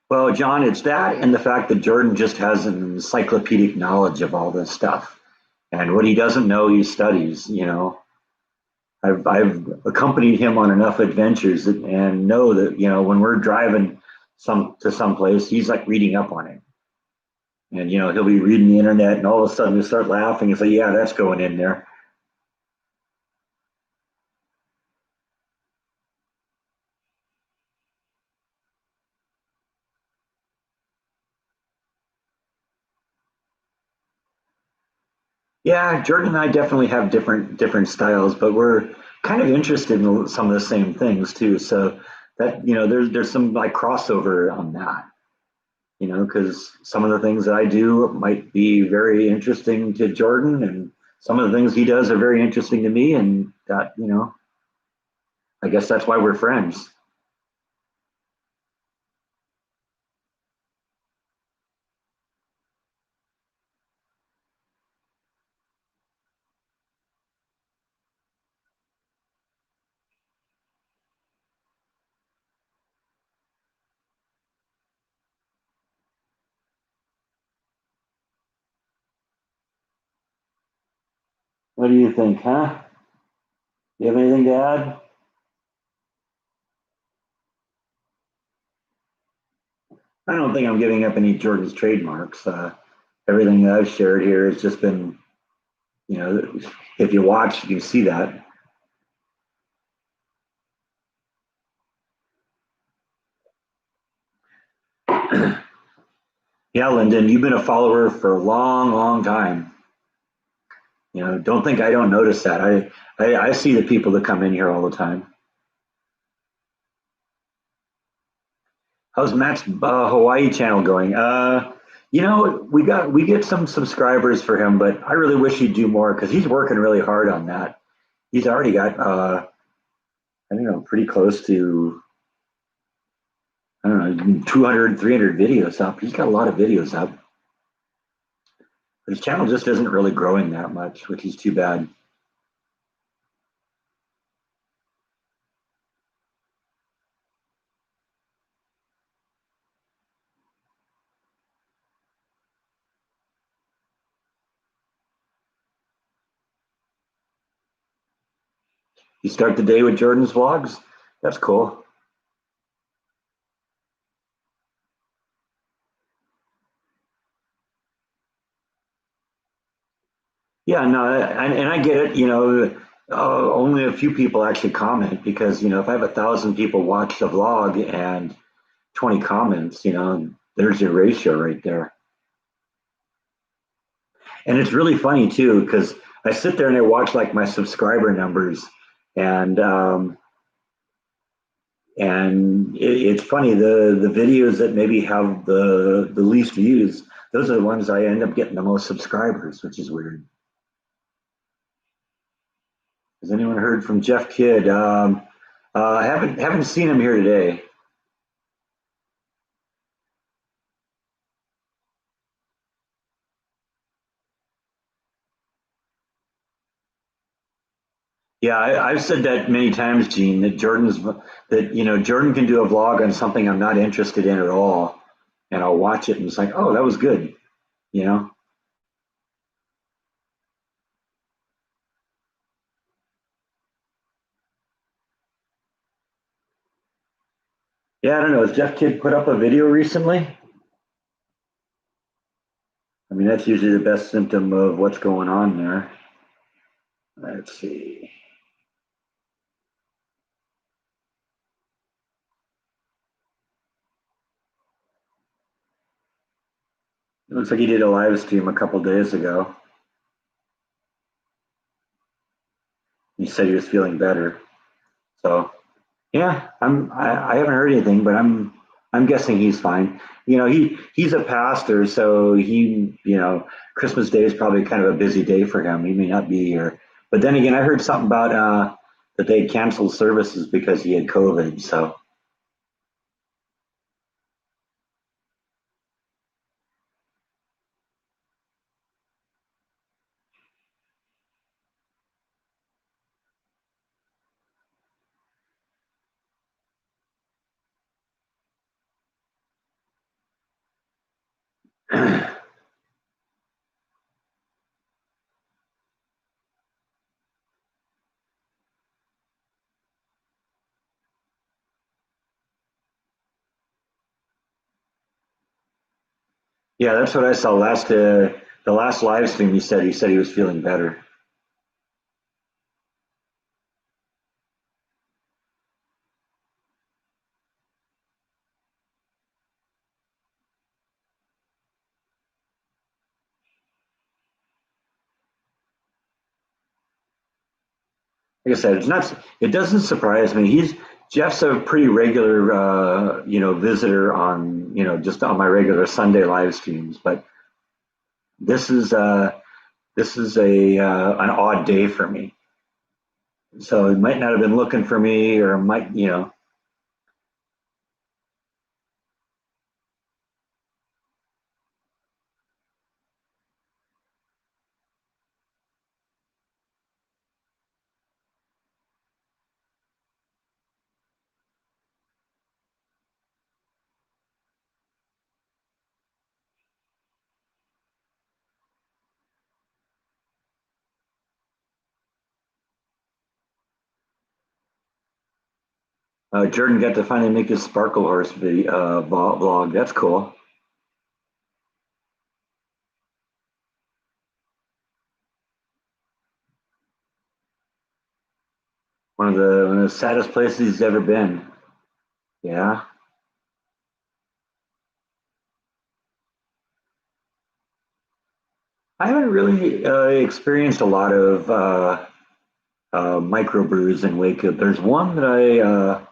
[SPEAKER 1] Well, John, it's that and the fact that Jordan just has an encyclopedic knowledge of all this stuff. And what he doesn't know, he studies. I've accompanied him on enough adventures and know that, when we're driving some place, he's like reading up on it. And, he'll be reading the internet and all of a sudden he'll start laughing and say, yeah, that's going in there. Yeah, Jordan and I definitely have different styles, but we're kind of interested in some of the same things too. So that there's some like crossover on that. Because some of the things that I do might be very interesting to Jordan, and some of the things he does are very interesting to me, and that I guess that's why we're friends. What do you think, huh? You have anything to add? I don't think I'm giving up any Jordan's trademarks. Everything that I've shared here has just been, you know, if you watch, you can see that. Yeah, Lyndon, you've been a follower for a long, long time. Don't think I don't notice that. I see the people that come in here all the time. How's Matt's Hawaii channel going? We get some subscribers for him, but I really wish he'd do more because he's working really hard on that. He's already got I don't know, pretty close to I don't know 200, 300 videos up. He's got a lot of videos up. But his channel just isn't really growing that much, which is too bad. You start the day with Jordan's vlogs. That's cool. Yeah, no, and I get it. Only a few people actually comment because if I have 1,000 people watch the vlog and 20 comments, there's your ratio right there. And it's really funny too because I sit there and I watch like my subscriber numbers, and it's funny the videos that maybe have the least views, those are the ones I end up getting the most subscribers, which is weird. Has anyone heard from Jeff Kidd? I haven't seen him here today. Yeah, I've said that many times, Gene. Jordan can do a vlog on something I'm not interested in at all, and I'll watch it and it's like, oh, that was good. You know? Yeah, I don't know. Has Jeff Kidd put up a video recently? I mean, that's usually the best symptom of what's going on there. Let's see. It looks like he did a live stream a couple days ago. He said he was feeling better. So yeah, I haven't heard anything, but I'm guessing he's fine. He's a pastor, so Christmas Day is probably kind of a busy day for him. He may not be here. But then again, I heard something about that they canceled services because he had COVID. So yeah, that's what I saw the last live stream. He said he was feeling better. Like I said, it's not. It doesn't surprise me. Jeff's a pretty regular, visitor on, just on my regular Sunday live streams. But this is a an odd day for me. So he might not have been looking for me, or might. Jordan got to finally make his Sparkle Horse vlog. That's cool. One of the saddest places he's ever been. Yeah, I haven't really experienced a lot of microbrews in Waco. There's one that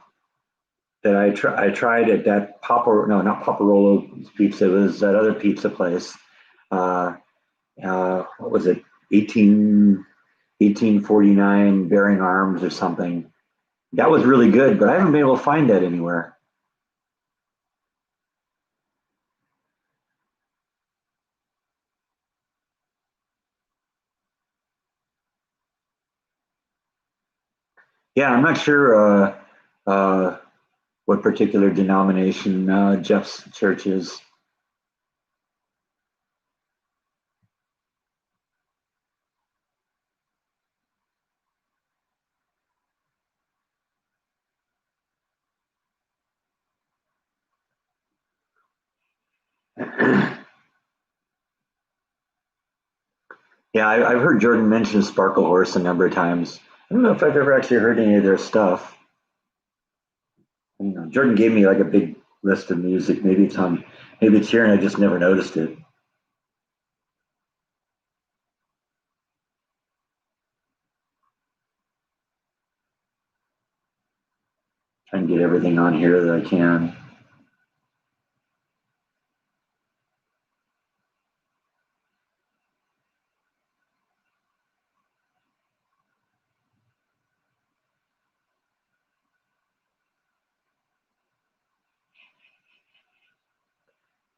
[SPEAKER 1] I tried at that Papa no, not Paparolo Pizza. It was that other pizza place. Uh, what was it? 1849 Bearing Arms or something. That was really good, but I haven't been able to find that anywhere. Yeah, I'm not sure what particular denomination Jeff's church is. Yeah, I've heard Jordan mention Sparkle Horse a number of times. I don't know if I've ever actually heard any of their stuff. Jordan gave me like a big list of music. Maybe it's here and I just never noticed it. Try and get everything on here that I can.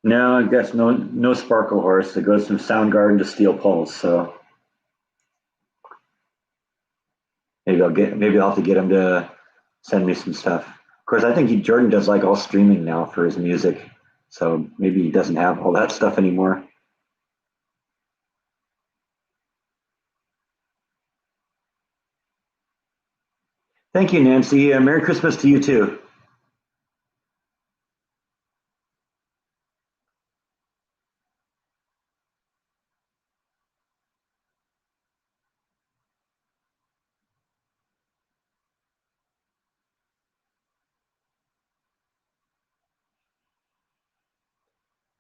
[SPEAKER 1] No, I guess no Sparkle Horse. It goes from Soundgarden to Steel Pulse. So maybe I'll have to get him to send me some stuff. Of course, I think Jordan does like all streaming now for his music. So maybe he doesn't have all that stuff anymore. Thank you, Nancy. Merry Christmas to you too.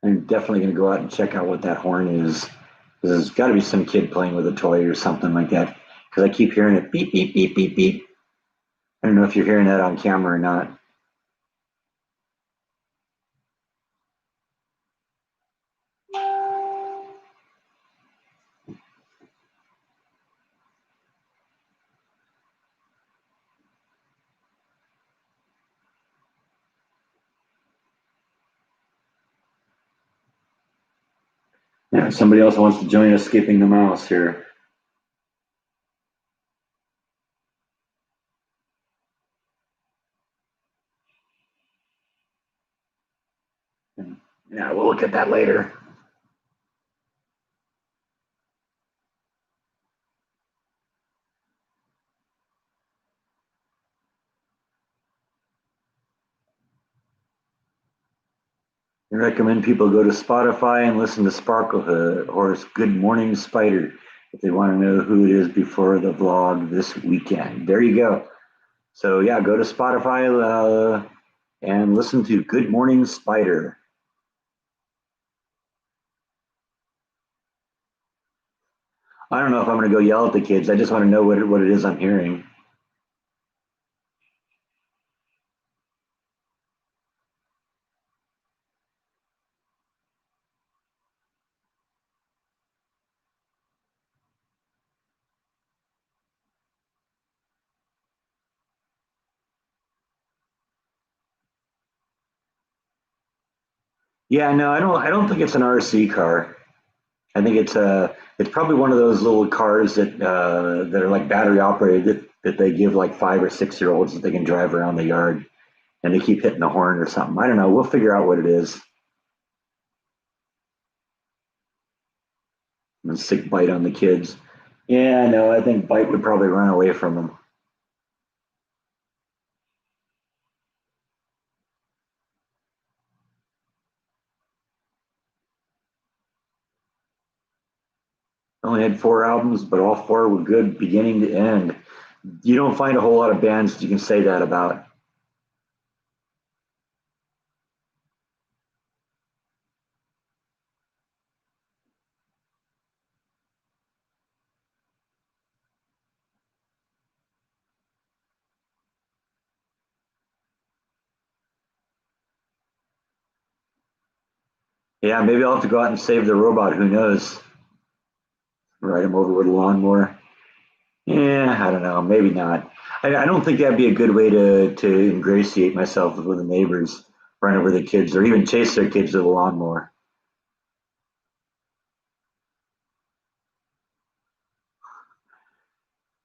[SPEAKER 1] I'm definitely going to go out and check out what that horn is. There's got to be some kid playing with a toy or something like that. because I keep hearing it beep, beep, beep, beep, beep. I don't know if you're hearing that on camera or not. Yeah, somebody else wants to join us skipping the mouse here. Yeah, we'll look at that later. I recommend people go to Spotify and listen to Sparkle Horse Good Morning Spider if they want to know who it is before the vlog this weekend. There you go. So yeah, go to Spotify and listen to Good Morning Spider. I don't know if I'm going to go yell at the kids. I just want to know what it is I'm hearing. Yeah, no, I don't think it's an RC car. I think it's probably one of those little cars that are like battery operated that they give like 5 or 6 year olds that they can drive around the yard and they keep hitting the horn or something. I don't know. We'll figure out what it is. And sick bite on the kids. Yeah, no, I think Bite would probably run away from them. Only had 4 albums, but all 4 were good beginning to end. You don't find a whole lot of bands that you can say that about. Yeah, maybe I'll have to go out and save the robot. Who knows? Ride him over with a lawnmower. Yeah, I don't know. Maybe not. I don't think that'd be a good way to ingratiate myself with the neighbors, run over the kids, or even chase their kids with a lawnmower.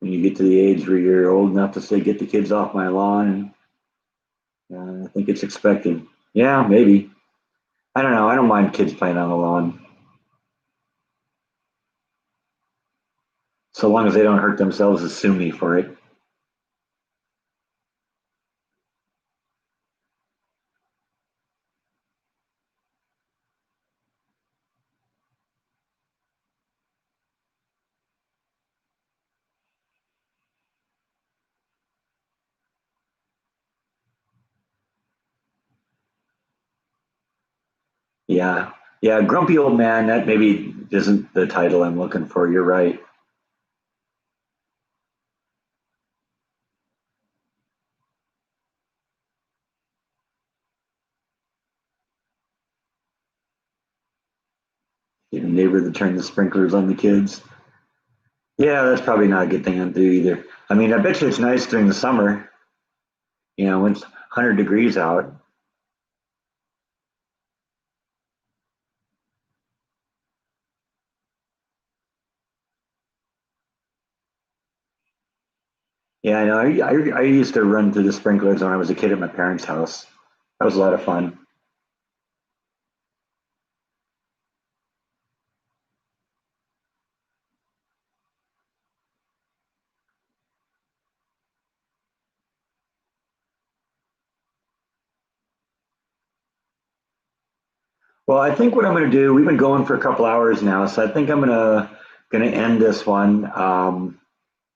[SPEAKER 1] When you get to the age where you're old enough to say, "Get the kids off my lawn," I think it's expected. Yeah, maybe. I don't know. I don't mind kids playing on the lawn, so long as they don't hurt themselves and sue me for it. Yeah, yeah. Grumpy old man. That maybe isn't the title I'm looking for. You're right. The neighbor that turned the sprinklers on the kids. Yeah, that's probably not a good thing to do either. I mean, I bet you it's nice during the summer, when it's 100 degrees out. Yeah, I know. I used to run through the sprinklers when I was a kid at my parents' house. That was a lot of fun. Well, I think what I'm going to do, we've been going for a couple hours now, so I think I'm gonna end this one,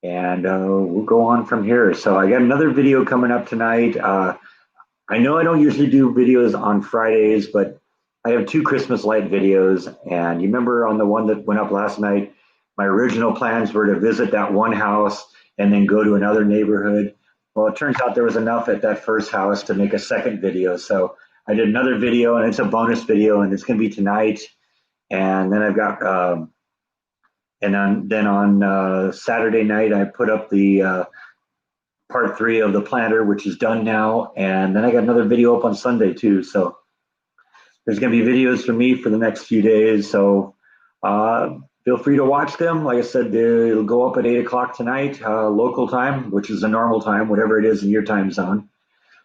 [SPEAKER 1] and we'll go on from here. So I got another video coming up tonight. I know I don't usually do videos on Fridays, but I have 2 Christmas light videos, and you remember on the one that went up last night, My original plans were to visit that one house and then go to another neighborhood. Well, it turns out there was enough at that first house to make a second video. So I did another video, and it's a bonus video, and it's going to be tonight. And then I've got, then on Saturday night, I put up the part 3 of the planter, which is done now. And then I got another video up on Sunday too. So there's going to be videos for me for the next few days. So feel free to watch them. Like I said, they'll go up at 8 o'clock tonight, local time, which is the normal time, whatever it is in your time zone.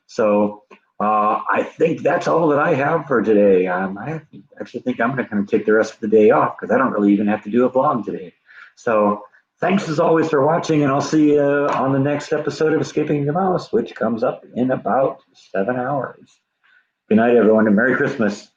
[SPEAKER 1] So I think that's all that I have for today. I actually think I'm going to kind of take the rest of the day off because I don't really even have to do a vlog today. So thanks as always for watching, and I'll see you on the next episode of Escaping the Mouse, which comes up in about 7 hours. Good night, everyone, and Merry Christmas.